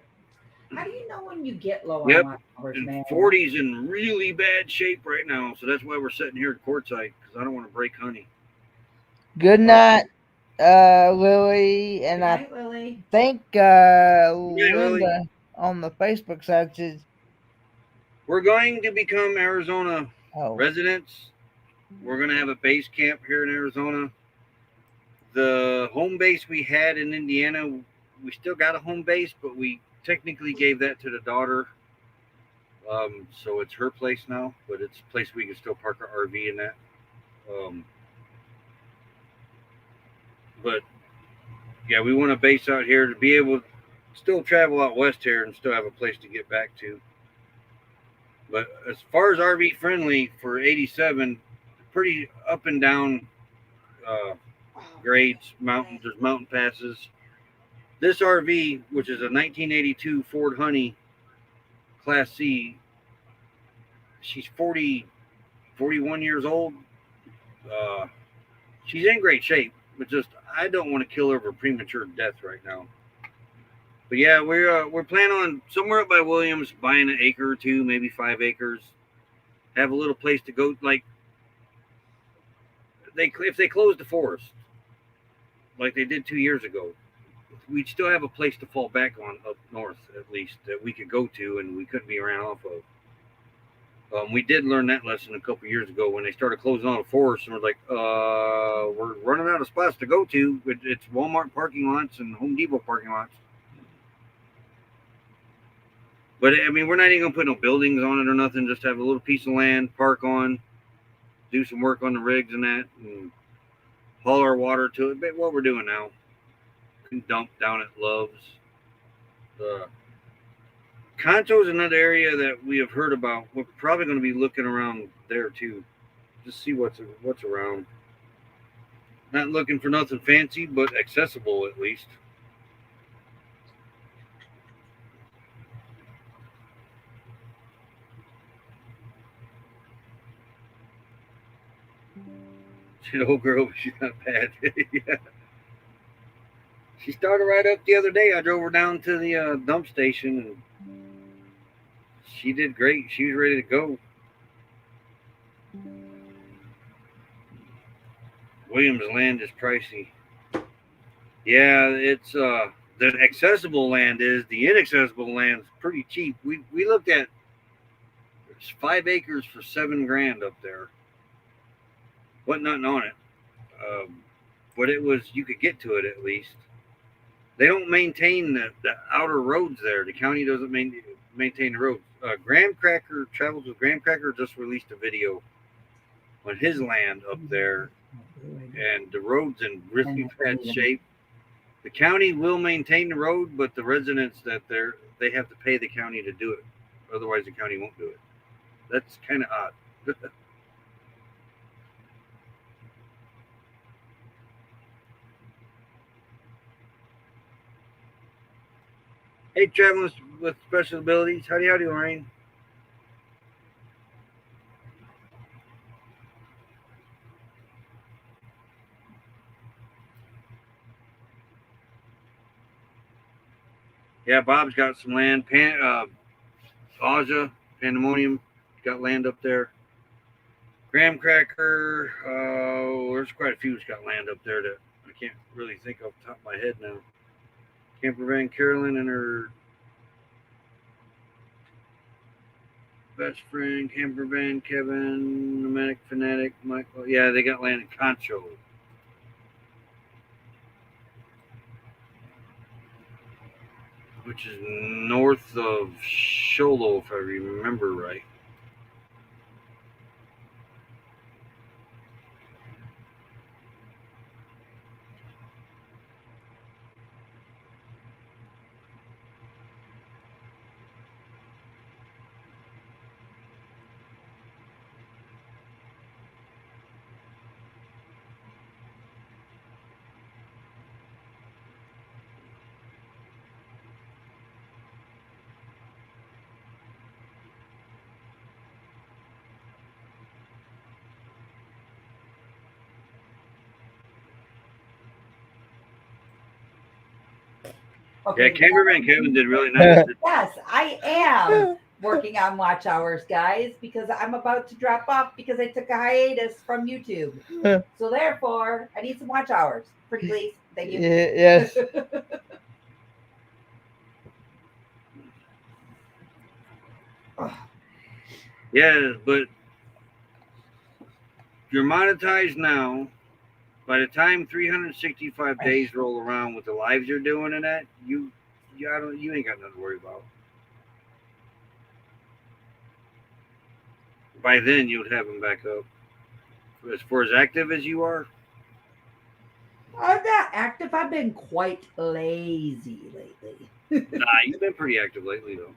do you know when you get low Yep. on watch hours, And man? 40's in really bad shape right now, so that's why we're sitting here at Quartzsite, because I don't want to break honey. good night, Lily, and Good night, Lily. I think Lily. Linda on the Facebook side says, We're going to become Arizona "Oh, residents. We're going to have a base camp here in Arizona. The home base we had in Indiana, we still got a home base, but we technically gave that to the daughter. So it's her place now, but it's a place we can still park our RV in that. But yeah, we want a base out here to be able to still travel out west here and still have a place to get back to. But as far as RV friendly for 87, pretty up and down grades, mountains, there's mountain passes. This RV, which is a 1982 Ford Honey Class C, she's 41 years old. She's in great shape, but just I don't want to kill her of a premature death right now. But yeah, we're planning on somewhere up by Williams buying an acre or two, maybe 5 acres. Have a little place to go. Like if they closed the forest, like they did 2 years ago, we'd still have a place to fall back on up north, at least, that we could go to and we couldn't be ran off of. We did learn that lesson a couple years ago when they started closing all the forests, and we're like, we're running out of spots to go to. It's Walmart parking lots and Home Depot parking lots. But I mean, we're not even gonna put no buildings on it or nothing. Just have a little piece of land, park on, do some work on the rigs and that, and haul our water to it. But what we're doing now, can dump down at Love's. Concho is another area that we have heard about. We're probably going to be looking around there too, just see what's around. Not looking for nothing fancy, but accessible at least. She's an old girl, but she's not bad. Yeah. She started right up the other day. I drove her down to the dump station, and she did great. She was ready to go. Williams land is pricey. Yeah, it's the accessible land is. The inaccessible land is pretty cheap. We looked at 5 acres for $7,000 up there. Wasn't nothing on it, but it was, you could get to it at least. They don't maintain the outer roads there. The county doesn't maintain the roads. Graham Cracker Travels with Graham Cracker just released a video on his land up there, and the road's in really bad shape. The county will maintain the road, but the residents they have to pay the county to do it. Otherwise, the county won't do it. That's kind of odd. Hey, travelers with special abilities. Howdy, Lorraine. Yeah, Bob's got some land. Aja, Pandemonium, got land up there. Graham Cracker, there's quite a few that's got land up there that I can't really think off the top of my head now. Camper Van Carolyn and her best friend, Camper Van Kevin, Nomadic Fanatic, Michael. Yeah, they got land in Concho. Which is north of Show Low, if I remember right. Okay. Yeah, Camper Van Kevin did really nice. Yes, I am working on watch hours, guys, because I'm about to drop off because I took a hiatus from YouTube. So therefore, I need some watch hours. Pretty please. Thank you. Yes. Yeah, but you're monetized now. By the time 365 days roll around with the lives you're doing and that, you ain't got nothing to worry about. By then, you'd have them back up. As far as active as you are, I'm not active. I've been quite lazy lately. nah, you've been pretty active lately, though.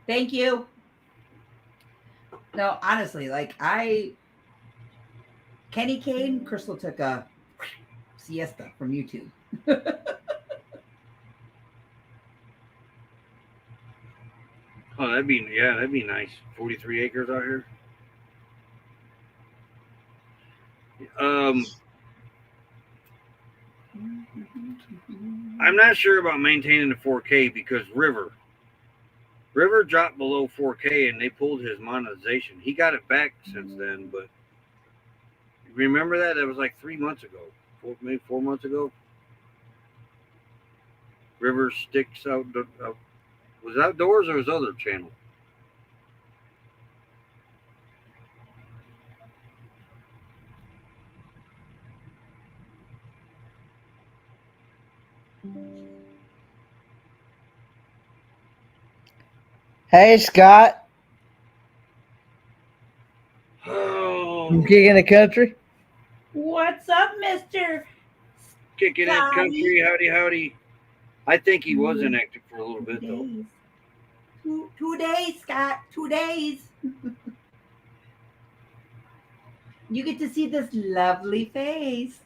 Thank you. No, honestly, Kenny came, Crystal took a siesta from YouTube. Oh, that'd be nice. 43 acres out here. I'm not sure about maintaining the 4K because River dropped below 4K and they pulled his monetization. He got it back since then, but remember that? That was like 3 months ago, maybe 4 months ago. River sticks out. Was it Outdoors or his other channel? Hey, Scott. Oh, You kicking the country? What's up, Mr. kicking it country, howdy. I think he was inactive for a little bit, though. 2 days, Scott. 2 days. You get to see this lovely face.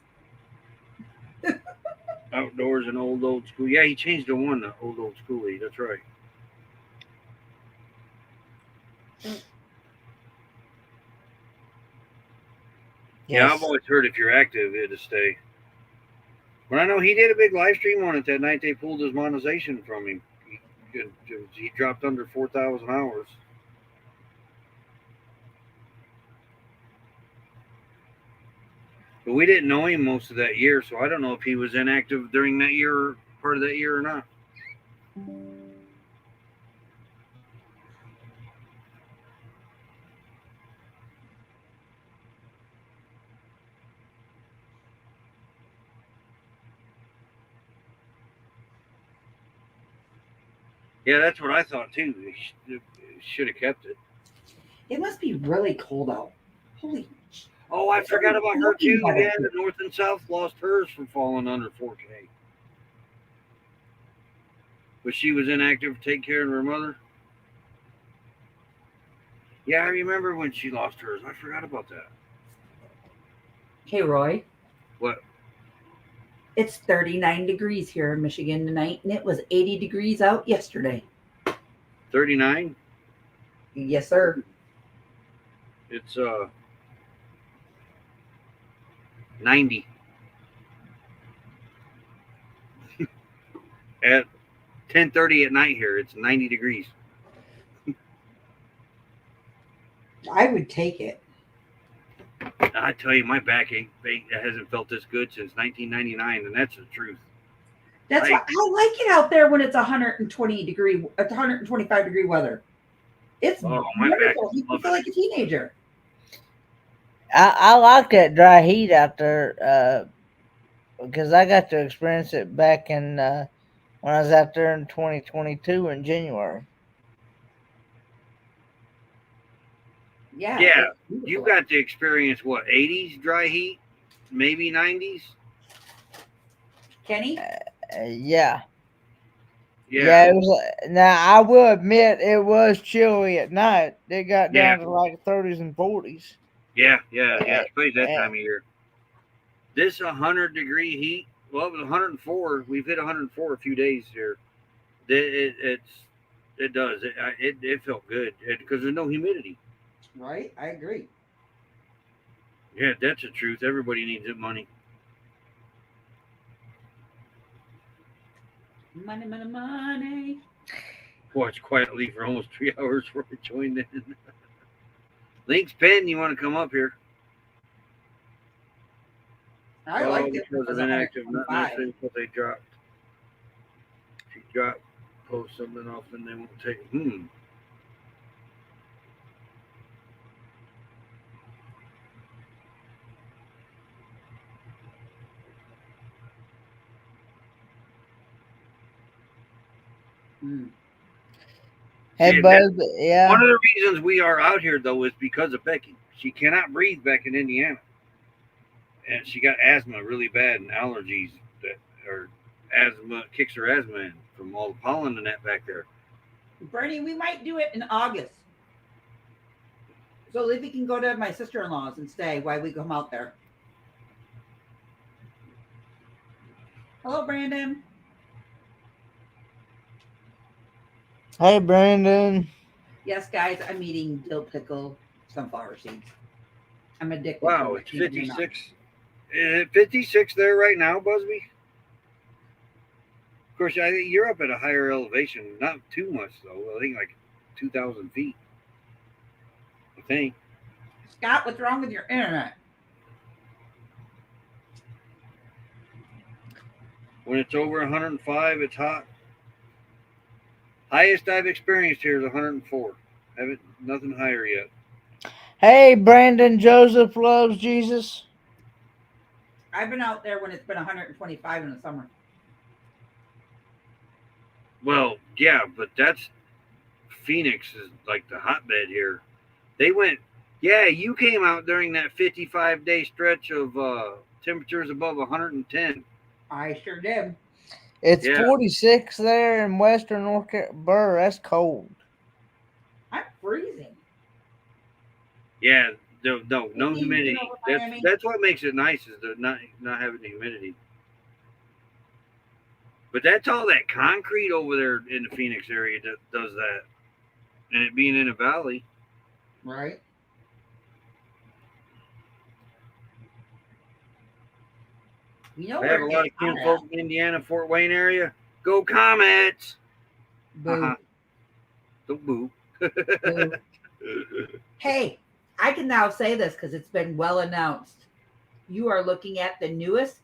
Outdoors and old school. Yeah, he changed the one to old schooly. That's right. Yeah, I've always heard if you're active, it'll stay. But I know he did a big live stream on it that night. They pulled his monetization from him. He dropped under 4,000 hours. But we didn't know him most of that year, so I don't know if he was inactive during that year, part of that year or not. Yeah, that's what I thought too. They should have kept it. It must be really cold out. Holy. Oh, I forgot about her too. Yeah, the North and South lost hers from falling under 4K. But she was inactive to take care of her mother. Yeah, I remember when she lost hers. I forgot about that. Hey, Roy. What? It's 39 degrees here in Michigan tonight, and it was 80 degrees out yesterday. 39? Yes, sir. It's 90. At 10:30 at night here, it's 90 degrees. I would take it. I tell you, my backache hasn't felt this good since 1999, and that's the truth. That's why I like it out there when it's 125 degree weather. It's Oh, my back wonderful. is You feel loving like a teenager. I like that dry heat out there because I got to experience it back in when I was out there in 2022 in January. Yeah. Yeah, it's beautiful. you got to experience what 80s dry heat, maybe 90s. Kenny? Yeah. Yeah, It was. Now I will admit it was chilly at night. It got Yeah. down to like 30s and 40s. yeah, especially that Eh. time of year. This 100-degree heat. Well, it was 104. We've hit 104 a few days here. It does. It felt good because there's no humidity. Right? I agree. Yeah, that's the truth. Everybody needs that money. Money, money, money. Watch quietly for almost 3 hours before I joined in. Link's Pen, you want to come up here? I like it because of inactive, not necessarily because they dropped. If you post something off, then they won't take it. Hey, Bud. Yeah. One of the reasons we are out here, though, is because of Becky. She cannot breathe back in Indiana. And she got asthma really bad and allergies asthma kicks her asthma in from all the pollen and that back there. Bernie, we might do it in August. So Livy can go to my sister-in-law's and stay while we come out there. Hello, Brandon. Hey, Brandon. Yes, guys, I'm eating dill pickle sunflower seeds. I'm addicted. Wow, it's 56. Is it 56 there right now, Busby? Of course, I think you're up at a higher elevation. Not too much, though. I think like 2,000 feet. I think. Scott, what's wrong with your internet? When it's over 105, it's hot. Highest I've experienced here is 104. Haven't nothing higher yet. Hey, Brandon Joseph loves Jesus. I've been out there when it's been 125 in the summer. Well, yeah, but that's Phoenix is like the hotbed here. They went, yeah, you came out during that 55-day stretch of temperatures above 110. I sure did. It's 46 there in western North Carolina. That's cold. I'm freezing. Yeah, no humidity. That's what makes it nice is the not having the humidity. But that's all that concrete over there in the Phoenix area that does that, and it being in a valley, right? You know, I have a lot of kinfolk in Indiana, Fort Wayne area. Go Comets! Boo. Don't boo. Boo. Hey, I can now say this because it's been well announced. You are looking at the newest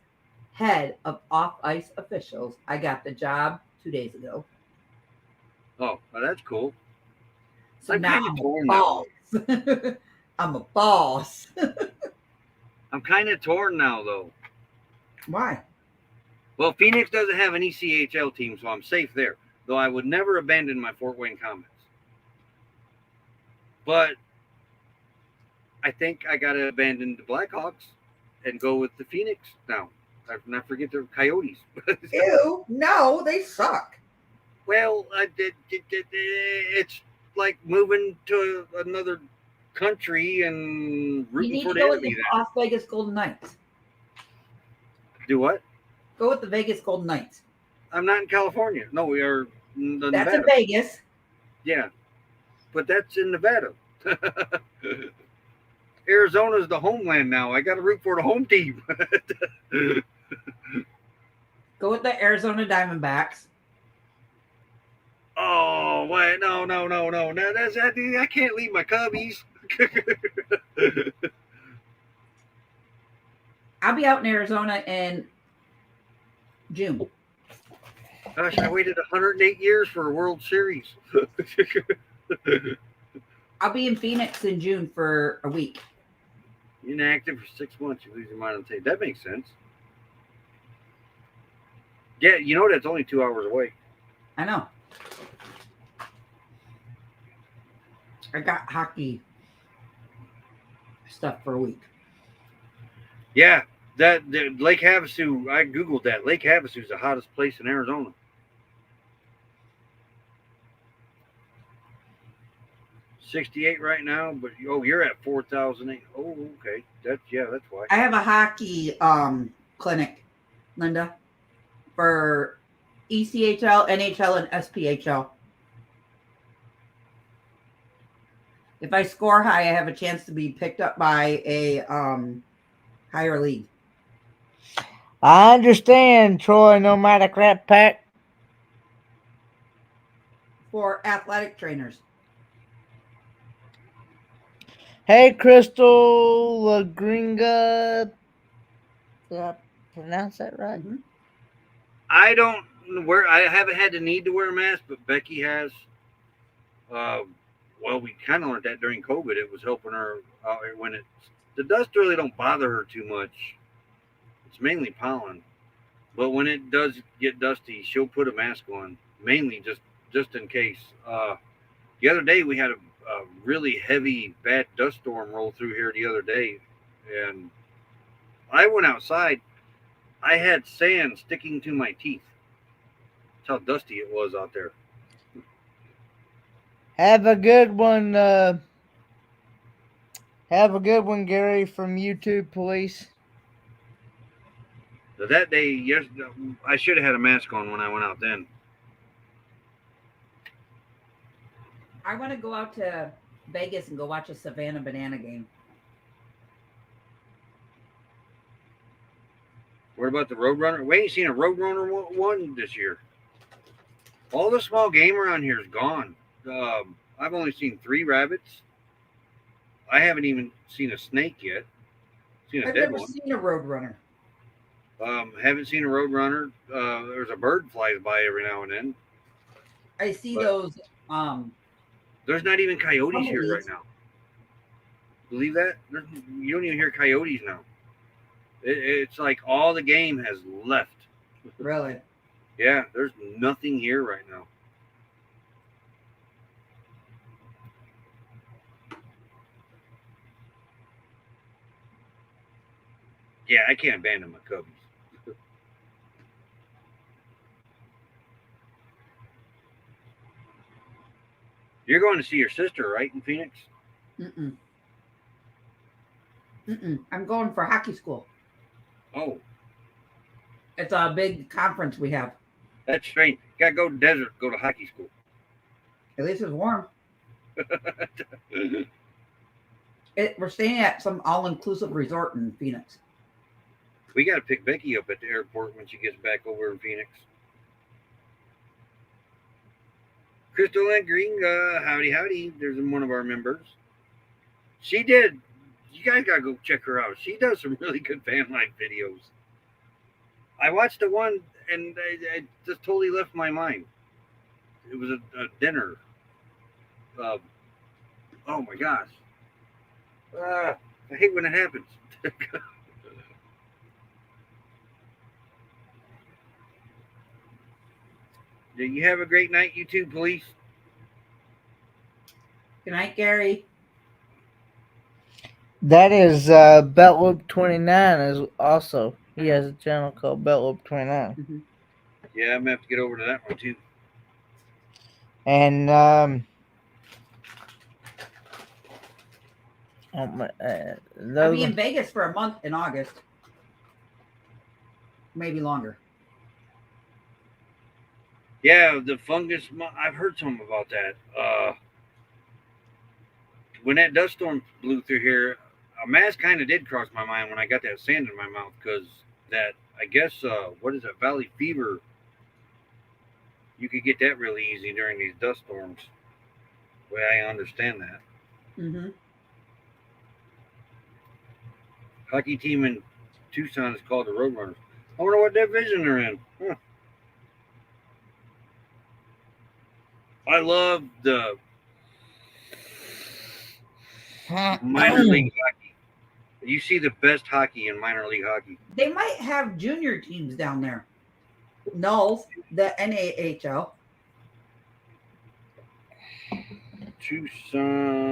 head of off-ice officials. I got the job 2 days ago. Oh, well, that's cool. So now I'm a boss. I'm a boss. I'm kind of torn now, though. Why? Well, Phoenix doesn't have an ECHL team, so I'm safe there. Though I would never abandon my Fort Wayne Comets. But I think I got to abandon the Blackhawks and go with the Phoenix now. Not forget the Coyotes. Ew, no, they suck. Well, it's like moving to another country and rooting for the enemy. Las Vegas Golden Knights. Do what? Go with the Vegas Golden Knights. I'm not in California. No, we are in That's Nevada. in Vegas. Yeah, but that's in Nevada. Arizona's the homeland now. I got to root for the home team. Go with the Arizona Diamondbacks. Oh, wait, no. That's I can't leave my Cubbies. I'll be out in Arizona in June. Gosh, I waited 108 years for a World Series. I'll be in Phoenix in June for a week. Inactive for 6 months, you lose your mind on tape. That makes sense. Yeah, you know that's only 2 hours away. I know. I got hockey stuff for a week. Yeah, the Lake Havasu. I googled that. Lake Havasu is the hottest place in Arizona. $68 right now, but you're at 4,008. Oh, okay. That's why. I have a hockey clinic, Linda, for ECHL, NHL, and SPHL. If I score high, I have a chance to be picked up by a higher league. I understand, Troy. No matter crap pack. For athletic trainers. Hey, Crystal Lagringa. Did I pronounce that right? Mm-hmm. I don't wear. I haven't had the need to wear a mask, but Becky has. Well, we kind of learned that during COVID. It was helping her when the dust really don't bother her too much. It's mainly pollen, but when it does get dusty, she'll put a mask on, mainly just in case. The other day we had a really heavy, bad dust storm roll through here the other day, and I went outside. I had sand sticking to my teeth. That's how dusty it was out there. Have a good one. Have a good one, Gary, from YouTube Police. That day, yes, I should have had a mask on when I went out then. I want to go out to Vegas and go watch a Savannah Banana game. What about the Roadrunner? We ain't seen a Roadrunner one this year. All the small game around here is gone. I've only seen 3 rabbits. I haven't even seen a snake yet. Seen a I've dead never one. seen a Roadrunner. Haven't seen a Roadrunner. There's a bird flies by every now and then. I see those. There's not even coyotes here right Bumblebees. now. Believe that? You don't even hear coyotes now. It's like all the game has left. Really? Yeah, there's nothing here right now. Yeah, I can't abandon my cubbies. You're going to see your sister, right, in Phoenix? Mm-mm. I'm going for hockey school. Oh, It's a big conference we have. that's strange. Got to go to the desert, go to hockey school. At least it's warm. We're staying at some all-inclusive resort in Phoenix. We got to pick Becky up at the airport when she gets back over in Phoenix. Crystal and Green, howdy. There's one of our members. She did. You guys got to go check her out. She does some really good van life videos. I watched the one and I just totally left my mind. It was a dinner. Oh my gosh. I hate when it happens. Do you have a great night, you two, police? Good night, Gary. That is Belt Loop 29 is also. He has a channel called Belt Loop 29. Mm-hmm. Yeah, I'm gonna have to get over to that one too. And I'll be in Vegas for a month in August. Maybe longer. Yeah, the fungus. I've heard something about that. When that dust storm blew through here, a mask kind of did cross my mind when I got that sand in my mouth because that, I guess, what is it, valley fever? You could get that really easy during these dust storms. The way I understand that. Mm-hmm. Hockey team in Tucson is called the Roadrunners. I wonder what division they're in. Huh. I love the minor league hockey. You see the best hockey in minor league hockey. They might have junior teams down there. Knowles, the NAHL. Tucson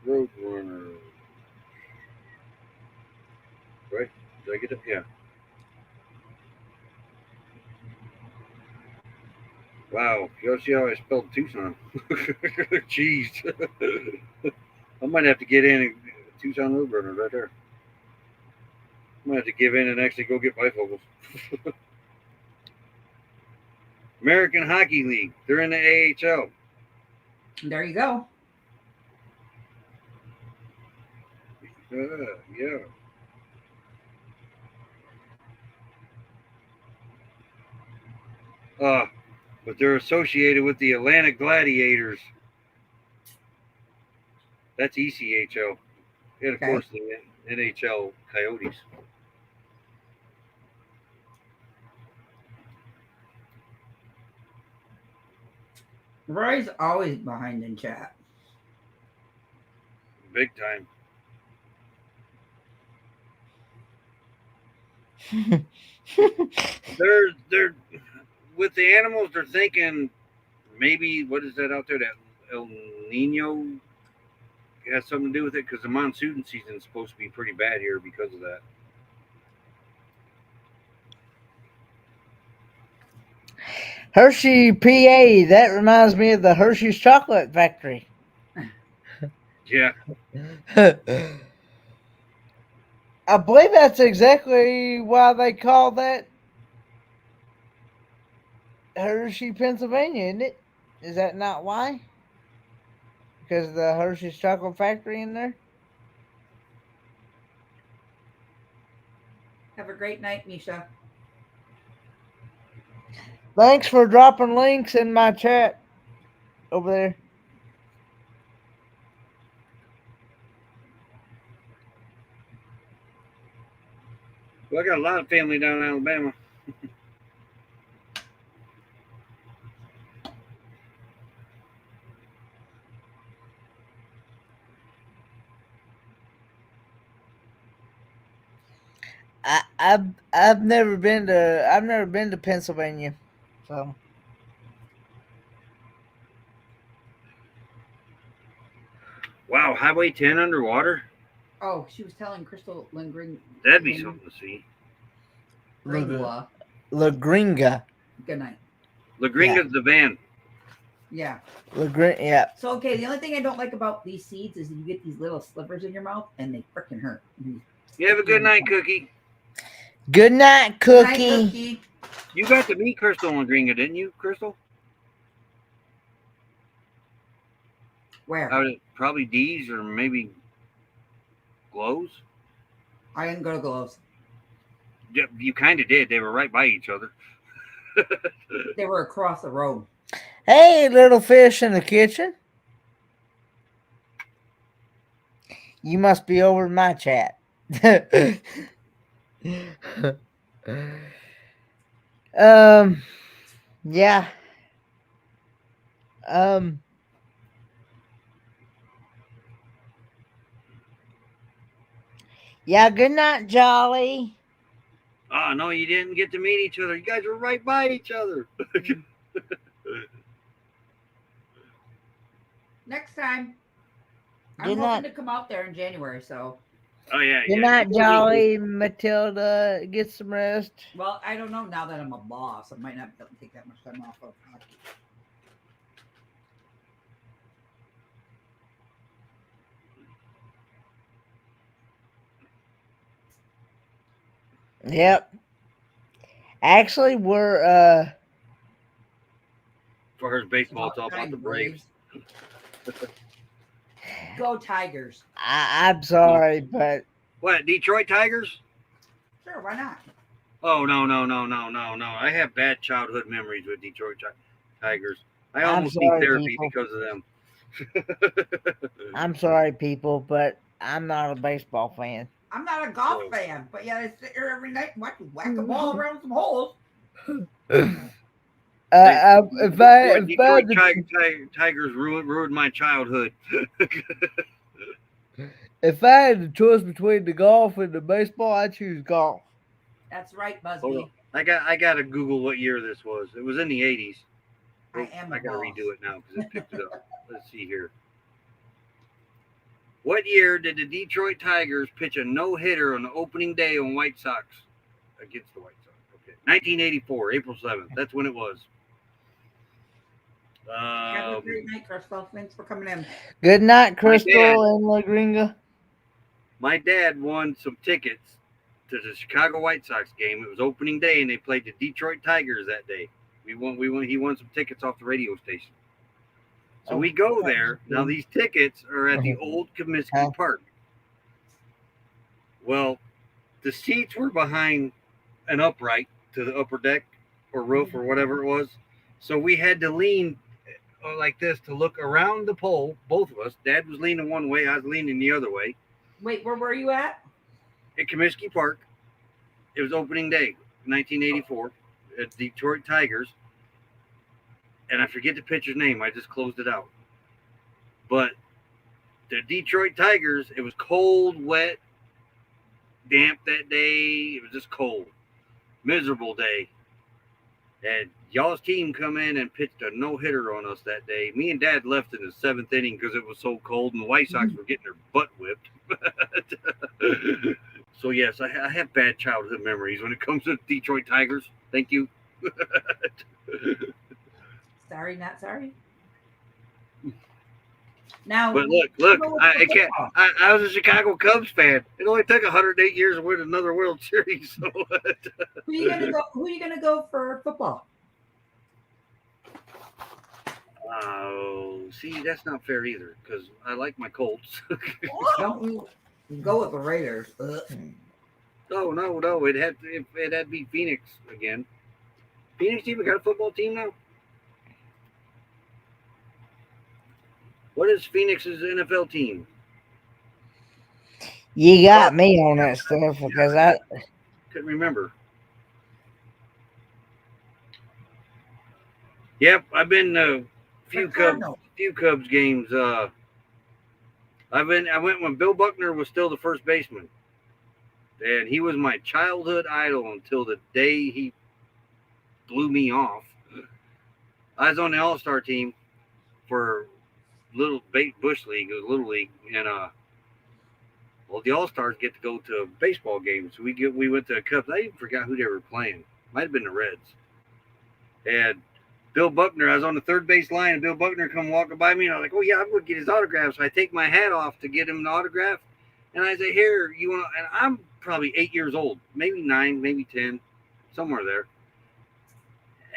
Roadrunners. Right? Did I get it? Yeah. Wow. You see how I spelled Tucson? Jeez. I might have to get in and Tucson Roadrunners right there. I might have to give in and actually go get bifocals. American Hockey League. They're in the AHL. There you go. Yeah. But they're associated with the Atlanta Gladiators. That's ECHL. And of Okay. course the NHL Coyotes. Roy's always behind in chat. Big time. They're with the animals. They're thinking maybe what is that out there? That El Nino has something to do with it because the monsoon season is supposed to be pretty bad here because of that. Hershey, PA. That reminds me of the Hershey's Chocolate Factory. Yeah. I believe that's exactly why they call that Hershey, Pennsylvania, isn't it? Is that not why? Because of the Hershey's Chocolate Factory in there? Have a great night, Misha. Thanks for dropping links in my chat over there. Well, I got a lot of family down in Alabama. I've never been to Pennsylvania, so Wow, Highway 10 underwater? Oh, she was telling Crystal Lindgren. That'd be something to see. Ringwa. La Gringa. Good night. La Gringa's the van. Yeah. Yeah. So, okay, the only thing I don't like about these seeds is you get these little slivers in your mouth and they freaking hurt. You have a good night, Cookie. Good night, Good Cookie. night, Cookie. You got to meet Crystal La Gringa, didn't you, Crystal? Where? Probably D's or maybe Glows. I didn't go to Glows. Yeah, you kind of did. They were right by each other. They were across the road. Hey, little fish in the kitchen. You must be over in my chat. Yeah. Yeah, good night, Jolly. Oh, no, you didn't get to meet each other. You guys were right by each other. Next time. I'm Good hoping night. to come out there in January, so. Oh, yeah. Good night, Jolly. Matilda, get some rest. Well, I don't know now that I'm a boss. I might not be able to take that much time off of hockey. Yep. Actually, we're As far as baseball, it's all about the Braves. Go Tigers. I'm sorry, but What, Detroit Tigers? Sure, why not? Oh, no. I have bad childhood memories with Detroit Tigers. I I'm almost need sorry, therapy people. because of them. I'm sorry, people, but I'm not a baseball fan. I'm not a golf Oh. fan, but yeah, I sit here every night and watch you whack a ball around some holes. If I had Detroit to, Tigers ruined my childhood. if I had the choice between the golf and the baseball, I choose golf. That's right, Hold Busby. on. I gotta Google what year this was. It was in the 80s. I am a I gotta boss. redo it now because it picked it up. Let's see here. What year did the Detroit Tigers pitch a no-hitter on the opening day on White Sox against the White Sox? Okay, 1984, April 7th. That's when it was. Have a great night, Crystal. Thanks for coming in. Good night, dad- Crystal and La Gringa. My dad won some tickets to the Chicago White Sox game. It was opening day, and they played the Detroit Tigers that day. He won some tickets off the radio station. So we go there. Now these tickets are at the old Comiskey Park. Well, the seats were behind an upright to the upper deck or roof or whatever it was. So we had to lean like this to look around the pole, both of us. Dad was leaning one way, I was leaning the other way. Wait, where were you at? At Comiskey Park. It was opening day, 1984, at Detroit Tigers. And I forget the pitcher's name. I just closed it out. But the Detroit Tigers, it was cold, wet, damp that day. It was just cold. Miserable day. And y'all's team come in and pitched a no-hitter on us that day. Me and Dad left in the 7th inning because it was so cold, and the White Sox were getting their butt whipped. So, yes, I have bad childhood memories when it comes to the Detroit Tigers. Thank you. Sorry, not sorry. Now, But look, I was a Chicago Cubs fan. It only took 108 years to win another World Series. So who are you gonna go for football? Oh, see, that's not fair either because I like my Colts. Don't you go with the Raiders? No. It had to be Phoenix again. Phoenix even got a football team now. What is Phoenix's NFL team? You got me on that stuff because I Couldn't remember. Yep, I've been a few Cubs games. I went when Bill Buckner was still the first baseman, and he was my childhood idol until the day he blew me off. I was on the All-Star team for Little Bush League. It was Little League, and well, the All-Stars get to go to baseball games. So we went to a Cubs. I even forgot who they were playing. Might have been the Reds. And Bill Buckner, I was on the third base line, and Bill Buckner come walking by me, and I was like, oh, yeah, I'm going to get his autograph. So I take my hat off to get him an autograph, and I say, here, you want to, and I'm probably 8 years old, maybe 9, maybe 10, somewhere there.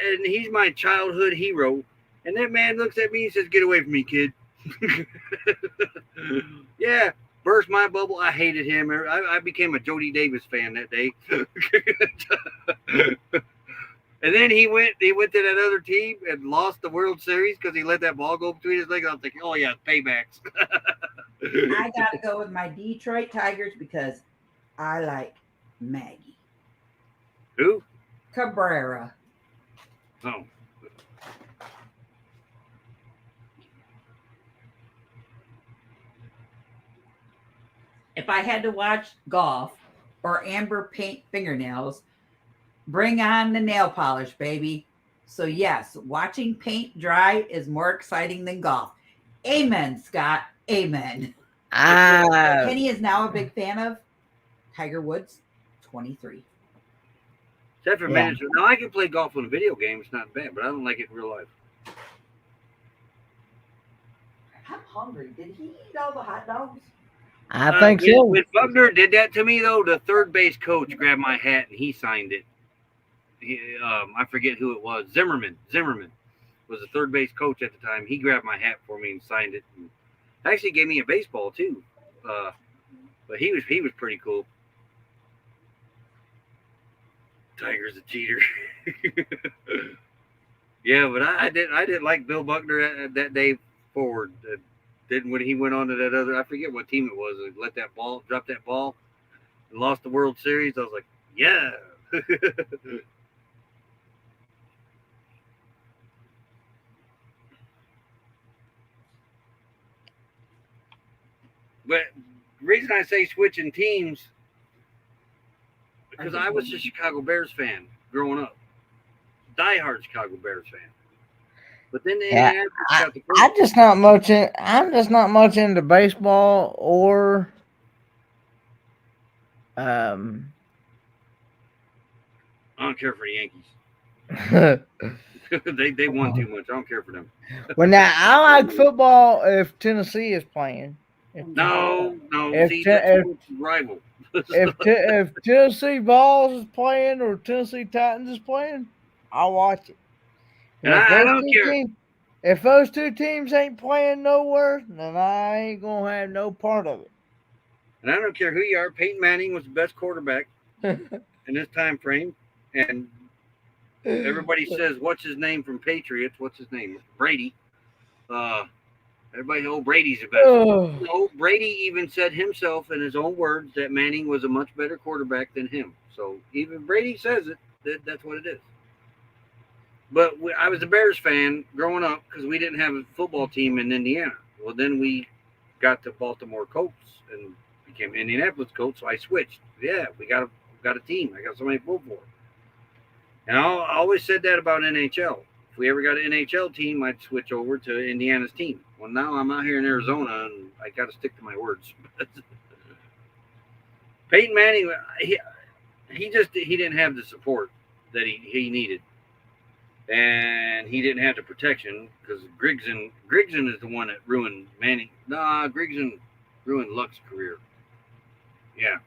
And he's my childhood hero. And that man looks at me and says, get away from me, kid. Yeah, burst my bubble. I hated him. I became a Jody Davis fan that day. And then he went to that other team and lost the World Series because he let that ball go between his legs. I was thinking, oh yeah, paybacks. I gotta go with my Detroit Tigers because I like Maggie Who? Cabrera. Oh. If I had to watch golf or Amber paint fingernails, bring on the nail polish, baby. So yes, watching paint dry is more exciting than golf. Amen, Scott. Amen. Kenny is now a big fan of Tiger Woods, 23. Except for minutes. Now I can play golf on a video game. It's not bad, but I don't like it in real life. I'm hungry. Did he eat all the hot dogs? I think so. When Buckner did that to me, though, the third base coach grabbed my hat and he signed it. I forget who it was. Zimmerman was the third base coach at the time. He grabbed my hat for me and signed it. And actually gave me a baseball too. But he was pretty cool. Tiger's a cheater. Yeah, but I didn't like Bill Buckner that day forward. Then when he went on to that other, I forget what team it was, drop that ball, and lost the World Series. I was like, yeah. But the reason I say switching teams, because I was a Chicago Bears fan growing up, diehard Chicago Bears fan. But then Yeah, I'm just not much into baseball or I don't care for the Yankees. they won too much. I don't care for them. Well, now I like football if Tennessee is playing. No. If See, Te- that's rival. if Tennessee Vols is playing or Tennessee Titans is playing, I'll watch it. And If I those don't two care. teams- if those two teams ain't playing nowhere, then I ain't gonna have no part of And I don't care who you are. Peyton Manning was the best quarterback it. in this time frame. And everybody says, what's his name from Patriots? What's his name? Brady. Everybody, Brady's the best. Oh. No, Brady even said himself in his own words that Manning was a much better quarterback than him. So even Brady says it. That's what it is. But I was a Bears fan growing up because we didn't have a football team in Indiana. Well, then we got to Baltimore Colts and became Indianapolis Colts. So I switched. Yeah, we got a team. I got somebody to pull for. And I always said that about NHL. If we ever got an NHL team, I'd switch over to Indiana's team. Well, now I'm out here in Arizona, and I got to stick to my words. Peyton Manning, he didn't have the support that he needed, and he didn't have the protection because Grigson is the one that ruined Manning. Nah, Grigson ruined Luck's career. Yeah.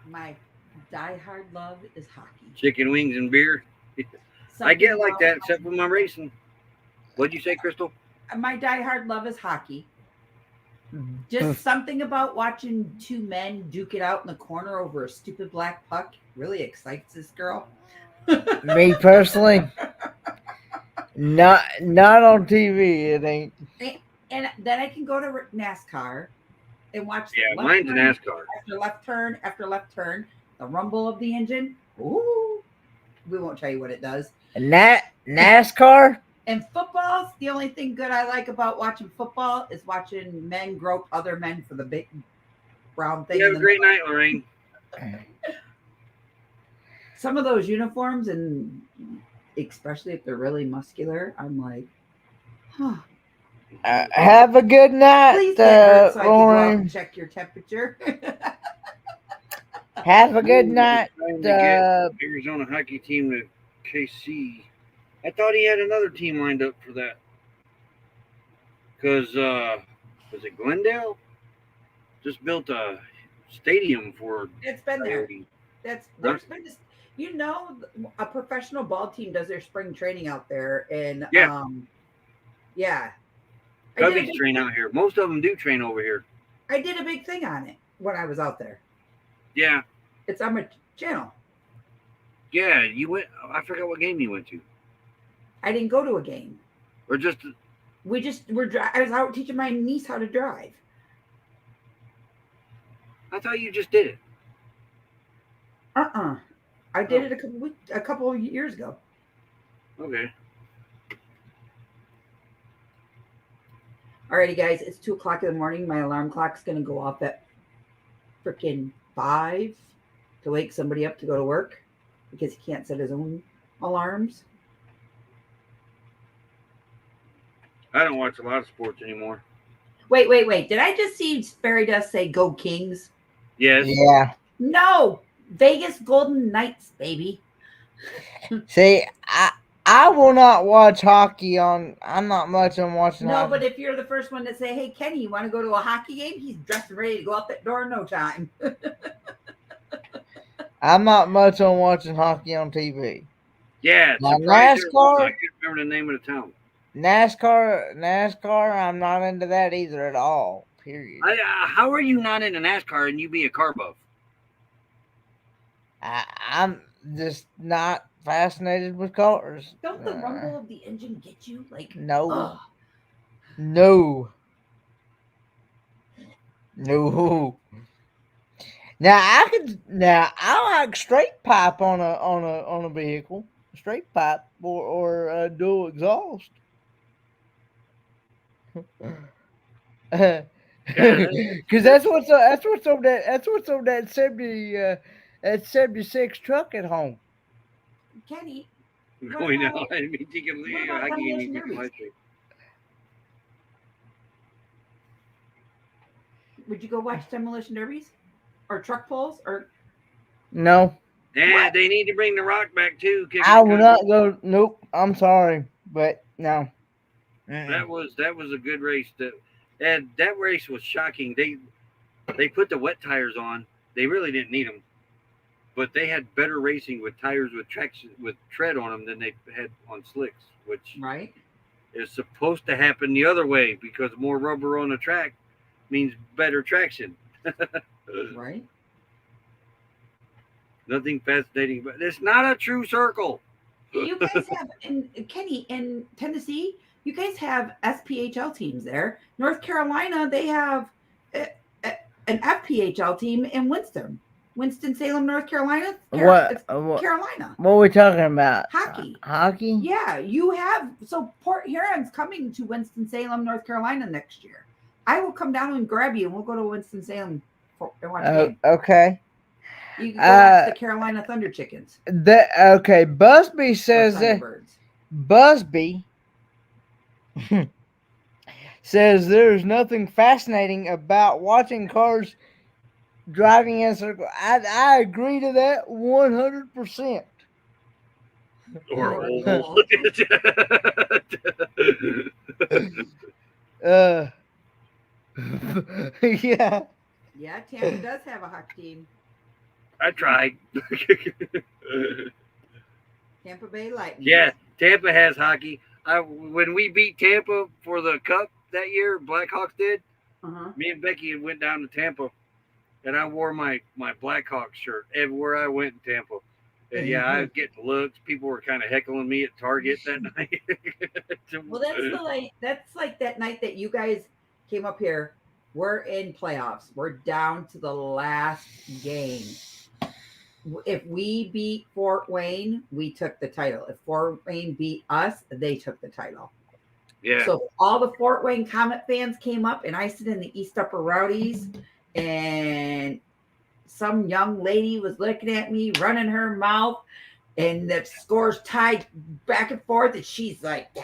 My diehard love is hockey. Chicken wings and beer. I get like that, except for my racing. What'd you say, Crystal? My diehard love is hockey. Just something about watching two men duke it out in the corner over a stupid black puck really excites this girl. Me personally, not on TV. It ain't. And then I can go to NASCAR and watch. Yeah, mine's a NASCAR. After left turn, the rumble of the engine. Ooh, we won't tell you what it does. NASCAR. And football, the only thing good I like about watching football is watching men grope other men for the big brown thing. You have a great night, Lorraine. Some of those uniforms, and especially if they're really muscular, I'm like, huh. Have a good night, Please get hurt so I can go out Lauren. and check your temperature. Have a good night. Trying to get Arizona hockey team to KC. I thought he had another team lined up for that. Because, was it Glendale? Just built a stadium for. It's been there. There's been this, a professional ball team does their spring training out there. And, yeah. Cubbies train out here. Most of them do train over here. I did a big thing on it when I was out there. Yeah. It's on my channel. Yeah, you went. I forgot what game you went to. I didn't go to a game. Or just. I was out teaching my niece how to drive. I thought you just did it. I did it a couple of years ago. Okay. Alrighty, guys, it's 2:00 in the morning. My alarm clock's gonna go off at freaking 5 to wake somebody up to go to work because he can't set his own alarms. I don't watch a lot of sports anymore. Wait. Did I just see Fairy Dust say "Go Kings"? Yes. Yeah. No, Vegas Golden Knights, baby. See, I will not watch hockey on. I'm not much on watching. No, hockey. but if you're the first one to say, "Hey, Kenny, you want to go to a hockey game?" He's dressed and ready to go out that door in no time. I'm not much on watching hockey on TV. Yeah. Now, NASCAR. I can't remember the name of the town. NASCAR, I'm not into that either at all. Period. How are you not into NASCAR and you be a car buff? I'm just not fascinated with cars. Don't the rumble of the engine get you? Like, No. ugh. No. No. Now I like straight pipe on a vehicle. Straight pipe or dual exhaust. Because that's what's on that 76 truck at home. Kenny, We know. I mean, you can what leave. about I can't demolition even get derbies? my street. would you go watch demolition derbies or truck pulls or No, Yeah, What? they need to bring the Rock back too. I will not go. Nope. I'm sorry, but no. That was a good race. That race was shocking. They put the wet tires on. They really didn't need them, but they had better racing with tires with traction with tread on them than they had on slicks, which right? is supposed to happen the other way because more rubber on the track means better traction. Right. Nothing fascinating, but it's not a true circle. You guys have in Kenny in Tennessee. You guys have SPHL teams there. North Carolina, they have an FPHL team in Winston Salem, North Carolina. It's Carolina What are we talking about? hockey. Hockey? Yeah, you have so Port Huron's coming to Winston Salem, North Carolina next year. I will come down and grab you, and we'll go to Winston Salem and watch a game. Okay. You can go watch the Carolina Thunder Chickens. Okay. Busby says that. Thunderbirds. Busby says there's nothing fascinating about watching cars driving in circles. I agree to that 100%. Or yeah. Yeah, Tampa does have a hockey team. I tried. Tampa Bay Lightning. Yeah, Tampa has hockey. When we beat Tampa for the Cup that year, Blackhawks did. Me and Becky went down to Tampa, and I wore my Blackhawks shirt everywhere I went in Tampa. And yeah, I was getting looks. People were kind of heckling me at Target that night. Well, that's like that night that you guys came up here. We're in playoffs. We're down to the last game. If we beat Fort Wayne, we took the title. If Fort Wayne beat us, they took the title. Yeah. So all the Fort Wayne Comet fans came up, and I sit in the East Upper Rowdies, and some young lady was looking at me, running her mouth, and the scores tied back and forth, and she's like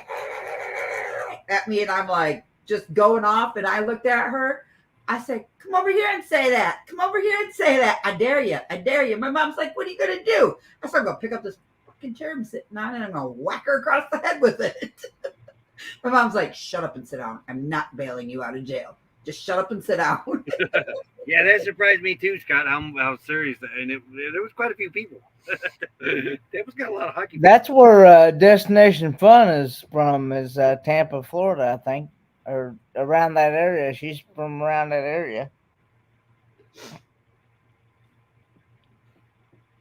at me, and I'm like just going off, and I looked at her. I said, come over here and say that. Come over here and say that. I dare you. I dare you. My mom's like, what are you going to do? I said, I'm going to pick up this fucking chair I'm sitting on, and I'm going to whack her across the head with it. My mom's like, shut up and sit down. I'm not bailing you out of jail. Just shut up and sit down. Yeah, that surprised me too, Scott. How serious, and there was quite a few people. Tampa's got a lot of hockey. That's where Destination Fun is from. Is Tampa, Florida, I think, or around that area. She's from around that area.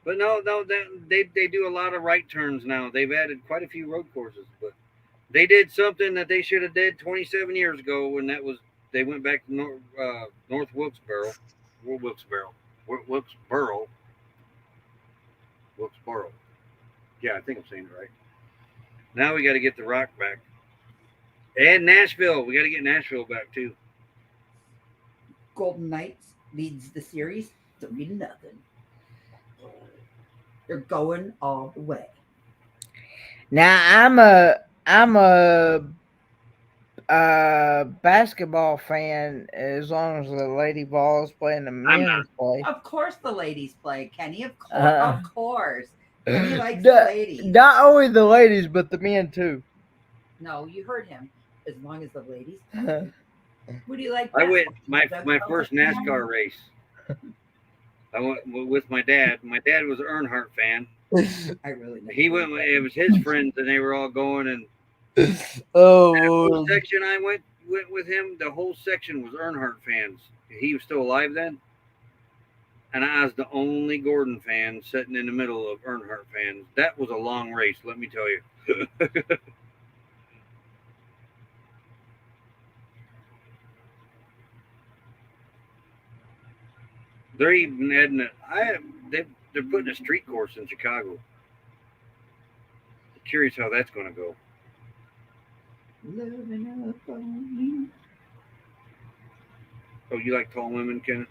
But no, they do a lot of right turns now. They've added quite a few road courses, but they did something that they should have did 27 years ago, and that was they went back to North Wilkesboro. Yeah, I think I'm saying it right. Now we got to get the Rock back. And Nashville. We got to get Nashville back too. Golden Knights leads the series 3-0. They're going all the way. Now I'm a basketball fan as long as the lady balls play and the men's play. Of course the ladies play, Kenny. Of course. Kenny likes the ladies. Not only the ladies, but the men too. No, you heard him. As long as the ladies play. What do you like? I went my first NASCAR race. I went with my dad. My dad was an Earnhardt fan. I really know. He went. It was his friends, and they were all going. And oh, that whole section I went with him. The whole section was Earnhardt fans. He was still alive then. and I was the only Gordon fan sitting in the middle of Earnhardt fans. That was a long race, let me tell you. They're even adding they're putting a street course in Chicago. Curious how that's going to go. Living up on me. Oh, you like tall women, Ken?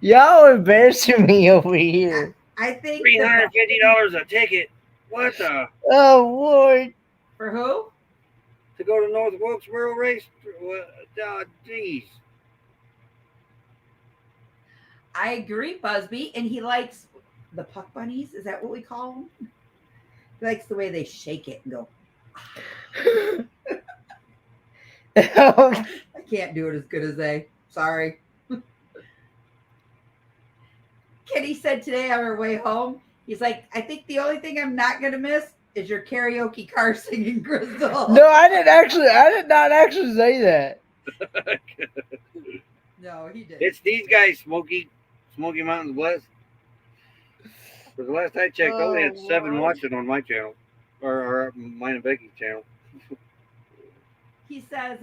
Y'all embarrassing me over here. I think $350 a ticket. What the? Oh Lord. for who? To go to North Wilkesboro race? Geez. I agree, Busby, and he likes the puck bunnies. Is that what we call them? He likes the way they shake it and go. I can't do it as good as they. Sorry. Kenny said today on our way home, he's like, I think the only thing I'm not going to miss is your karaoke car singing, Crystal. No, I did not actually say that. No, he didn't. It's these guys, Smoky Mountains Bless. For the last I checked, I only had 7 Lord. watching on my channel, or mine and Becky's channel. He says,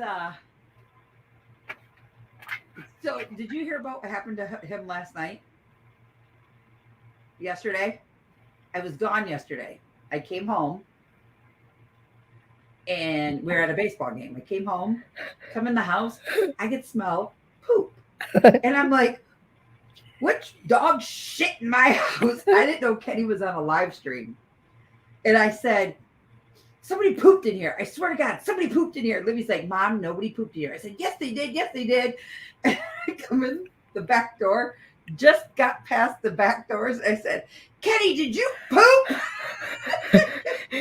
so did you hear about what happened to him last night? Yesterday? I was gone yesterday. I came home and we were at a baseball game. I came home, come in the house, I could smell poop. And I'm like, which dog shit in my house? I didn't know Kenny was on a live stream. And I said, somebody pooped in here. I swear to God, somebody pooped in here. Libby's like, Mom, nobody pooped in here. I said, yes, they did. Yes, they did. And I come in the back door, just got past the back doors. I said, Kenny, did you poop?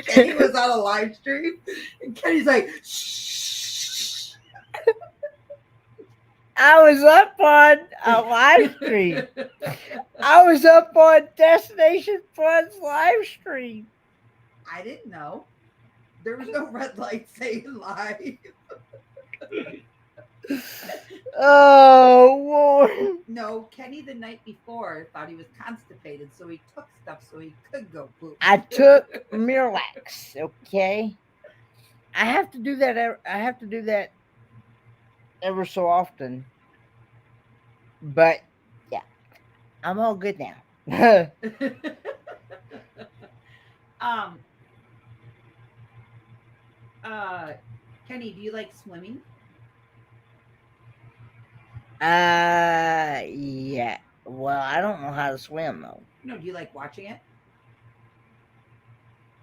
Kenny was on a live stream. And Kenny's like, shh. I was up on a live stream. I was up on Destination Fun's live stream. I didn't know. There was no red light saying live. Oh Lord. No, Kenny the night before thought he was constipated, so he took stuff so he could go poop. I took Miralax, okay? I have to do that ever so often. But yeah, I'm all good now. Kenny, do you like swimming? Yeah. Well, I don't know how to swim though. No, do you like watching it?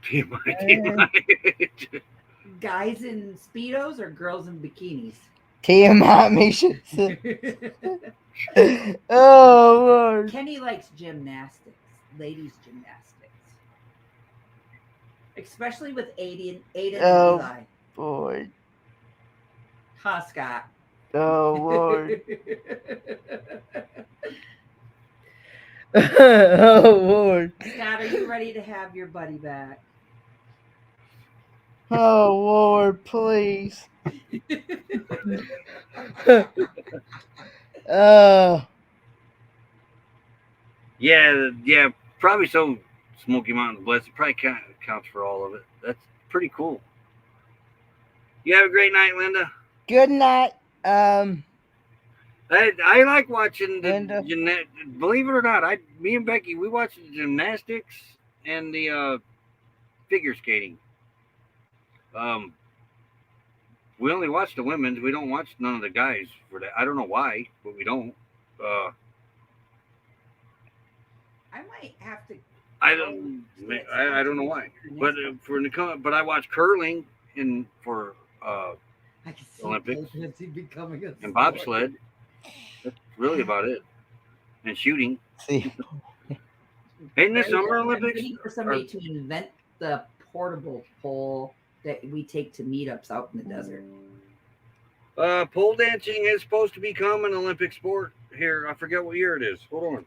TMI. Guys in Speedos or girls in bikinis? TMI me shit. Oh Lord. Kenny likes gymnastics, ladies gymnastics. Especially with Aiden Oh. and Eli. Boy. Huh, Scott? Oh Lord. Oh Lord. Scott, are you ready to have your buddy back? Oh Lord, please. Oh. Yeah, probably so. Smoky Mountains Bless. It probably counts for all of it. That's pretty cool. You have a great night, Linda. Good night. I like watching Linda. believe it or not, me and Becky, we watch the gymnastics and the figure skating. We only watch the women's. We don't watch none of the guys for that. I don't know why, but we don't. I might have to. I don't know why. But but I watch curling for I can see Olympics Nancy becoming a and sport. bobsled. That's really about it. And shooting. See. Ain't this Right, Summer I'm Olympics? waiting for somebody to invent the portable pole that we take to meetups out in the desert. Pole dancing is supposed to become an Olympic sport here. I forget what year it is. Hold on.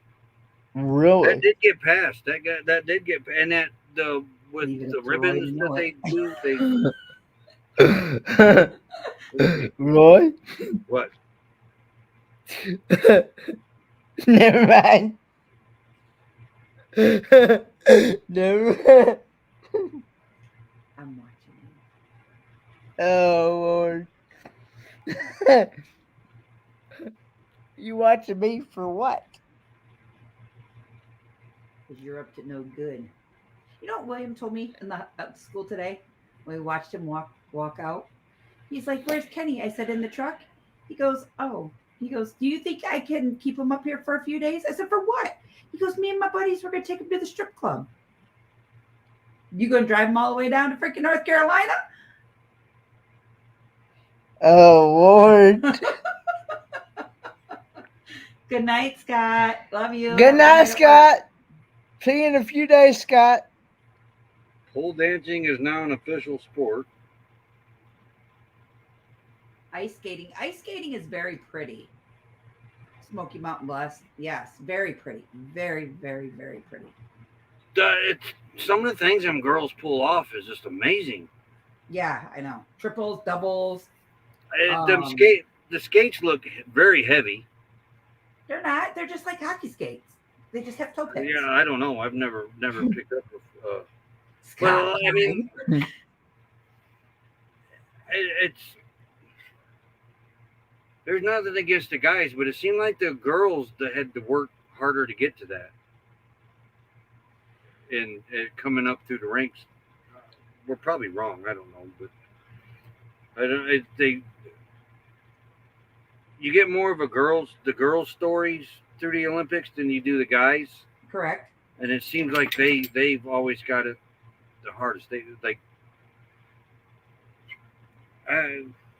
Really? That did get passed. That did get, and that with Leave it the up to Roy to ribbons know that it. they do, Roy? What? Never mind. Never mind. I'm watching you. Oh, Lord. You watching me for what? Because you're up to no good. You know what William told me in the at school today when we watched him walk out? He's like, "Where's Kenny?" I said, "In the truck." He goes, "Oh." He goes, "Do you think I can keep him up here for a few days?" I said, "For what?" He goes, "Me and my buddies, we're gonna take him to the strip club." You gonna drive him all the way down to freaking North Carolina? Oh, Lord. Good night, Scott. Love you. Good Have a night, at work. Scott. See you in a few days, Scott. Pole dancing is now an official sport. Ice skating. Ice skating is very pretty. Smoky Mountain Blast. Yes, very pretty. Very, very, very pretty. It's some of the things them girls pull off is just amazing. Yeah, I know. Triples, doubles. The skates look very heavy. They're not. They're just like hockey skates. They just have toe pins. Yeah, I don't know. I've never picked up. Scott, Well, I mean, it's there's nothing against the guys, but it seemed like the girls that had to work harder to get to that, and coming up through the ranks. We're probably wrong. I don't know, but I don't. You get more of the girls' stories through the Olympics than you do the guys, correct. and it seems like they've always got it the hardest. They like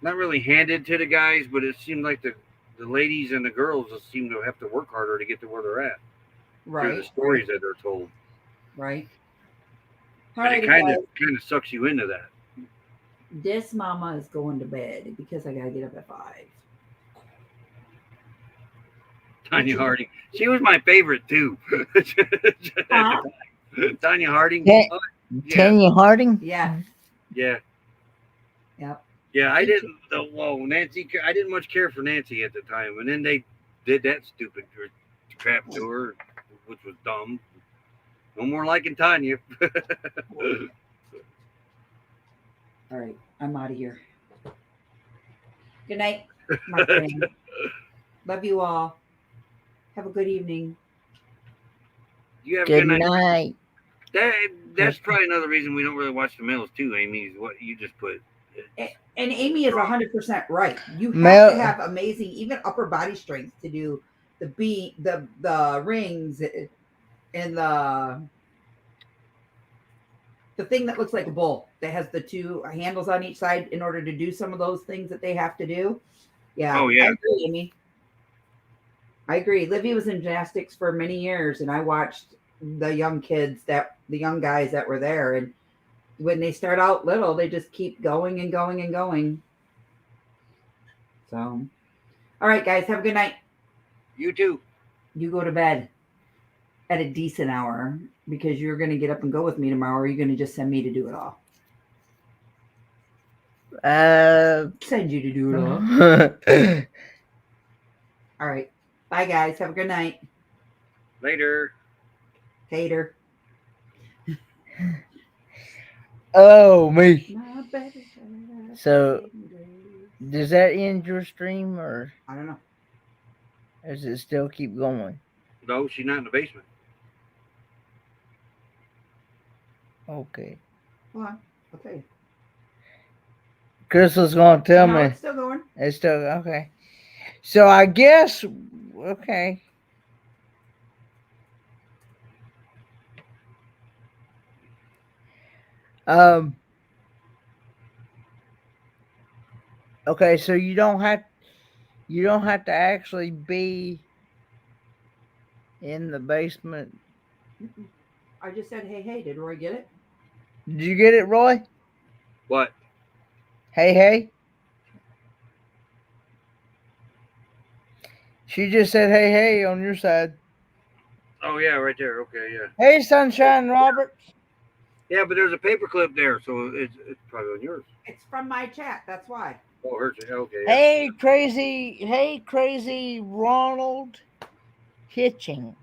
not really handed to the guys, but it seemed like the ladies and the girls just seem to have to work harder to get to where they're at. Right. Through the stories that they're told. Right. And it kind of sucks you into that. This mama is going to bed because I gotta get up at 5. Tanya Harding. She was my favorite too. Huh? Tanya Harding. Yeah. Oh, yeah. Tanya Harding? Yeah. Yeah. Yep. Yeah, I didn't. Nancy. I didn't much care for Nancy at the time, and then they did that stupid crap to her, which was dumb. No more liking Tanya. All right. I'm out of here. Good night, my friend. Love you all. Have a good evening. You have a Good good night. night. That's probably another reason we don't really watch the males too, Amy, is what you just put. And Amy is 100% right. You have Mel- to have amazing, even upper body strength to do the rings and the thing that looks like a bull that has the 2 handles on each side in order to do some of those things that they have to do. Yeah. Oh, yeah. I agree, Amy. I agree. Livy was in gymnastics for many years, and I watched the young guys that were there. And when they start out little, they just keep going and going and going. So, all right, guys, have a good night. You too. You go to bed at a decent hour because you're going to get up and go with me tomorrow, or are you going to just send me to do it all? Send you to do it all. All right. Bye, guys. Have a good night. Later. Hater. Oh, me. So, does that end your stream, or I don't know. does it still keep going? No, she's not in the basement. Okay. Hold on. I'll tell you. Crystal's going to tell No, me. it's still going. It's still okay. So I guess okay. Okay, so you don't have to actually be in the basement. I just said, hey, did Roy get it? Did you get it, Roy? What? Hey. She just said hey on your side. Oh yeah, right there. Okay, yeah. Hey, Sunshine Roberts. Yeah, but there's a paperclip there, so it's probably on yours. It's from my chat. That's why. Oh, hers. Okay. Yeah. Hey, crazy Ronald Hitching.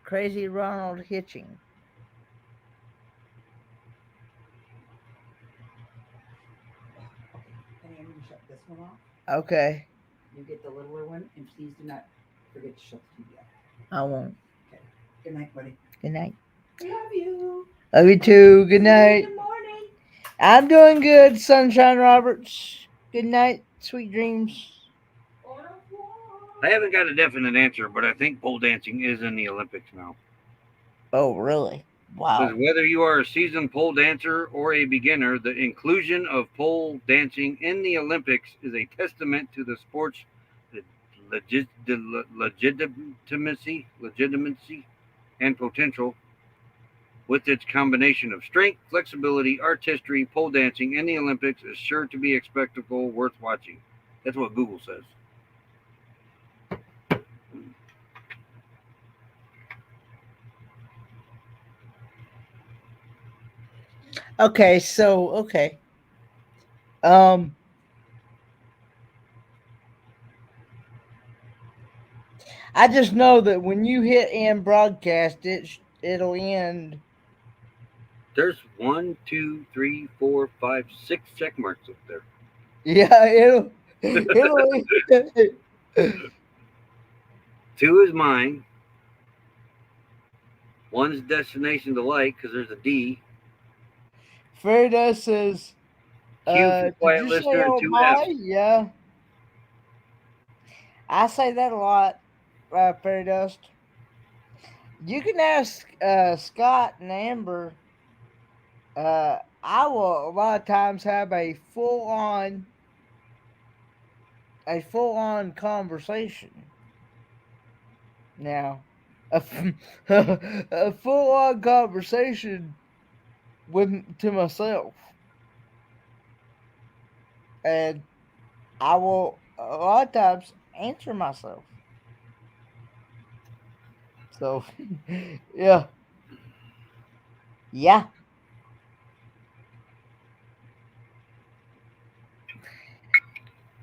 Crazy Ronald Hitching. And I'm going to shut this one off. Okay, You get the littler one, and please do not forget to shut the TV off. I won't. Okay. Good night, buddy. Good night. Love you. Love you too. Good night. Good morning. I'm doing good, Sunshine Roberts. Good night. Sweet dreams. I haven't got a definite answer, but I think pole dancing is in the Olympics now. Oh, really? Wow. Because whether you are a seasoned pole dancer or a beginner, the inclusion of pole dancing in the Olympics is a testament to the sport's legitimacy, and potential. With its combination of strength, flexibility, artistry, pole dancing in the Olympics is sure to be a spectacle worth watching. That's what Google says. Okay, Um, I just know that when you hit end broadcast, it'll end. There's 1, 2, 3, 4, 5, 6 check marks up there. Yeah, it'll 2 is mine. 1's destination delight because there's a D. Ferda says, Q for did quiet you listener say and oh 2 bye? F's. Yeah. I say that a lot, Fairy Dust. You can ask Scott and Amber. I will a lot of times have a full on conversation. Now, a full on conversation to myself, and I will a lot of times answer myself. So, yeah.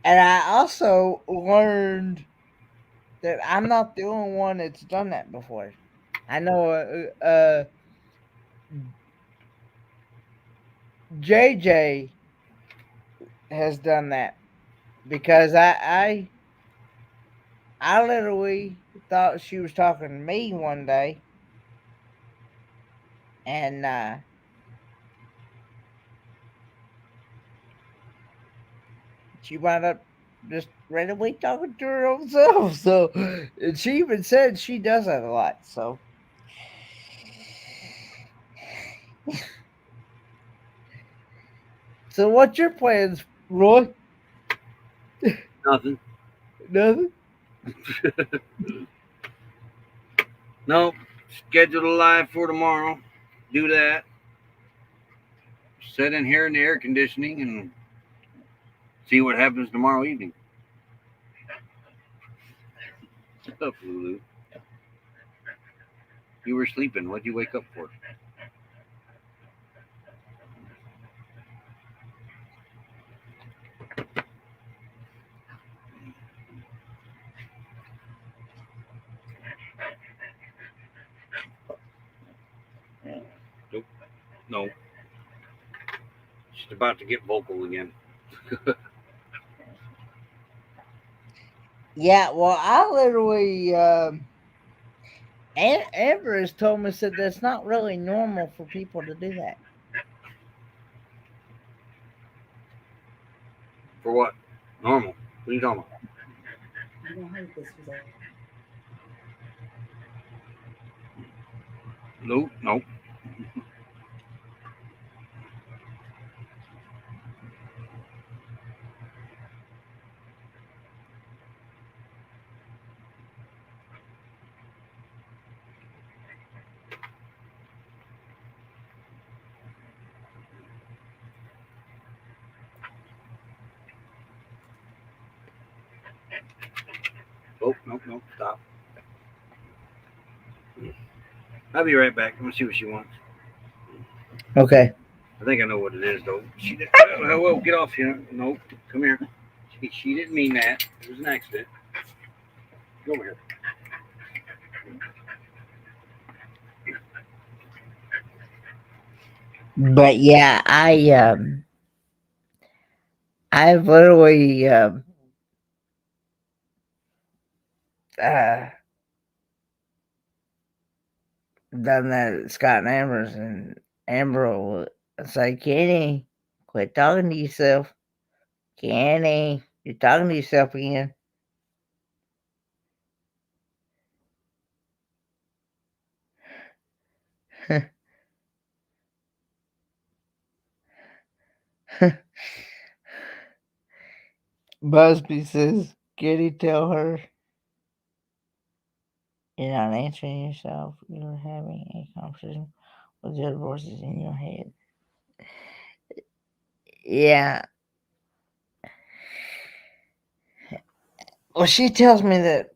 And I also learned that I'm not the only one that's done that before. I know JJ has done that because I literally thought she was talking to me one day, and she wound up just randomly talking to her own self. So, and she even said she does that a lot. So, so what's your plans, Roy? Nothing. Nothing. Nope. Scheduled a live for tomorrow. Do that. Sit in here in the air conditioning and see what happens tomorrow evening. What's up, Lulu? You were sleeping. What'd you wake up for? Nope. No. She's about to get vocal again. Yeah, well, I literally, Amber has told me said that's not really normal for people to do that. For what? Normal. What are you talking about? I know how this was. Nope. Nope. Nope. Nope. Nope. Stop. I'll be right back. I'm gonna see what she wants. Okay. I think I know what it is though. She did. Whoa, get off here. Nope. Come here. She didn't mean that. It was an accident. Go over here. But yeah, I've literally uh done that at Scott and Amber's, and Amber will say, Kenny, quit talking to yourself. Kenny, you're talking to yourself again. Busby says, Kenny, tell her you're not answering yourself. You're having a conversation with the other voices in your head. Yeah. Well, she tells me that.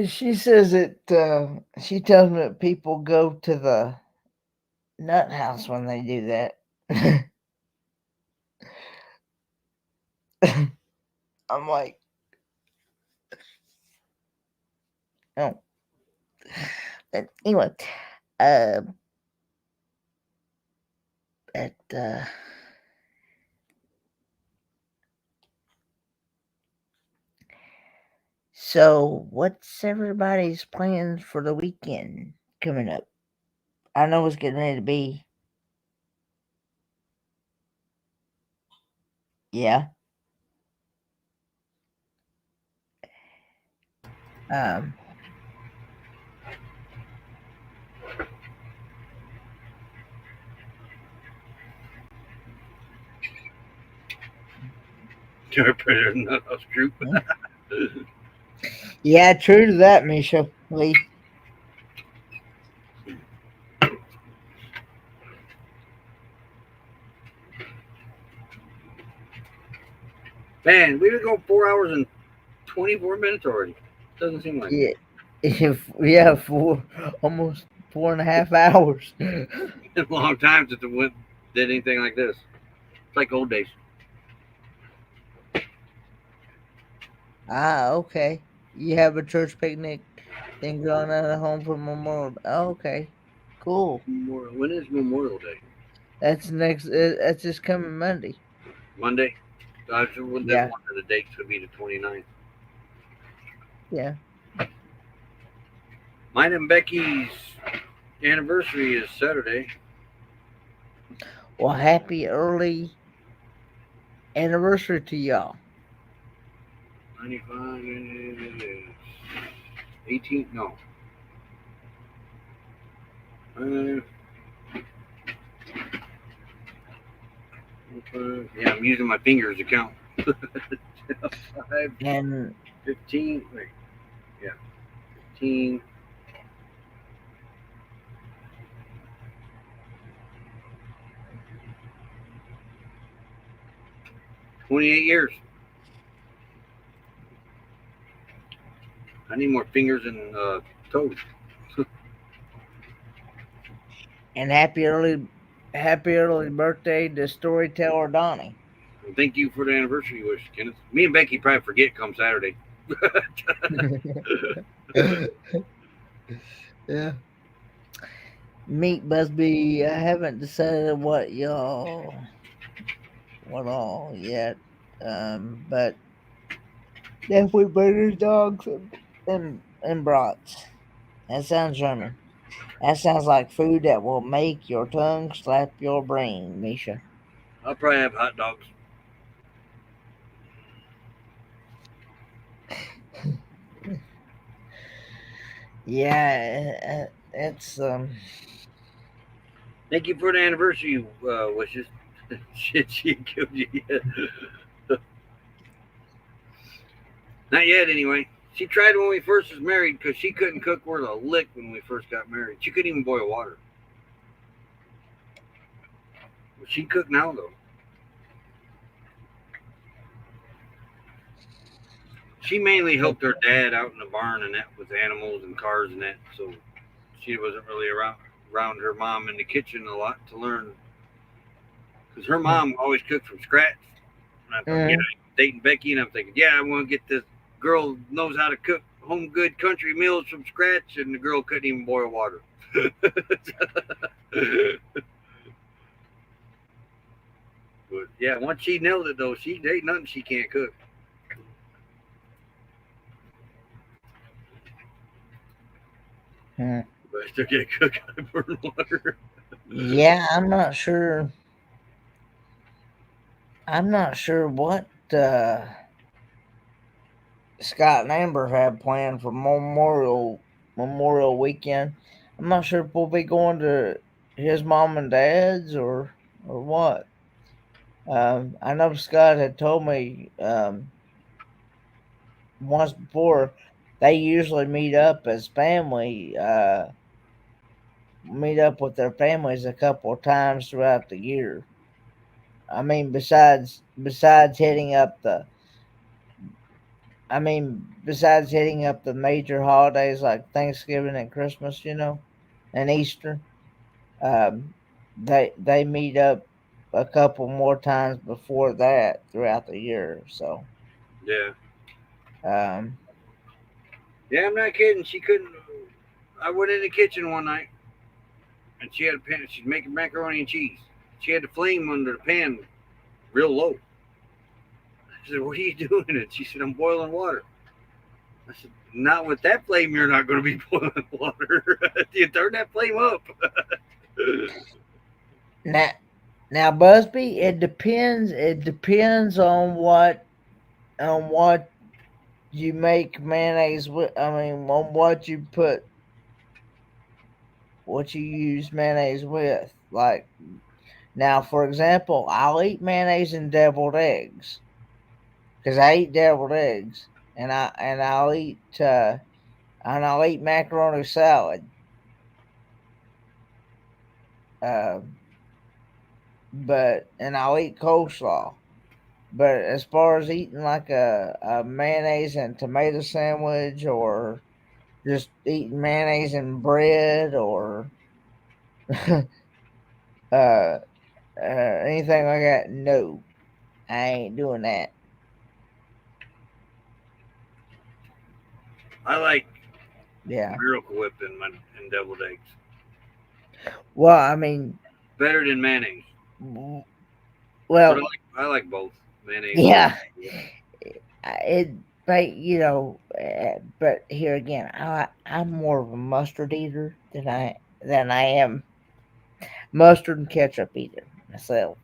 She says that she tells me that people go to the nut house when they do that. I'm like, oh. But anyway, at so what's everybody's plans for the weekend coming up? I know it's getting ready to be. Yeah. Um. Predator Nut House Group. Yeah, true to that, Misha Lee. Man, we've been going 4 hours and 24 minutes already. Doesn't seem like Yeah. Yeah, for almost 4.5 hours. it's been a long time since we did anything like this. It's like old days. Ah, okay. You have a church picnic thing going on at home for Memorial. Oh, okay, cool. When is Memorial Day? That's next. That's this coming Monday. Monday? I just one of Yeah, the dates would be the 29th. yeah. Mine and Becky's anniversary is Saturday. Well, happy early anniversary to y'all. 95, 18, no. Yeah, I'm using my fingers to count. 5, And 15, wait, yeah, 15. $28 years. I need more fingers and toes. and happy early birthday to storyteller Donnie. And thank you for the anniversary wish, Kenneth. Me and Becky probably forget come Saturday. Yeah. Meet Busby. I haven't decided what all yet. But definitely burgers, dogs, and brats. That sounds yummy. That sounds like food that will make your tongue slap your brain, Misha. I'll probably have hot dogs. Yeah, it's Thank you for the anniversary wishes. Shit, she killed you yet. Not yet, anyway. She tried when we first was married because she couldn't cook worth a lick when we first got married. She couldn't even boil water. Well, she cook now, though. She mainly helped her dad out in the barn and that with animals and cars and that. So she wasn't really around her mom in the kitchen a lot to learn. Because her mom always cooked from scratch. And I thought, yeah, dating Becky, and I'm thinking, yeah, I want to get this girl knows how to cook home good country meals from scratch, and the girl couldn't even boil water. But yeah, once she nailed it though, she ain't nothing she can't cook. Hmm. But I still can't cook out of burn water. Yeah, I'm not sure. I'm not sure what Scott and Amber have planned for Memorial Weekend. I'm not sure if we'll be going to his mom and dad's or what. I know Scott had told me once before they usually meet up as family, meet up with their families a couple of times throughout the year. I mean, besides hitting up besides hitting up the major holidays like Thanksgiving and Christmas, and Easter, um, they meet up a couple more times before that throughout the year. So, Yeah. um, Yeah, I'm not kidding. She couldn't. I went in the kitchen one night and she had a pan. She's making macaroni and cheese. She had the flame under the pan real low. I said, "What are you doing?" And she said, "I'm boiling water." I said, "Not with that flame. You're not going to be boiling water. You turn that flame up." now, now, Busby, it depends. It depends on what you make mayonnaise with. I mean, on what you use mayonnaise with. Like now, for example, I'll eat mayonnaise and deviled eggs because I eat deviled eggs, and I'll eat macaroni salad. Uh, and I'll eat coleslaw. But as far as eating like a mayonnaise and tomato sandwich, or just eating mayonnaise and bread, or uh, anything like that, no, I ain't doing that. I like Yeah. Miracle Whip and deviled eggs Well, I mean, better than mayonnaise. w- But well, I like both mayonnaise. yeah, it, but but here again, I'm more of a mustard eater than I am mustard and ketchup eater myself.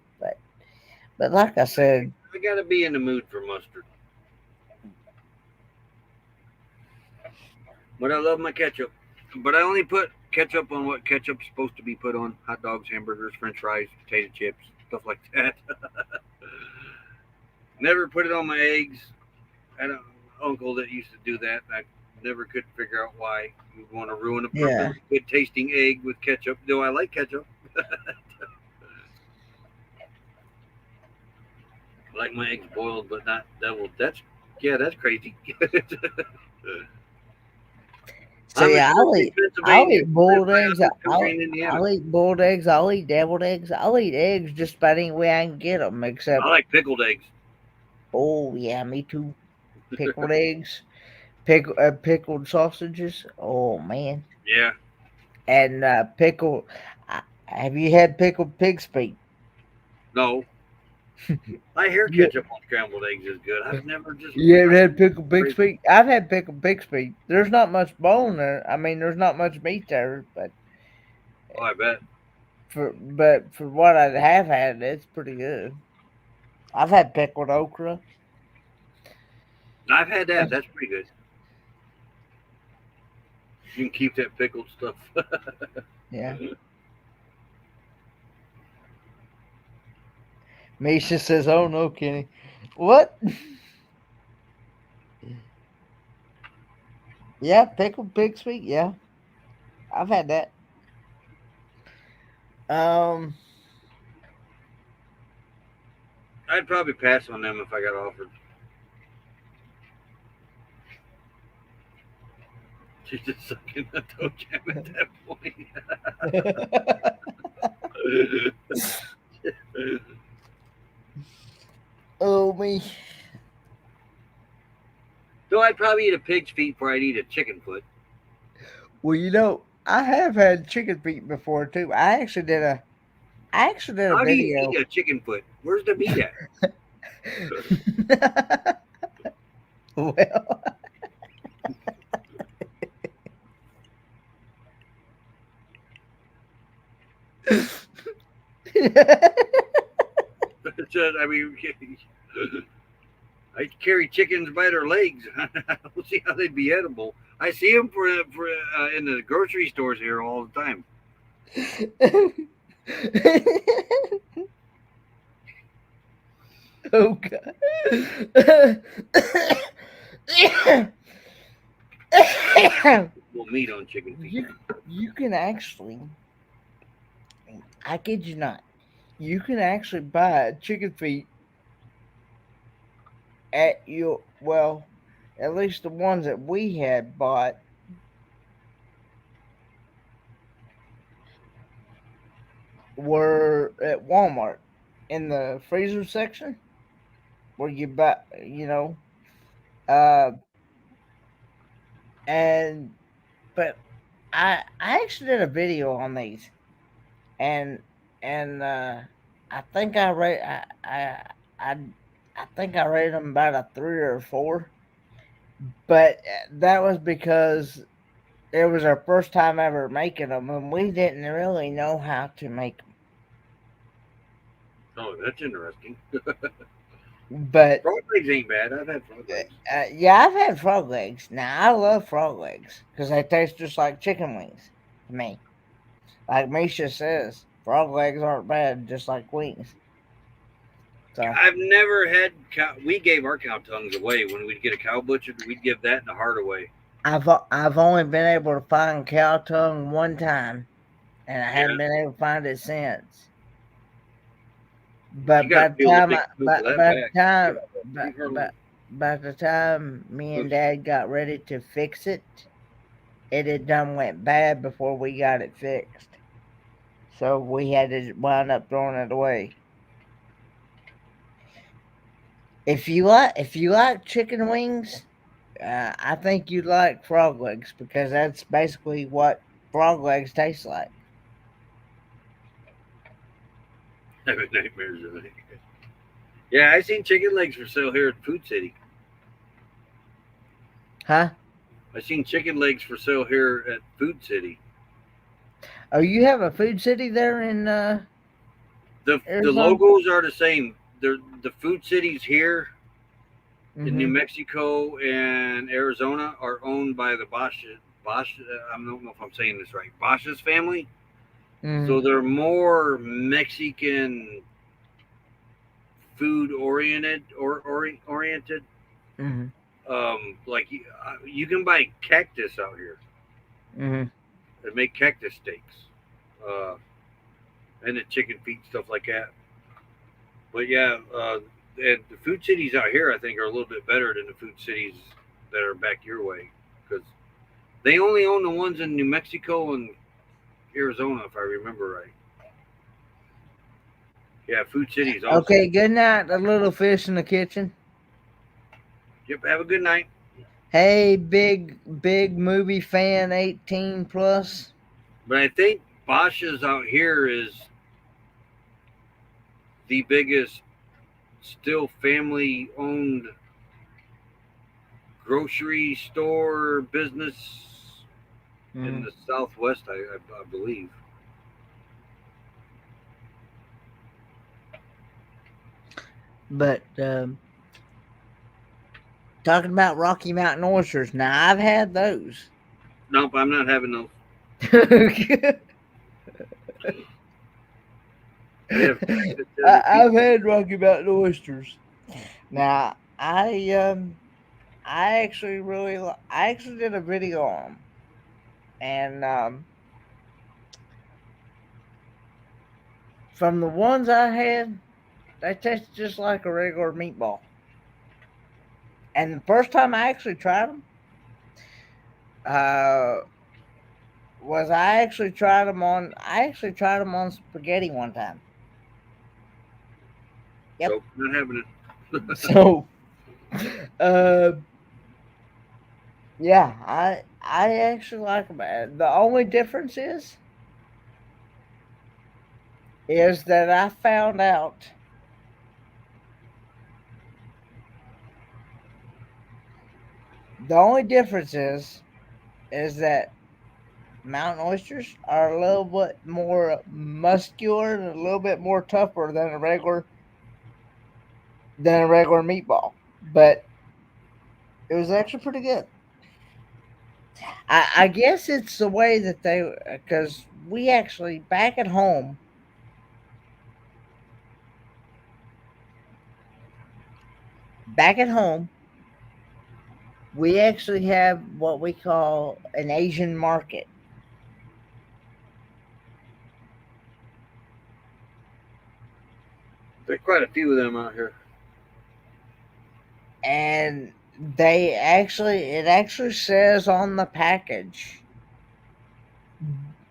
But like I said, I gotta be in the mood for mustard. But I love my ketchup. But I only put ketchup on what ketchup's supposed to be put on: hot dogs, hamburgers, French fries, potato chips, stuff like that. Never put it on my eggs. I had an uncle that used to do that. I never could figure out why you want to ruin a yeah, perfectly good tasting egg with ketchup. Though I like ketchup. I like my eggs boiled, but not deviled. That's crazy. I'm see, in I'll Kearsley, eat I'll Pennsylvania. eat You live boiled right eggs. out in country in Indiana. I'll eat boiled eggs. I'll eat deviled eggs. I'll eat eggs just about any way I can get them. I Except, like pickled eggs. oh yeah, me too. Pickled eggs, pickled sausages. Oh man, Yeah. and pickle. Have you had pickled pig's feet? No. I hear Yeah. ketchup on scrambled eggs is good. I've never just You ever tried had pickled pig's crazy. feet? I've had pickled pig's feet. There's not much bone there. I mean, there's not much meat there, Oh, I bet. for what I have had, it's pretty good. I've had pickled okra. I've had that. That's pretty good. You can keep that pickled stuff. Yeah. Misha says, "Oh no, Kenny, what?" Yeah, pickled pig's feet. Yeah, I've had that. Um, I'd probably pass on them if I got offered. She's just sucking the toe jam at that point. Oh me. So I'd probably eat a pig's feet before I'd eat a chicken foot. Well, I have had chicken feet before too. I actually did a How do you video. eat a chicken foot? Where's the meat at? Well, I mean, I carry chickens by their legs. I don't see how they'd be edible. I see them in the grocery stores here all the time. oh God. Well, meat on chicken feet. You can actually, I kid you not, you can actually buy chicken feet at at least the ones that we had bought were at Walmart in the freezer section where you buy, uh, but I actually did a video on these, and I think I think I rated them about a 3 or a 4, but that was because it was our first time ever making them, and we didn't really know how to make them. Oh, that's interesting. But Frog legs ain't bad. I've had frog legs. yeah, I've had frog legs. Now I love frog legs because they taste just like chicken wings to me. Like Misha says, frog legs aren't bad, just like wings. So I've never had cow. We gave our cow tongues away when we'd get a cow butchered. We'd give that and the heart away. I've only been able to find cow tongue one time, and I haven't been able to find it since. But by the time me and Dad got ready to fix it, it had done went bad before we got it fixed. So we had to wind up throwing it away. If you like chicken wings, I think you'd like frog legs because that's basically what frog legs taste like. Having nightmares of it. Yeah, I seen chicken legs for sale here at Food City. Huh? I seen chicken legs for sale here at Food City. Oh, you have a Food City there in The Arizona? logos are the same. The Food Cities here in New Mhm. Mexico and Arizona are owned by the Bosch. I don't know if I'm saying this right. Bosch's family. Mhm. So they're more Mexican food oriented. Mhm. Like you can buy cactus out here. Mhm. They make cactus steaks, and the chicken feet stuff like that. But yeah, and the food cities out here, I think, are a little bit better than the food cities that are back your way because they only own the ones in New Mexico and Arizona, if I remember right. Yeah, food cities also. Okay, good night, the little fish in the kitchen. Yep, have a good night. Hey, big movie fan, 18 plus. But I think Bosch's out here is the biggest still family owned grocery store business in the Southwest, I believe. But talking about Rocky Mountain oysters, now I've had those. Nope, I'm not having those. I've had Rocky Mountain oysters. Now I actually I actually did a video on them, and from the ones I had, they tasted just like a regular meatball. And the first time I actually tried them, Was I actually tried them on? I actually tried them on spaghetti one time. Yep. So not having it. So, uh, yeah, I actually like them. The only difference is that I found out the only difference is that mountain oysters are a little bit more muscular and a little bit more tougher than a regular meatball. But it was actually pretty good. I guess it's the way that they, because we actually back at home, we actually have what we call an Asian market. There's quite a few of them out here. And it actually says on the package,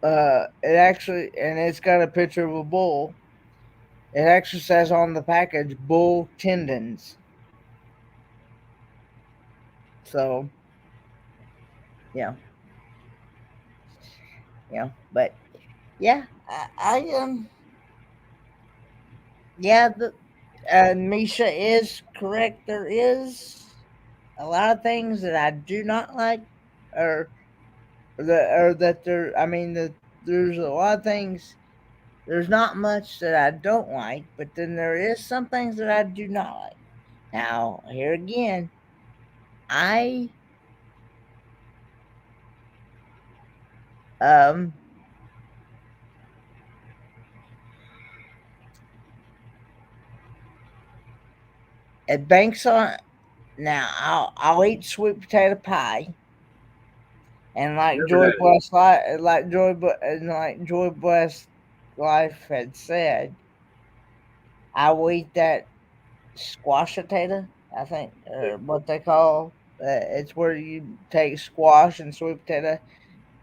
and it's got a picture of a bull. It actually says on the package bull tendons. So, yeah, but yeah, yeah, Misha is correct. There is a lot of things that I do not like, or that there. I mean, there's a lot of things. There's not much that I don't like, but then there is some things that I do not like. Now, here again, I um it banks on now. I'll eat sweet potato pie, and Never had it. Like Joy Bless Life had said, I will eat that squash potato. I think, or what they call. It's where you take squash and sweet potato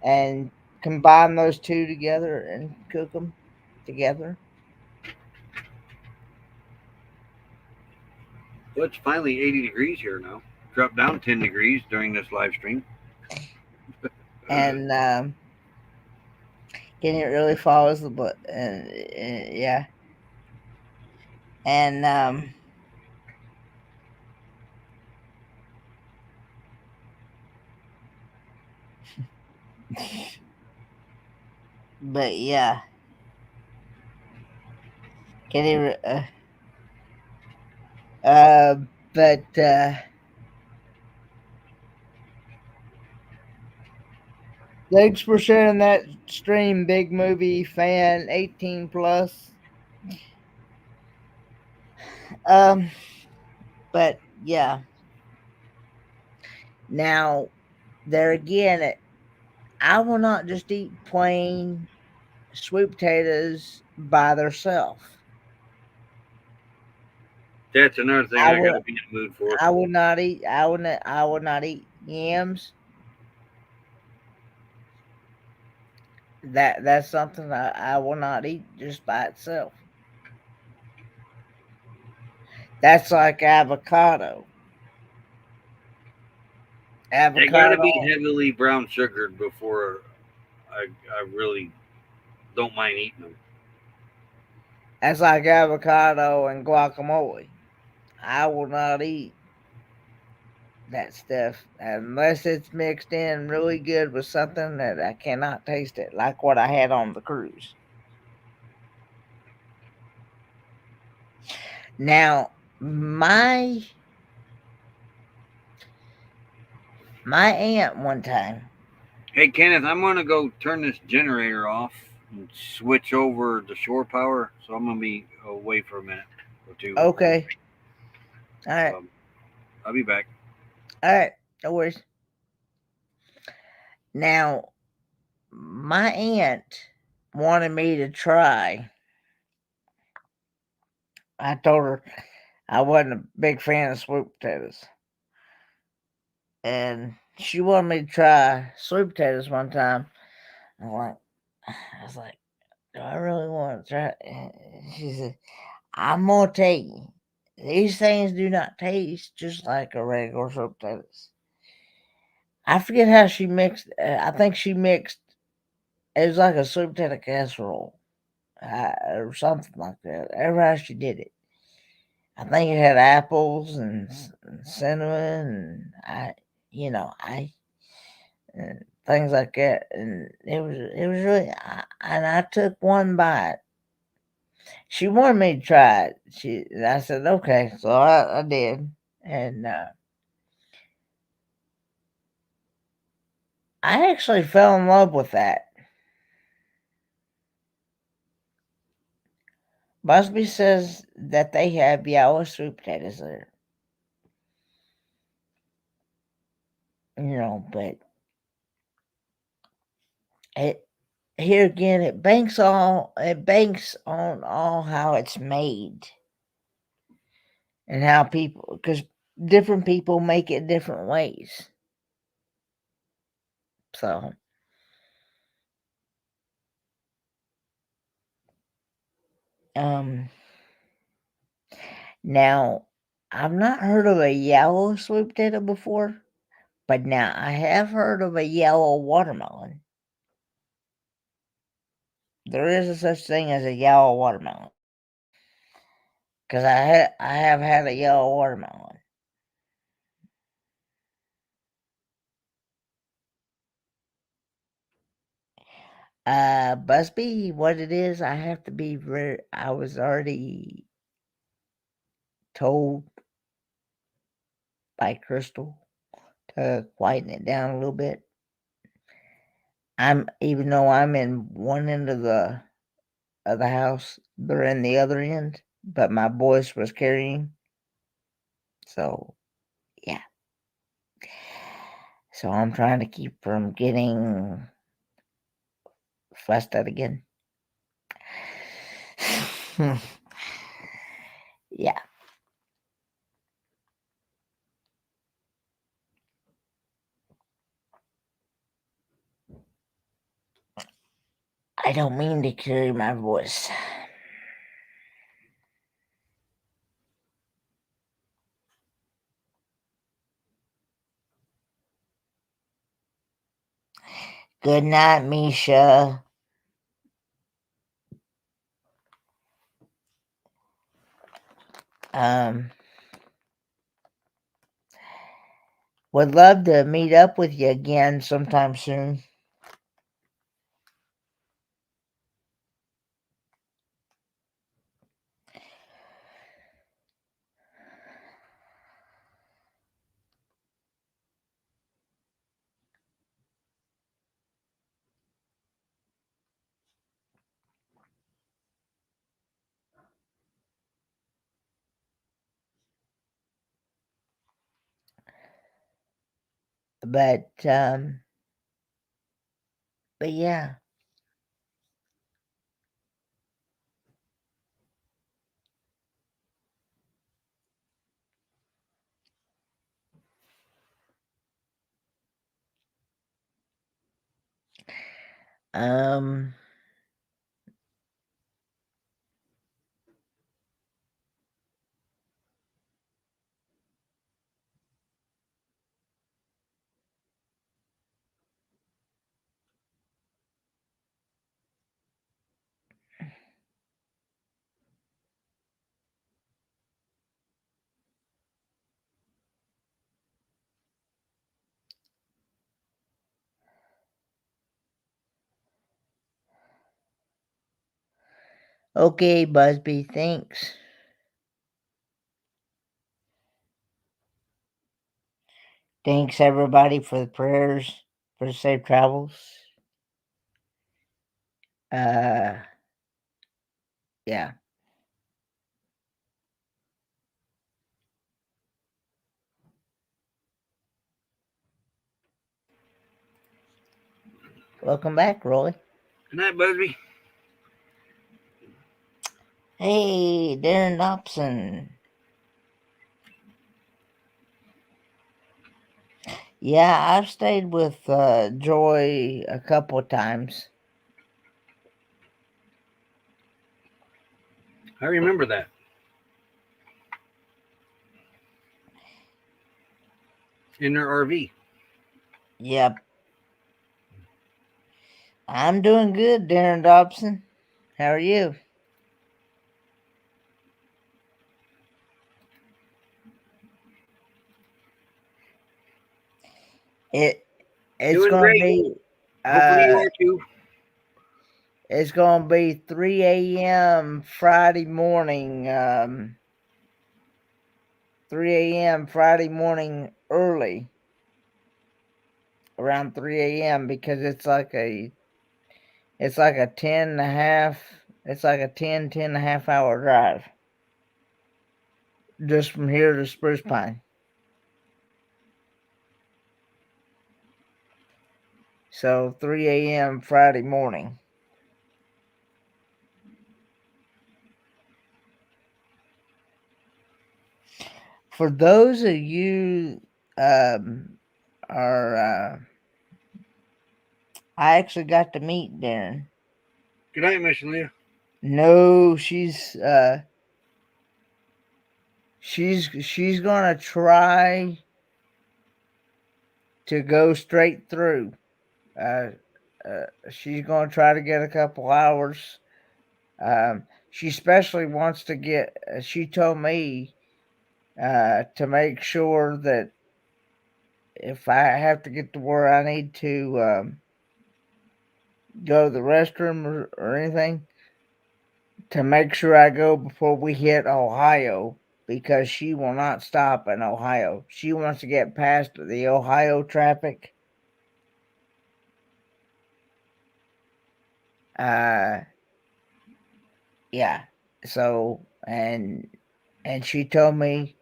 and combine those two together and cook them together. Well, it's finally 80 degrees here now. Dropped down 10 degrees during this live stream. And it really follows the book. And yeah. And but yeah. Can you but thanks for sharing that stream, Big Movie Fan 18 plus. Um, but yeah. Now, there again, I will not just eat plain sweet potatoes by themselves. That's another thing I I got would to be in the mood for. I would not eat yams. That's something I will not eat just by itself. That's like avocado. They got to be Avocado. heavily brown sugared before I really don't mind eating them. That's like avocado and guacamole. I will not eat that stuff unless it's mixed in really good with something that I cannot taste it, like what I had on the cruise. Now, my aunt one time. Hey, Kenneth, I'm going to go turn this generator off and switch over to shore power. So I'm going to be away for a minute or two. Okay. All right. I'll be back. All right. No worries. Now, my aunt wanted me to try. I told her I wasn't a big fan of sweet potatoes. And she wanted me to try sweet potatoes one time. I was like, do I really want to try it? She said, I'm gonna tell you, these things do not taste just like a regular sweet potatoes. I forget how she mixed. I think she mixed. It was like a sweet potato casserole, or something like that. Ever how she did it. I think it had apples and cinnamon, and and things like that. And it was really. And I took one bite. She wanted me to try it. I said okay, so I did, and I actually fell in love with that. Busby says that they have yellow sweet potatoes there. But it here again it banks on all how it's made and how people, because different people make it different ways. So now I've not heard of a yellow sweet potato before, but now I have heard of a yellow watermelon. There is a such thing as a yellow watermelon. Because I have had a yellow watermelon. Busby, what it is, I have to be I was already told by Crystal to quieten it down a little bit. Even though I'm in one end of the house, they're in the other end, but my voice was carrying. So yeah. So I'm trying to keep from getting fussed at again. Yeah. I don't mean to carry my voice. Good night, Misha. Would love to meet up with you again sometime soon. But yeah. Okay, Busby, thanks. Thanks everybody for the prayers for the safe travels. Yeah. Welcome back, Roy. Good night, Busby. Hey, Darren Dobson. Yeah, I've stayed with Joy a couple of times. I remember that. In their RV. Yep. I'm doing good, Darren Dobson. How are you? It's Doing gonna great. be Hopefully you are too. it's gonna be 3 a.m. Friday morning. 3 a.m. Friday morning early. Around 3 a.m. because it's like a 10 and a half, it's like a 10 and a half hour drive. Just from here to Spruce Pine. So 3 a.m. Friday morning. For those of you are I actually got to meet Darren. Good night, Miss Leah. No, she's gonna try to go straight through. She's gonna try to get a couple hours. She especially wants to get. She told me to make sure that if I have to get to where I need to go to the restroom or anything, to make sure I go before we hit Ohio, because she will not stop in Ohio. She wants to get past the Ohio traffic. Yeah. So and she told me,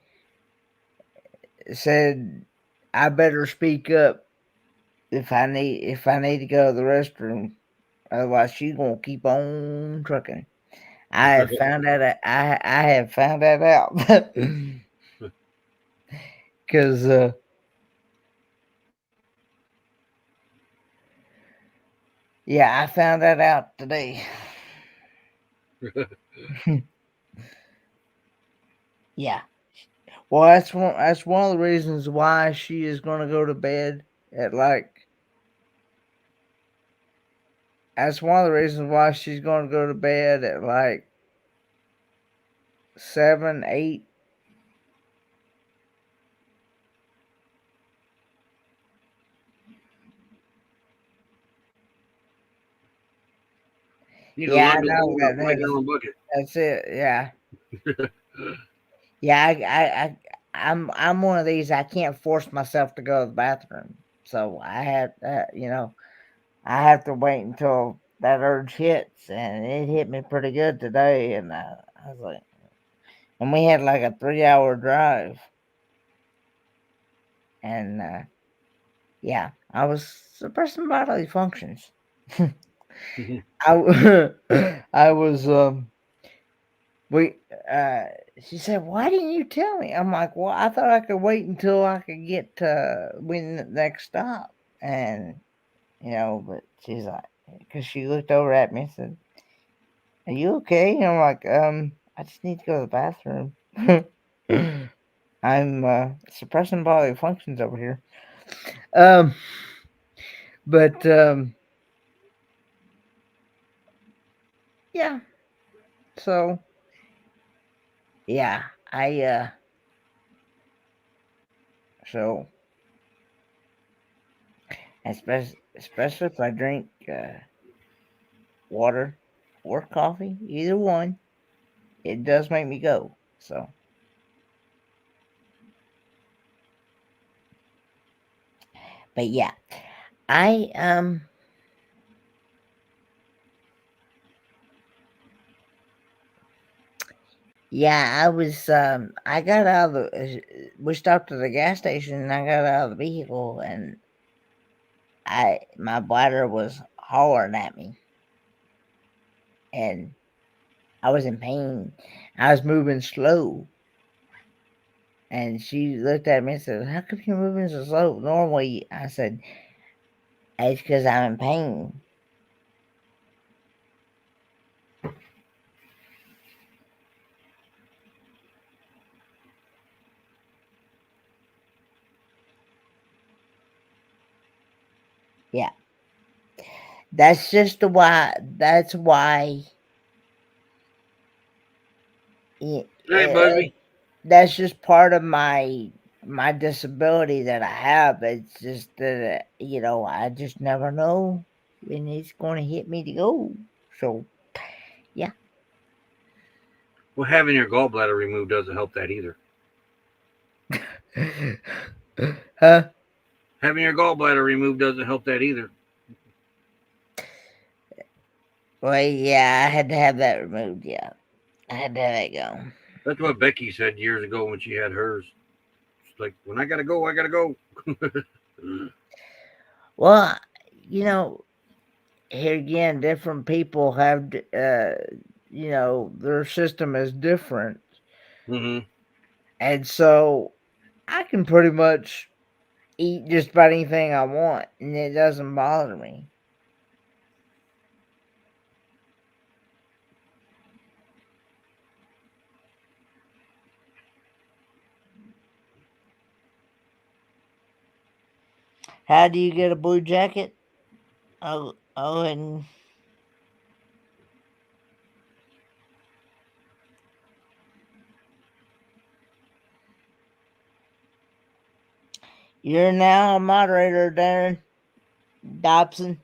said I better speak up if I need to go to the restroom. Otherwise, she's gonna keep on trucking. I have found that I have found that out because yeah, I found that out today. Yeah. Well, that's one of the reasons why she is going to go to bed at like. That's one of the reasons why she's going to go to bed at like 7, 8. Yeah, I know that's it. Yeah, yeah. I'm one of these. I can't force myself to go to the bathroom, so I have I have to wait until that urge hits, and it hit me pretty good today. And I was like, and we had like a 3-hour drive, and yeah, I was suppressing bodily functions. I I was we she said, "Why didn't you tell me?" I'm like, "Well, I thought I could wait until I could get to when the next stop." And but she's like, because she looked over at me and said, "Are you okay?" And I'm like, I just need to go to the bathroom. I'm suppressing bodily functions over here. But yeah. So yeah, I so especially if I drink water or coffee, either one, it does make me go. So but yeah, I yeah, I was I got out of the we stopped at the gas station and I got out of the vehicle and my bladder was hollering at me and I was in pain. I was moving slow. And she looked at me and said, "How come you're moving so slow? Normally," I said, "It's because I'm in pain." Yeah. That's just why. That's why. Hey, Busby. That's just part of my disability that I have. It's just that I just never know when it's going to hit me to go. So yeah. Well, having your gallbladder removed doesn't help that either. Huh? Having your gallbladder removed doesn't help that either. Well, yeah, I had to have that removed. Yeah, I had to have that go. That's what Becky said years ago when she had hers. It's like, when I gotta go, I gotta go. Well, here again, different people have, their system is different. Mm-hmm. And so I can pretty much eat just about anything I want, and it doesn't bother me. How do you get a blue jacket? And you're now a moderator, Darren Dobson.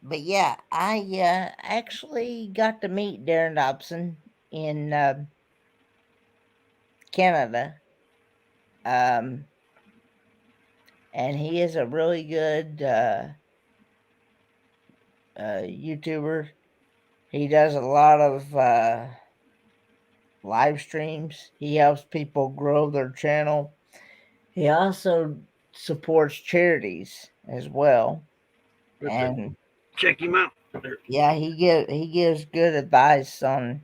But yeah, I actually got to meet Darren Dobson in Canada. And he is a really good YouTuber. He does a lot of live streams. He helps people grow their channel. He also supports charities as well. And check him out. yeah, he gives good advice on.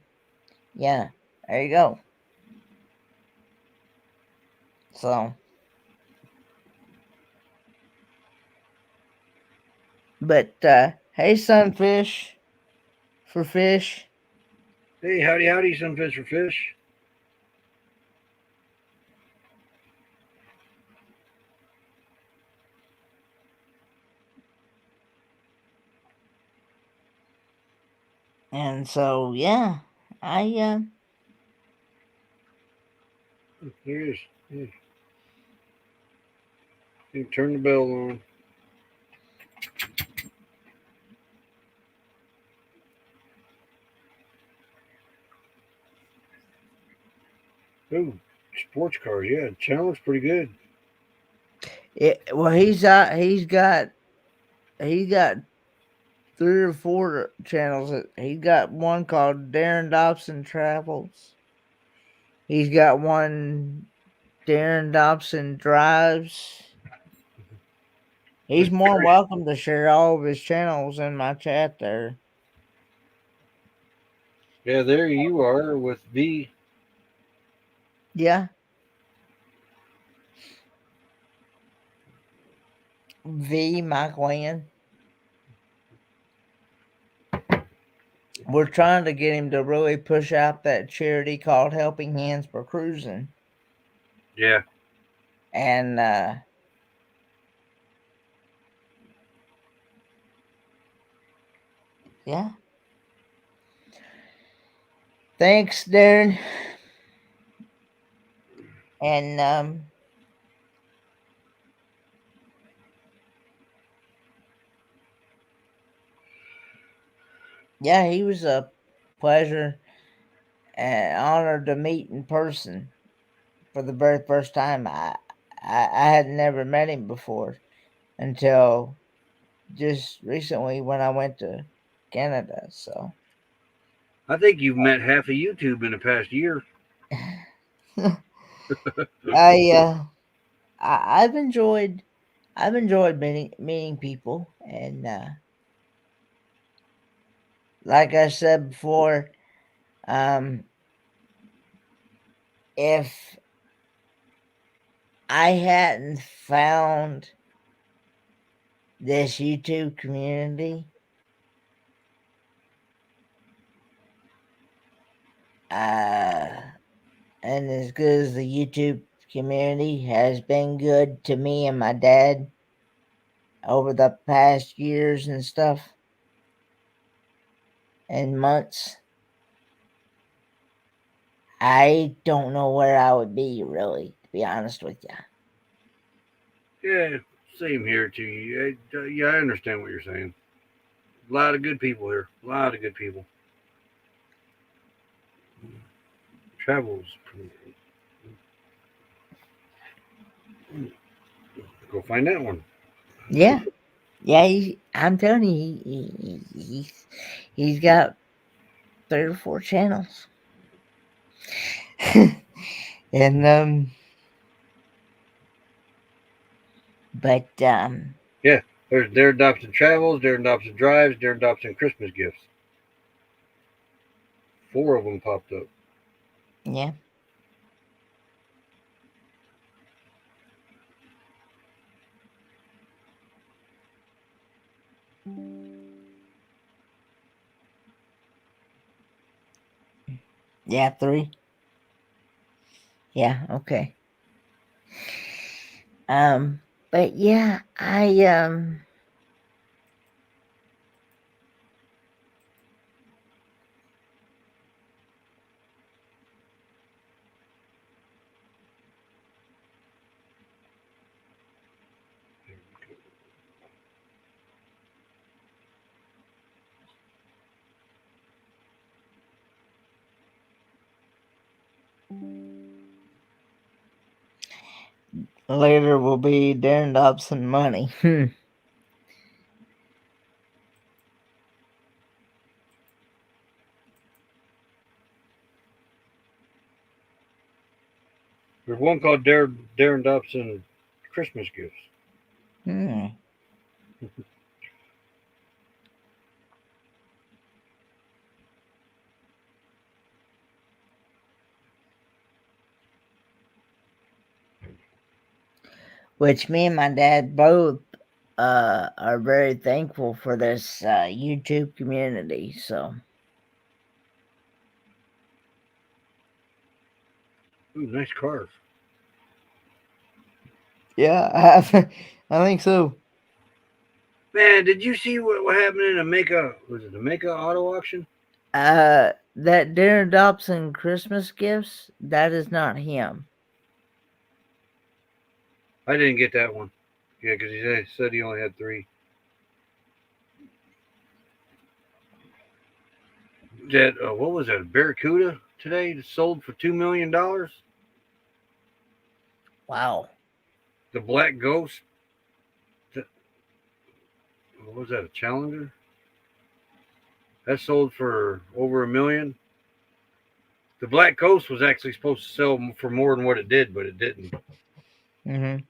Yeah, there you go. So, but hey, Sunfish for fish. Hey, howdy, Sunfish for fish. And so, yeah, I There he is. Yeah. You turn the bell on. Oh, sports cars. Yeah, the channel looks pretty good. well, he's got 3 or 4 channels. He's got one called Darren Dobson Travels. He's got one Darren Dobson Drives. He's more welcome to share all of his channels in my chat there. Yeah, there you are with V. Yeah. V. Mike Wayne. We're trying to get him to really push out that charity called Helping Hands for Cruising. Yeah. And yeah. Thanks, Darren. And yeah, he was a pleasure and honored to meet in person for the very first time. I had never met him before until just recently when I went to Canada. So I think you've met half of YouTube in the past year. I've enjoyed meeting people, and like I said before, if I hadn't found this YouTube community, and as good as the YouTube community has been good to me and my dad over the past years and stuff and months, I don't know where I would be, really, to be honest with you. Yeah, same here to you. Yeah, I understand what you're saying. A lot of good people here. A lot of good people. Travels. Go find that one. Yeah, yeah. I'm telling you, he's got 3 or 4 channels, and but Yeah, there's Darren Dobson Travels, Darren Dobson Drives, Darren Dobson Christmas Gifts. 4 of them popped up. yeah. Yeah, 3. Yeah, okay. But yeah, later will be Darren Dobson money. There's one called Darren Dobson Christmas Gifts. Hmm. Which me and my dad both are very thankful for this YouTube community. So Ooh, nice cars. yeah, I think so. Man, did you see what happened in the Mecca? Was it the Mecca auto auction? That Darren Dobson Christmas gifts, that is not him. I didn't get that one. Yeah, because he said he only had 3. That what was that? Barracuda today sold for $2 million. Wow. The Black Ghost. What was that? A Challenger? That sold for over $1 million. The Black Ghost was actually supposed to sell for more than what it did, but it didn't. Mm-hmm.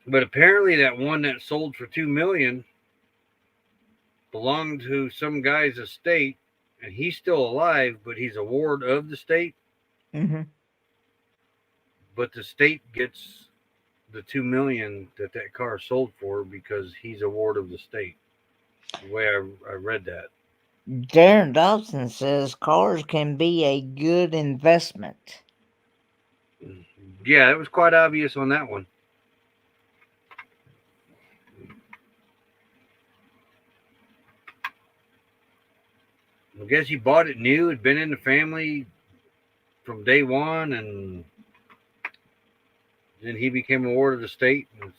But apparently, that one that sold for $2 million belonged to some guy's estate, and he's still alive, but he's a ward of the state. Mm-hmm. But the state gets the $2 million that car sold for because he's a ward of the state. The way I read that. Darren Dobson says cars can be a good investment. Yeah, it was quite obvious on that one. I guess he bought it new. It'd been in the family from day one, and then he became a ward of the state. And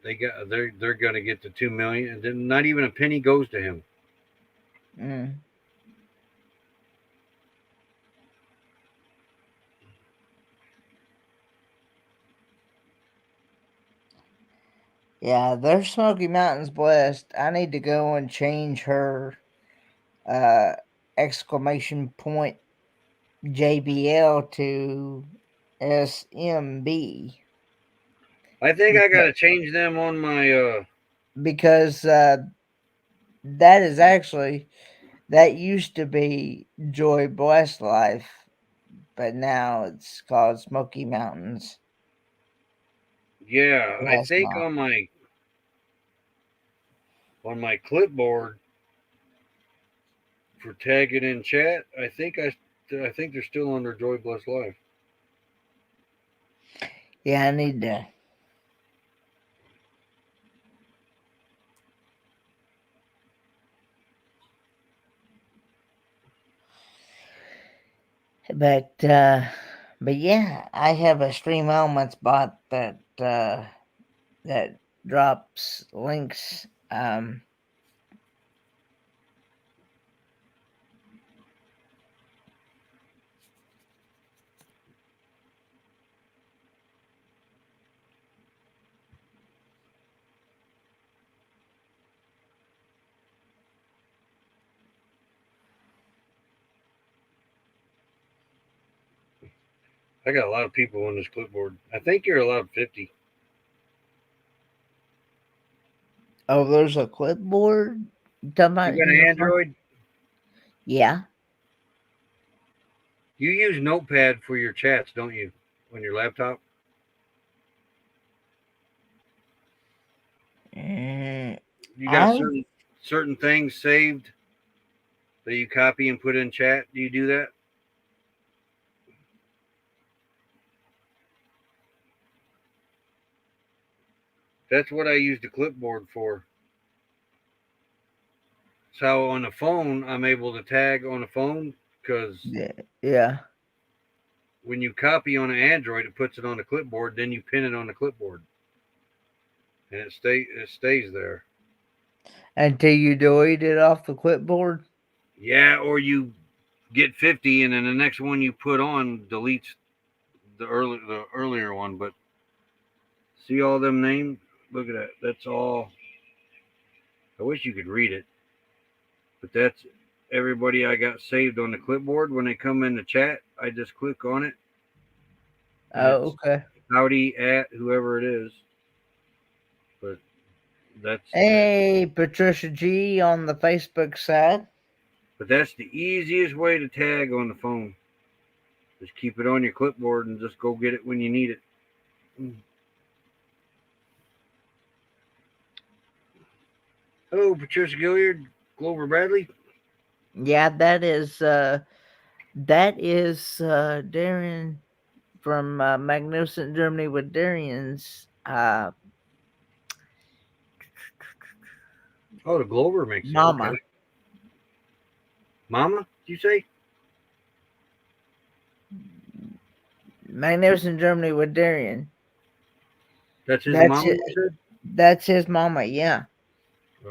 they're going to get the $2 million, and then not even a penny goes to him. Mm. Yeah, there's Smoky Mountains blessed. I need to go and change her uh exclamation point JBL to SMB I think I got because, to change them on my. because that is actually that used to be Joy Blessed Life, but now it's called Smoky Mountains. Yeah, I Blessed think Mom. on my clipboard for tagging in chat. I think they're still under Joy Bless Life. Yeah, I need to. But yeah, I have a Stream Elements bot that drops links. I got a lot of people on this clipboard. I think you're allowed 50. Oh, there's a clipboard. You talking You about got in an your phone? Android? Yeah. You use Notepad for your chats, don't you, on your laptop? Mm, You got I certain things saved that you copy and put in chat. Do you do that? That's what I use the clipboard for. So on the phone, I'm able to tag on the phone because yeah. when you copy on an Android, it puts it on the clipboard. Then you pin it on the clipboard, and it stays there. Until you delete it off the clipboard. Yeah, or you get 50, and then the next one you put on deletes the earlier one. But see all them names? Look at that. That's all. I wish you could read it, but that's everybody I got saved on the clipboard. When they come in the chat, I just click on it, and it's Oh, okay. howdy at whoever it is. But that's Hey, Patricia G on the Facebook side. but that's the easiest way to tag on the phone. Just keep it on your clipboard and just go get it when you need it. Hello, Patricia Gilliard, Glover Bradley. Yeah, that is Darren from Magnificent Germany with Darian's Oh, the Glover makes it. mama. Okay. Mama, did you say? Magnificent Germany with Darian. That's his That's mama, it. you said? That's his mama, yeah. Oh.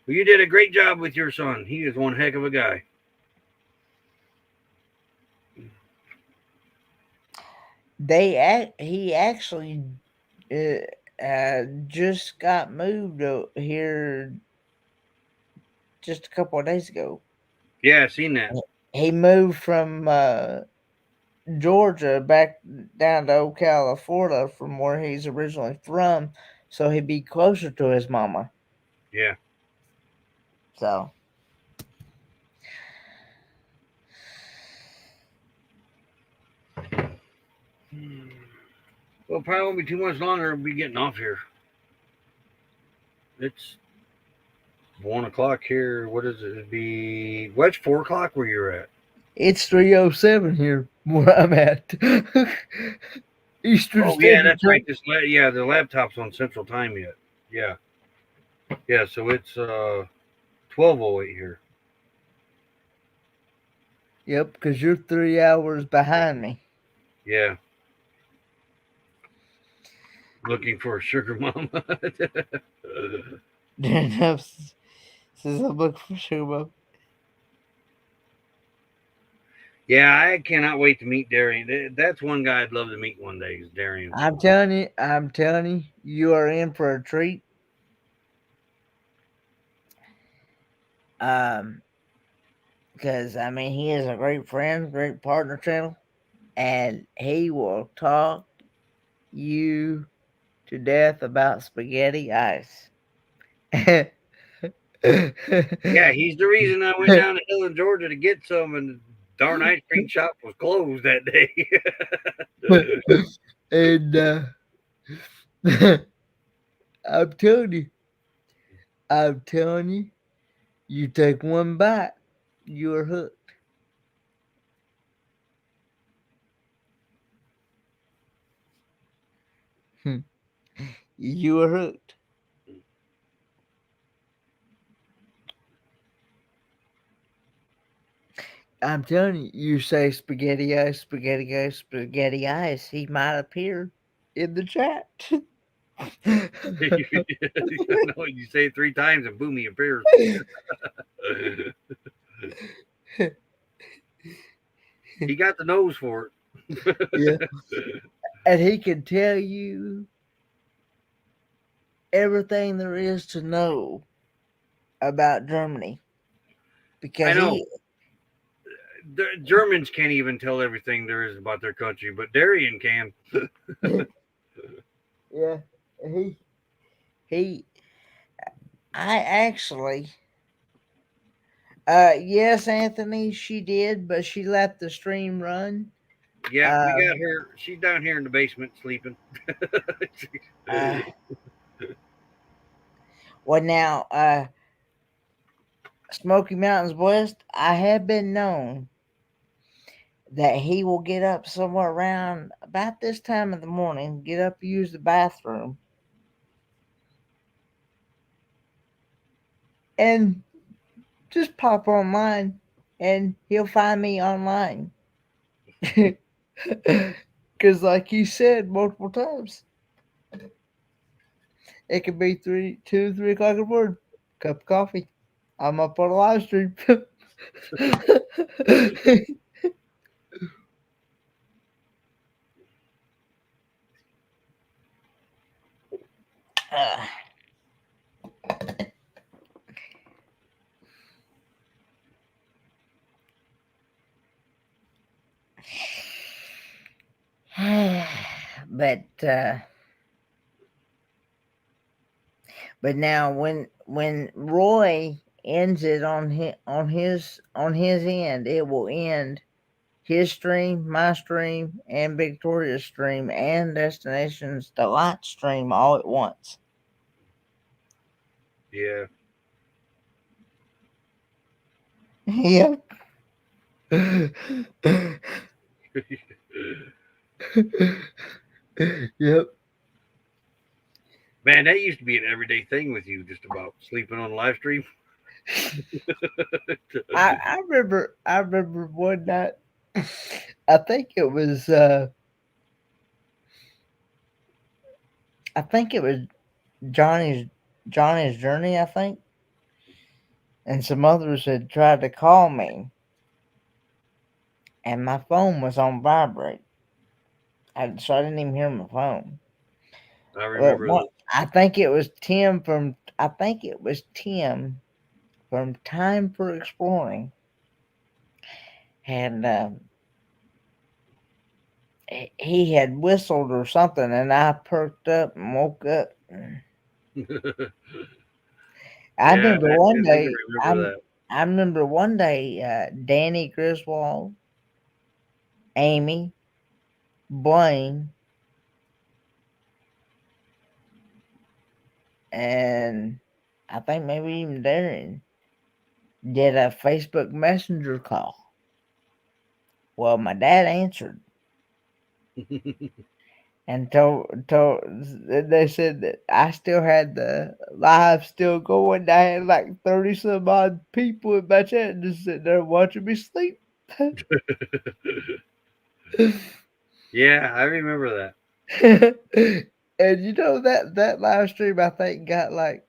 Well, you did a great job with your son. He is one heck of a guy. He actually just got moved here just a couple of days ago. Yeah, I seen that. He moved from Georgia back down to Ocala, Florida, from where he's originally from, so he'd be closer to his mama. Yeah. So. Well, probably won't be too much longer. We'll be getting off here. It's 1 o'clock here. What is it? It'd be what's 4 o'clock where you're at? It's 3:07 here where I'm at. Eastern Oh yeah, Standard that's right. The laptop's on Central Time yet. Yeah. Yeah, so it's 12:08 here. Yep, because you're 3 hours behind me. Yeah. Looking for a sugar mama. Says I'm looking for sugar mama. Yeah, I cannot wait to meet Darian. That's one guy I'd love to meet one day. Is Darian? I'm telling you, you are in for a treat. Because I mean, he is a great friend, great partner, channel, and he will talk you to death about spaghetti ice. Yeah, he's the reason I went down to Hill in Georgia to get some, and the darn ice cream shop was closed that day. And I'm telling you, you take one bite, you're hooked. You are hooked. I'm telling you, you say spaghetti ice, spaghetti ice, spaghetti ice, he might appear in the chat. No, you say it 3 times and boom, he appears. He got the nose for it. Yeah. And he can tell you everything there is to know about Germany. Because I know. The Germans can't even tell everything there is about their country, but Darian can. Yeah, he I actually yes, Anthony, she did, but she let the stream run. Yeah, we got her. She's down here in the basement sleeping. Well, now, Smoky Mountains West, I have been known that he will get up somewhere around about this time of the morning, get up, use the bathroom, and just pop online, and he'll find me online. Because, like he said multiple times, it could be 3 o'clock in the morning, cup of coffee. I'm up on a live stream. but now when Roy ends it on his end, it will end his stream, my stream, and Victoria's stream, and Destinations Delight stream all at once. Yeah. Yep. Yep. Man, that used to be an everyday thing with you, just about sleeping on live stream. I remember one night. I think it was Johnny's Journey, I think. And some others had tried to call me, and my phone was on vibrate. So I didn't even hear my phone. I remember that. I think it was Tim from Time for Exploring. And he had whistled or something, and I perked up and woke up. I remember one day. I remember one day. Danny Griswold, Amy, Blaine, and I think maybe even Darren did a Facebook Messenger call. Well, my dad answered. And they said that I still had the live still going. I had like 30 some odd people in my chat just sitting there watching me sleep. Yeah, I remember that. And you know that live stream I think got like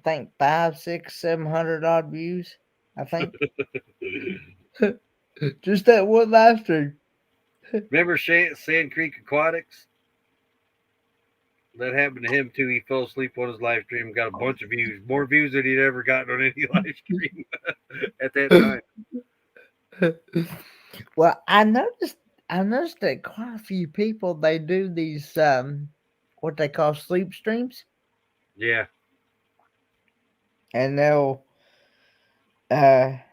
500, 600, 700 odd views. I think. Just that one live stream. Remember Sand Creek Aquatics? That happened to him too. He fell asleep on his live stream, got a bunch of views, more views than he'd ever gotten on any live stream at that time. Well, I noticed that quite a few people, they do these what they call sleep streams, Yeah. and they'll let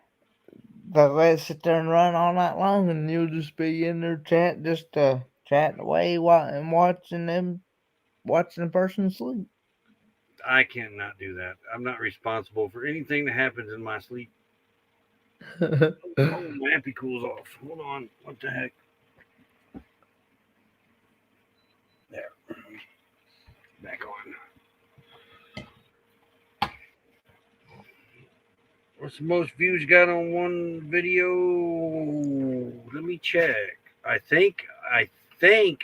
it sit there and run all night long, and you'll just be in there chatting away and watching the person sleep. I cannot do that. I'm not responsible for anything that happens in my sleep. Oh, my ampy cools off. Hold on. What the heck? There. Back on. What's the most views got on one video? Let me check. I think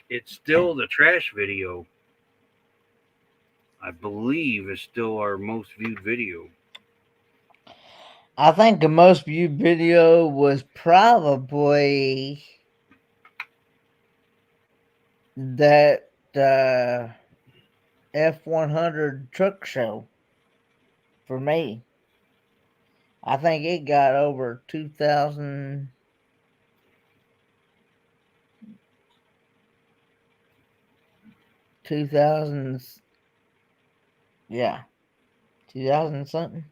it's still the trash video. I believe it's still our most viewed video. I think the most viewed video was probably that F100 truck show for me. I think it got over 2,000. Yeah, 2,000 something.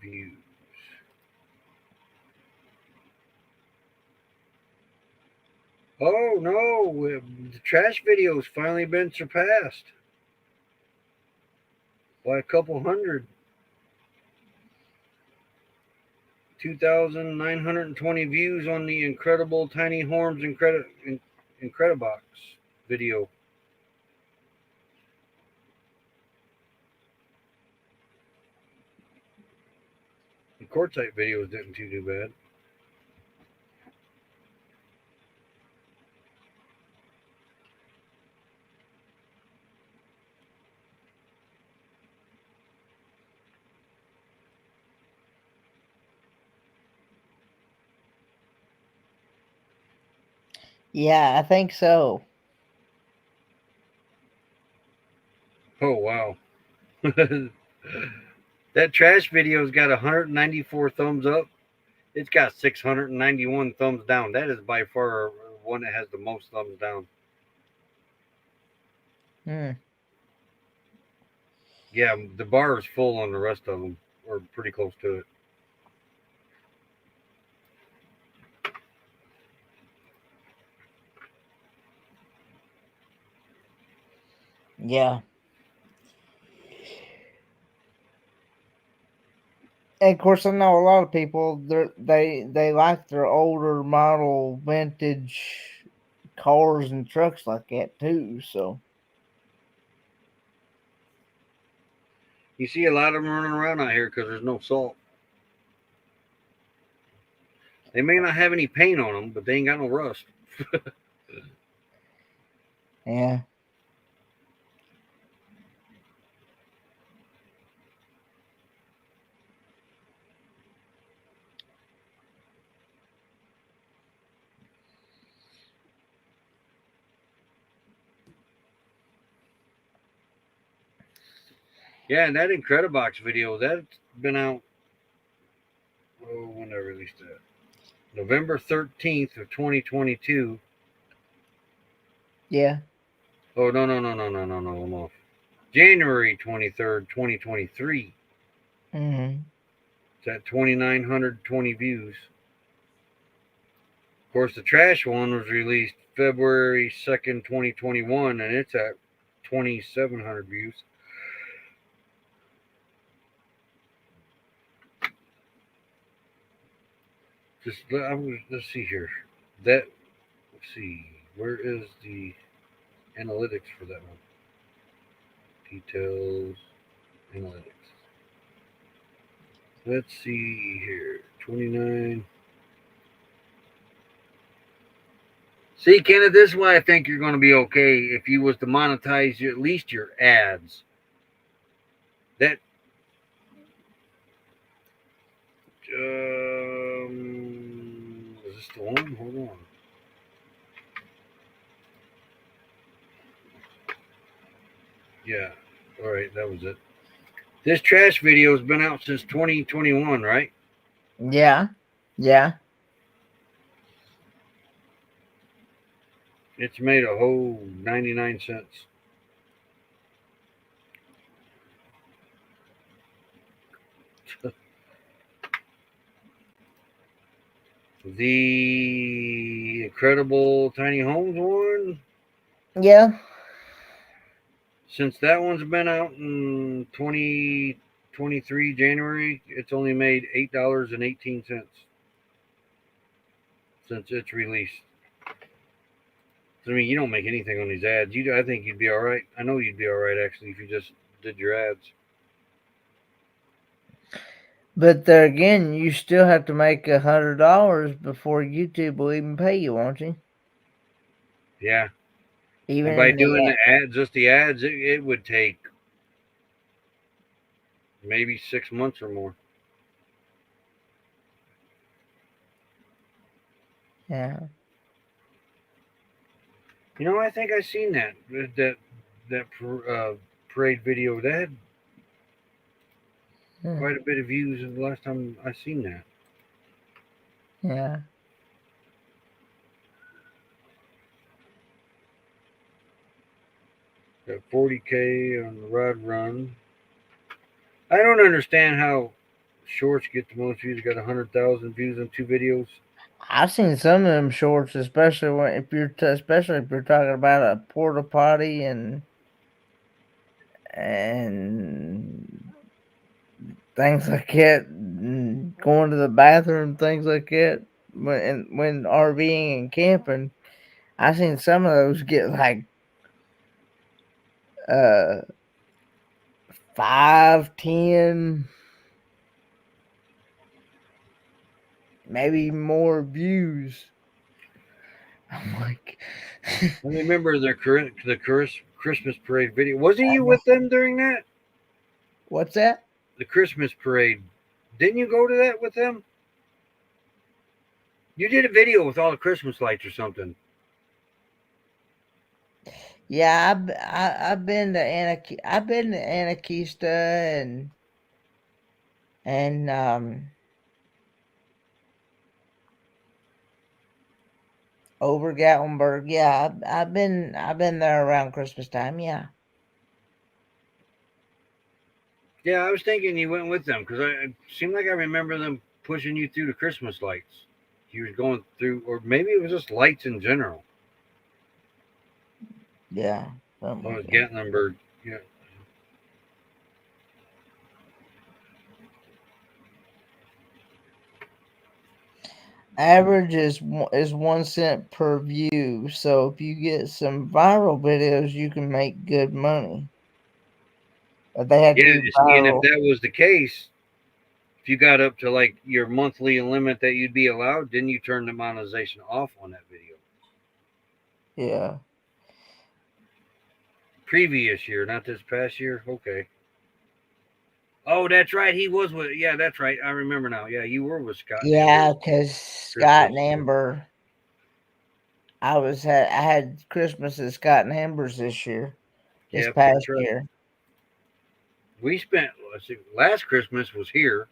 Views. Oh no, the trash video has finally been surpassed by a couple hundred. 2,920 views on the Incredible Tiny Horns Incredibox video. The Quartzite videos didn't do bad. Yeah, I think so. Oh wow. That trash video's got 194 thumbs up. It's got 691 thumbs down. That is by far one that has the most thumbs down. Yeah, the bar is full on the rest of them, or pretty close to it. Yeah. And of course, I know a lot of people they like their older model vintage cars and trucks like that too. So You see a lot of them running around out here because there's no salt. They may not have any paint on them, but they ain't got no rust. yeah. Yeah, and that Incredibox video, that's been out, when I released that? November 13th of 2022. Yeah. Oh, no, I'm off. January 23rd, 2023. Mm-hmm. It's at 2,920 views. Of course, the trash one was released February 2nd, 2021, and it's at 2,700 views. Let's see here. Let's see. Where is the analytics for that one? Details, analytics. Let's see here. 29. See, Kenneth, this is why I think you're going to be okay if you was to monetize at least your ads. That is this the one? Hold on. Yeah. All right, that was it. This trash video has been out since 2021, right? Yeah. Yeah. It's made a whole 99 cents. The Incredible Tiny Homes one, Yeah. since that one's been out in 2023 January, it's only made $8.18 since it's released. I mean, you don't make anything on these ads. I think you'd be all right. I know you'd be all right actually if you just did your ads. But there again, you still have to make $100 before YouTube will even pay you, won't you? Yeah. Even And by in doing the the ads, just the ads, it would take maybe 6 months or more. yeah. You know, I think I seen that parade video. That had Yeah. quite a bit of views the last time I seen that. Yeah. Got 40K on the Rod Run. I don't understand how shorts get the most views. Got 100,000 views on 2 videos. I've seen some of them shorts, especially especially if you're talking about a porta potty and things like that, and going to the bathroom, things like that. When RVing and camping, I've seen some of those get like uh 5, 10, maybe more views. I'm like, I remember the Christmas parade video. Wasn't you with them during that? what's that? The Christmas parade. Didn't you go to that with them? You did a video with all the Christmas lights or something. Yeah, I've been to Anarchista and over Gatlinburg. Yeah, I've been there around Christmas time. Yeah. Yeah, I was thinking you went with them because it seemed like I remember them pushing you through the Christmas lights. You was going through, or maybe it was just lights in general. Yeah. Oh, Gatlinburg. Yeah. Average is 1 cent per view. So if you get some viral videos, you can make good money. But they have to Yeah, be see, and if viral. that was the case, if you got up to like your monthly limit that you'd be allowed, then you turn the monetization off on that video. Yeah. Previous year, not this past year. Okay. Oh, that's right. He was with. Yeah, that's right. I remember now. Yeah, you were with Scott. And Yeah, Amber. because Scott and Amber, I had Christmas at Scott and Amber's this Yeah, past that's right. year. We spent. Let's see. Last Christmas was here,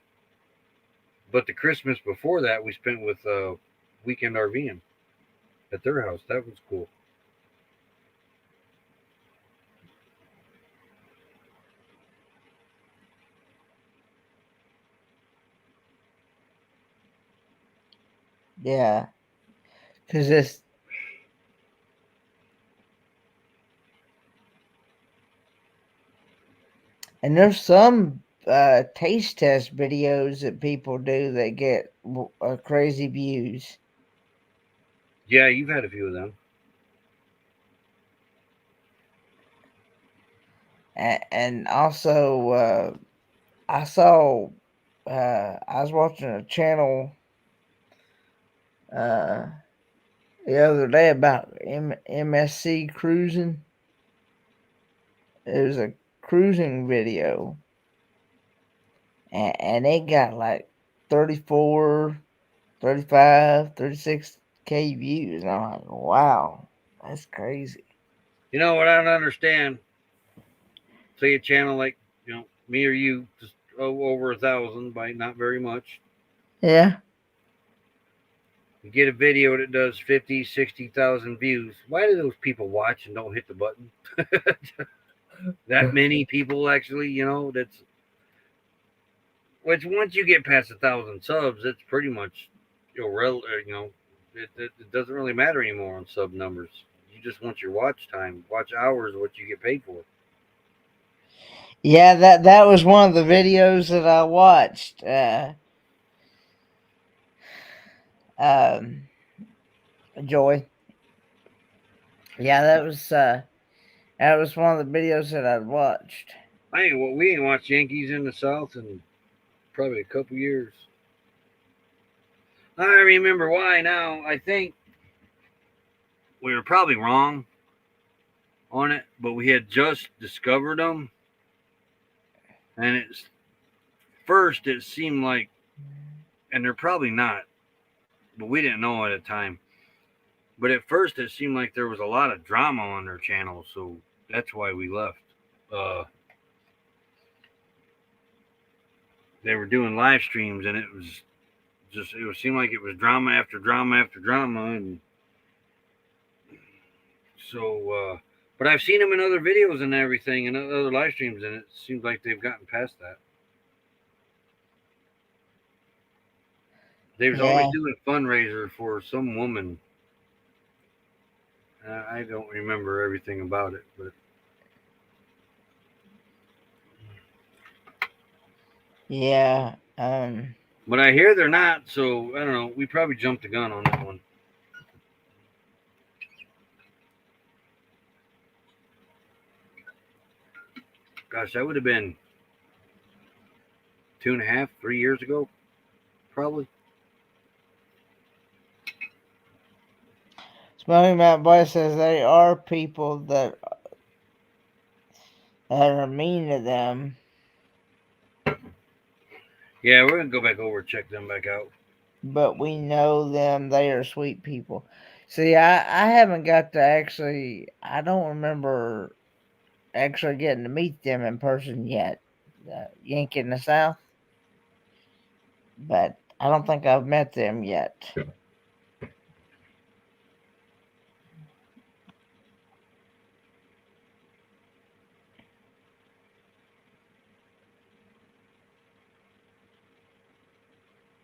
but the Christmas before that we spent with Weekend RVing at their house. That was cool. Yeah, because it's and there's some taste test videos that people do that get crazy views. Yeah, you've had a few of them. And also, I saw I was watching a channel uh, the other day about MSC cruising. It was a cruising video, and it got like 34, 35, 36K views. And I'm like, wow, that's crazy. You know what I don't understand? Say a channel like, me or you, just over 1,000 by not very much. Yeah. You get a video that does 50, 60,000 views. Why do those people watch and don't hit the button? That many people actually, that's which once you get past 1,000 subs, it's pretty much it doesn't really matter anymore on sub numbers. You just want your watch time, watch hours, what you get paid for. Yeah, that was one of the videos that I watched. Joy. Yeah, that was one of the videos that I watched. We ain't watched Yankees in the South in probably a couple years. I remember why now. I think we were probably wrong on it, but we had just discovered them, and first it seemed like, and they're probably not, but we didn't know at the time. But at first it seemed like there was a lot of drama on their channel, so that's why we left. They were doing live streams, and it seemed like it was drama after drama after drama, and so. But I've seen them in other videos and everything, and other live streams, and it seems like they've gotten past that. They was always doing a fundraiser for some woman. I don't remember everything about it, but yeah. But I hear they're not, so I don't know. We probably jumped the gun on that one. Gosh, that would have been 2.5, 3 years ago, probably. Smoking Matt Boy says they are people that are mean to them. Yeah, we're gonna go back over and check them back out. But we know them; they are sweet people. See, I haven't got to actually. I don't remember actually getting to meet them in person yet. Yankee in the South, but I don't think I've met them yet.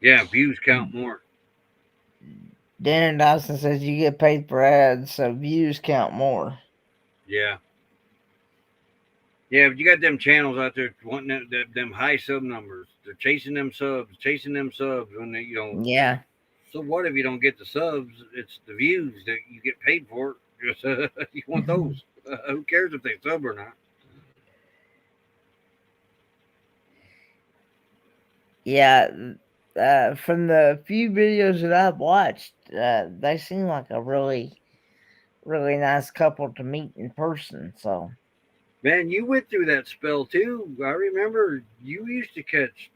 Yeah, views count more. Darren Dawson says you get paid for ads, so views count more. Yeah. Yeah, but you got them channels out there wanting them high sub numbers. They're chasing them subs when they, Yeah. So what if you don't get the subs? It's the views that you get paid for. You want those. Who cares if they sub or not? Yeah. From the few videos that I've watched, they seem like a really, really nice couple to meet in person. So, Man, you went through that spell too. I remember you used to catch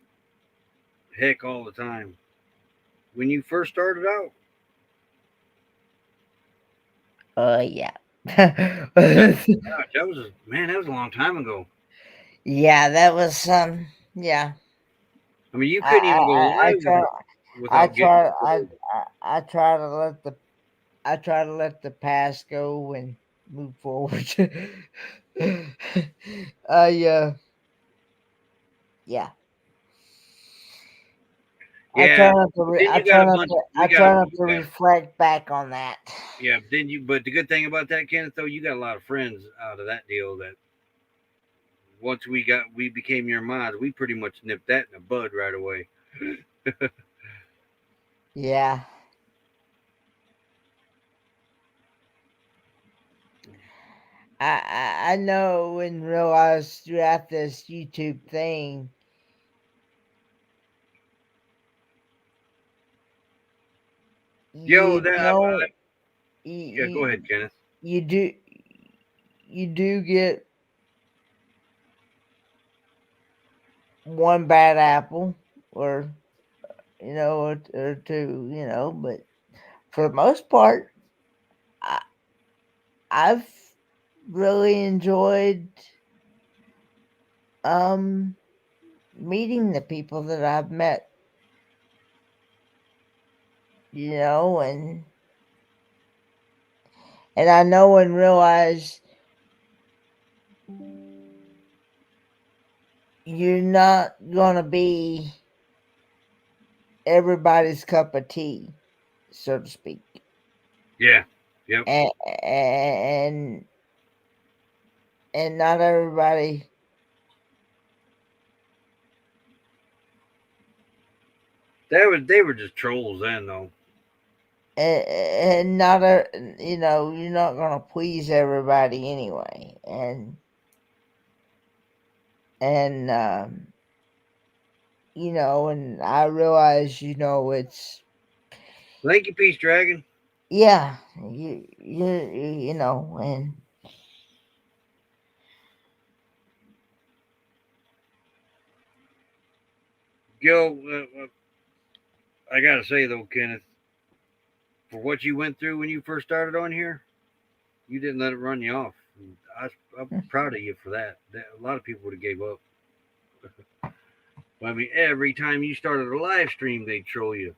heck all the time when you first started out. yeah. Gosh, that was a long time ago. Yeah, that was yeah. I mean, you couldn't even go live without getting. I try to let the past go and move forward. Yeah. Yeah, I try not to reflect back on that. Yeah, but the good thing about that, Kenneth, though, you got a lot of friends out of that deal that once we became your mods, we pretty much nipped that in the bud right away. Yeah. I know and realize throughout this YouTube thing, Yo, go ahead, Kenneth. You do get one bad apple or or two, but for the most part, I, I've really enjoyed um meeting the people that I've met, and I know and realize you're not gonna be everybody's cup of tea, so to speak. Yeah. Yep. And and not everybody They were just trolls then, though. and not a you're not gonna please everybody anyway, and and I realize it's Thank you, Peace Dragon. yeah, and Gil, I gotta say though, Kenneth, for what you went through when you first started on here, you didn't let it run you off. I'm proud of you for that. A lot of people would have gave up. I mean, every time you started a live stream, they'd troll you.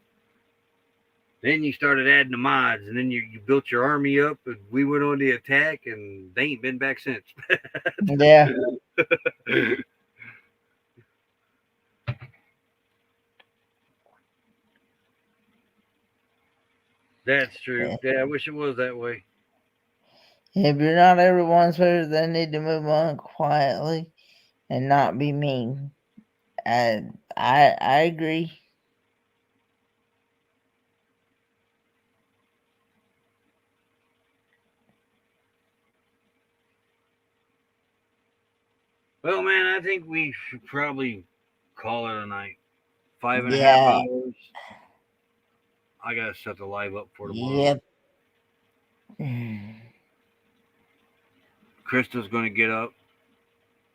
Then you started adding the mods, and then you built your army up, and we went on the attack, and they ain't been back since. yeah. That's true. Yeah, I wish it was that way. If you're not everyone's favorite, they need to move on quietly and not be mean. And I agree. Well, man, I think we should probably call it a night. 5.5 Yeah. hours. I gotta set the live up for tomorrow. Yep. Krista's gonna get up.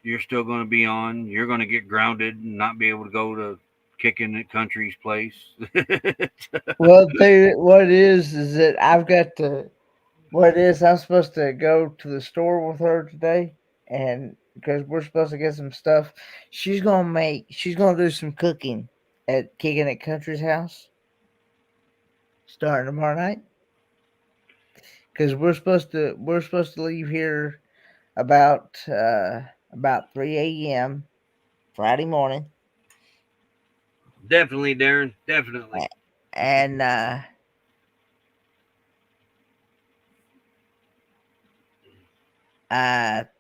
You're still gonna be on. You're gonna get grounded and not be able to go to Kicking It Country's place. Well, what it is that I've got to. What it is, I'm supposed to go to the store with her today, and because we're supposed to get some stuff, she's gonna do some cooking at Kicking It Country's house starting tomorrow night. Because we're supposed to leave here about 3 a.m. Friday morning, Definitely, Darren. Definitely. and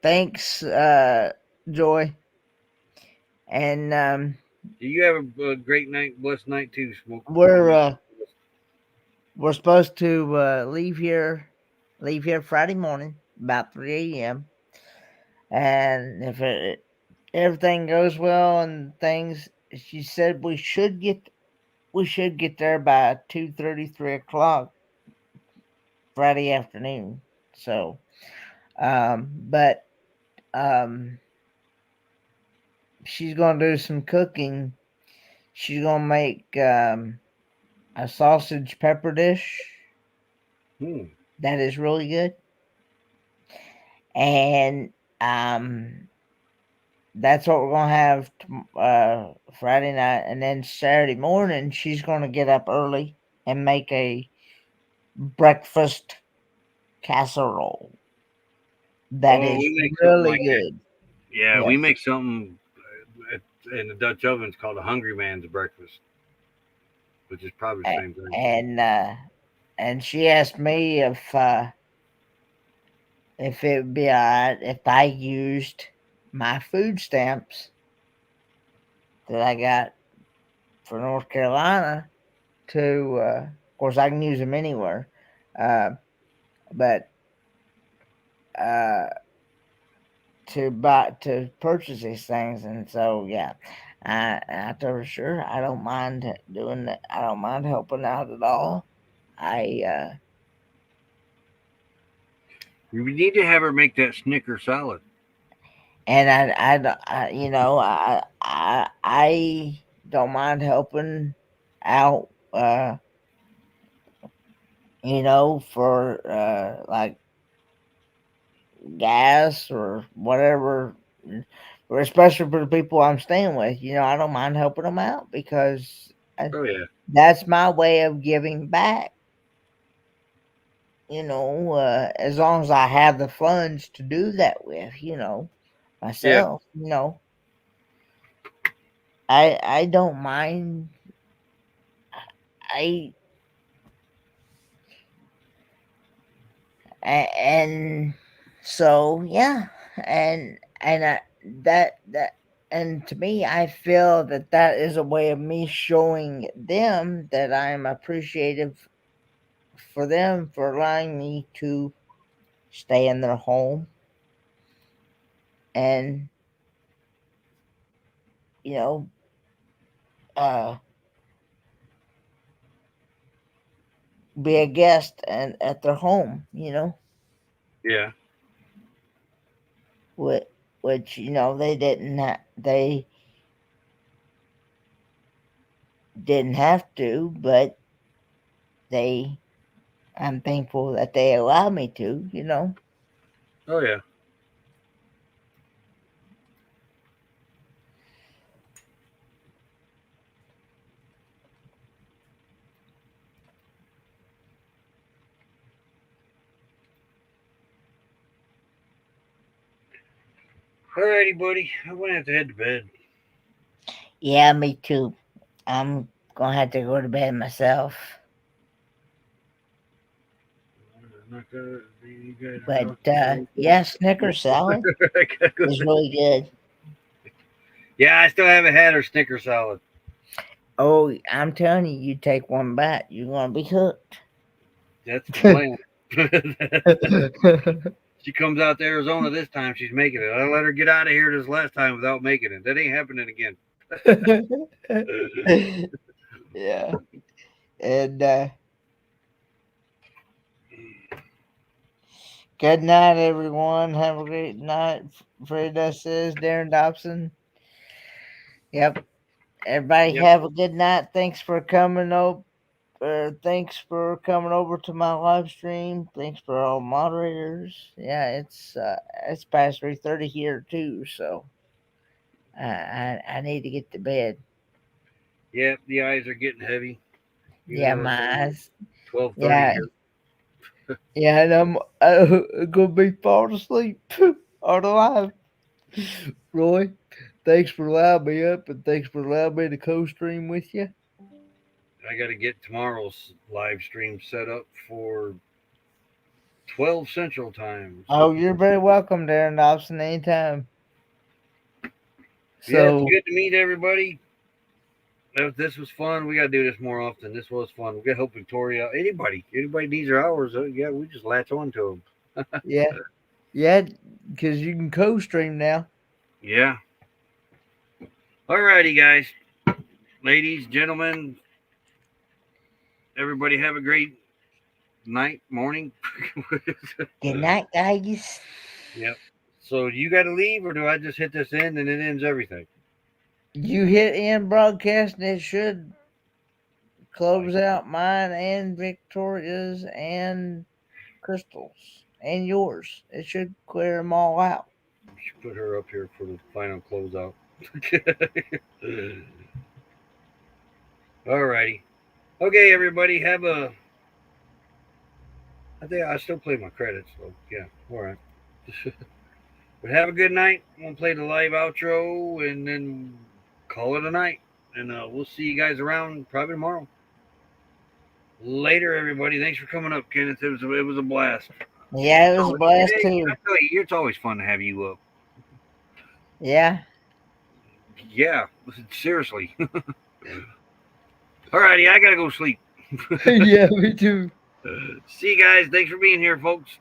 thanks, Joy, and Do you have a great night, blessed night too, Smoke? we're supposed to leave here Friday morning about 3 a.m. And if everything goes well and things, she said we should get there by 2:30, 3 o'clock Friday afternoon. So, but she's gonna do some cooking. She's gonna make a sausage pepper dish that is really good, and that's what we're gonna have Friday night, and then Saturday morning she's gonna get up early and make a breakfast casserole that is really good. Yeah, we make something in the Dutch oven. It's called a hungry man's breakfast, which is probably the same thing. And she asked me if it would be alright if I used my food stamps that I got for North Carolina to, of course, I can use them anywhere, but to purchase these things, and so yeah, I told her sure, I don't mind doing that. I don't mind helping out at all. We need to have her make that Snicker salad. and I don't mind helping out, for like gas or whatever, or especially for the people I'm staying with. I don't mind helping them out because Oh yeah. that's my way of giving back. As long as I have the funds to do that with, myself. I don't mind. I and so yeah, and that and to me, I feel that is a way of me showing them that I am appreciative for them for allowing me to stay in their home and you know uh be a guest and at their home, Yeah. which they didn't have to, but they I'm thankful that they allowed me to. Oh yeah. Alrighty, buddy. I'm gonna have to head to bed. Yeah, me too. I'm gonna have to go to bed myself. I'm not gonna be good. But yeah, Snicker salad is really good. Yeah, I still haven't had her Snicker salad. Oh, I'm telling you, you take one bite, you're gonna be hooked. That's the plan. She comes out to Arizona this time. She's making it. I let her get out of here this last time without making it. That ain't happening again. Yeah. And good night, everyone. Have a great night. Freda says Darren Dobson. Yep. Everybody Yep. have a good night. Thanks for coming over. Thanks for coming over to my live stream. Thanks for all moderators. Yeah, it's past 3:30 here too, so I need to get to bed. Yep, the eyes are getting heavy. Yeah, my eyes. 12:30 Yeah, here. yeah, and I'm gonna be falling asleep on the live. Roy, thanks for allowing me up, and thanks for allowing me to co-stream with you. I got to get tomorrow's live stream set up for 12 Central Time. Oh, you're very welcome, Darren Dobson, anytime. Yeah, So it's good to meet everybody. This was fun. We got to do this more often. This was fun. We got to help Victoria. Anybody needs their hours. Yeah, we just latch on to them. yeah, because you can co-stream now. Yeah. Alrighty, guys, ladies, gentlemen, everybody have a great night, morning. Good night, guys. Yep. So you got to leave, or do I just hit this end and it ends everything? You hit end broadcast, and it should close out mine and Victoria's and Crystal's and yours. It should clear them all out. We should put her up here for the final closeout. Alrighty. Okay, everybody, I think I still play my credits, so yeah, alright. But have a good night. I'm going to play the live outro and then call it a night. And we'll see you guys around probably tomorrow. Later, everybody. Thanks for coming up, Kenneth. It was a blast. Yeah, it was a blast too. I tell you, it's always fun to have you up. Yeah. Yeah, seriously. Alrighty, I gotta go sleep. Yeah, me too. See you guys. Thanks for being here, folks.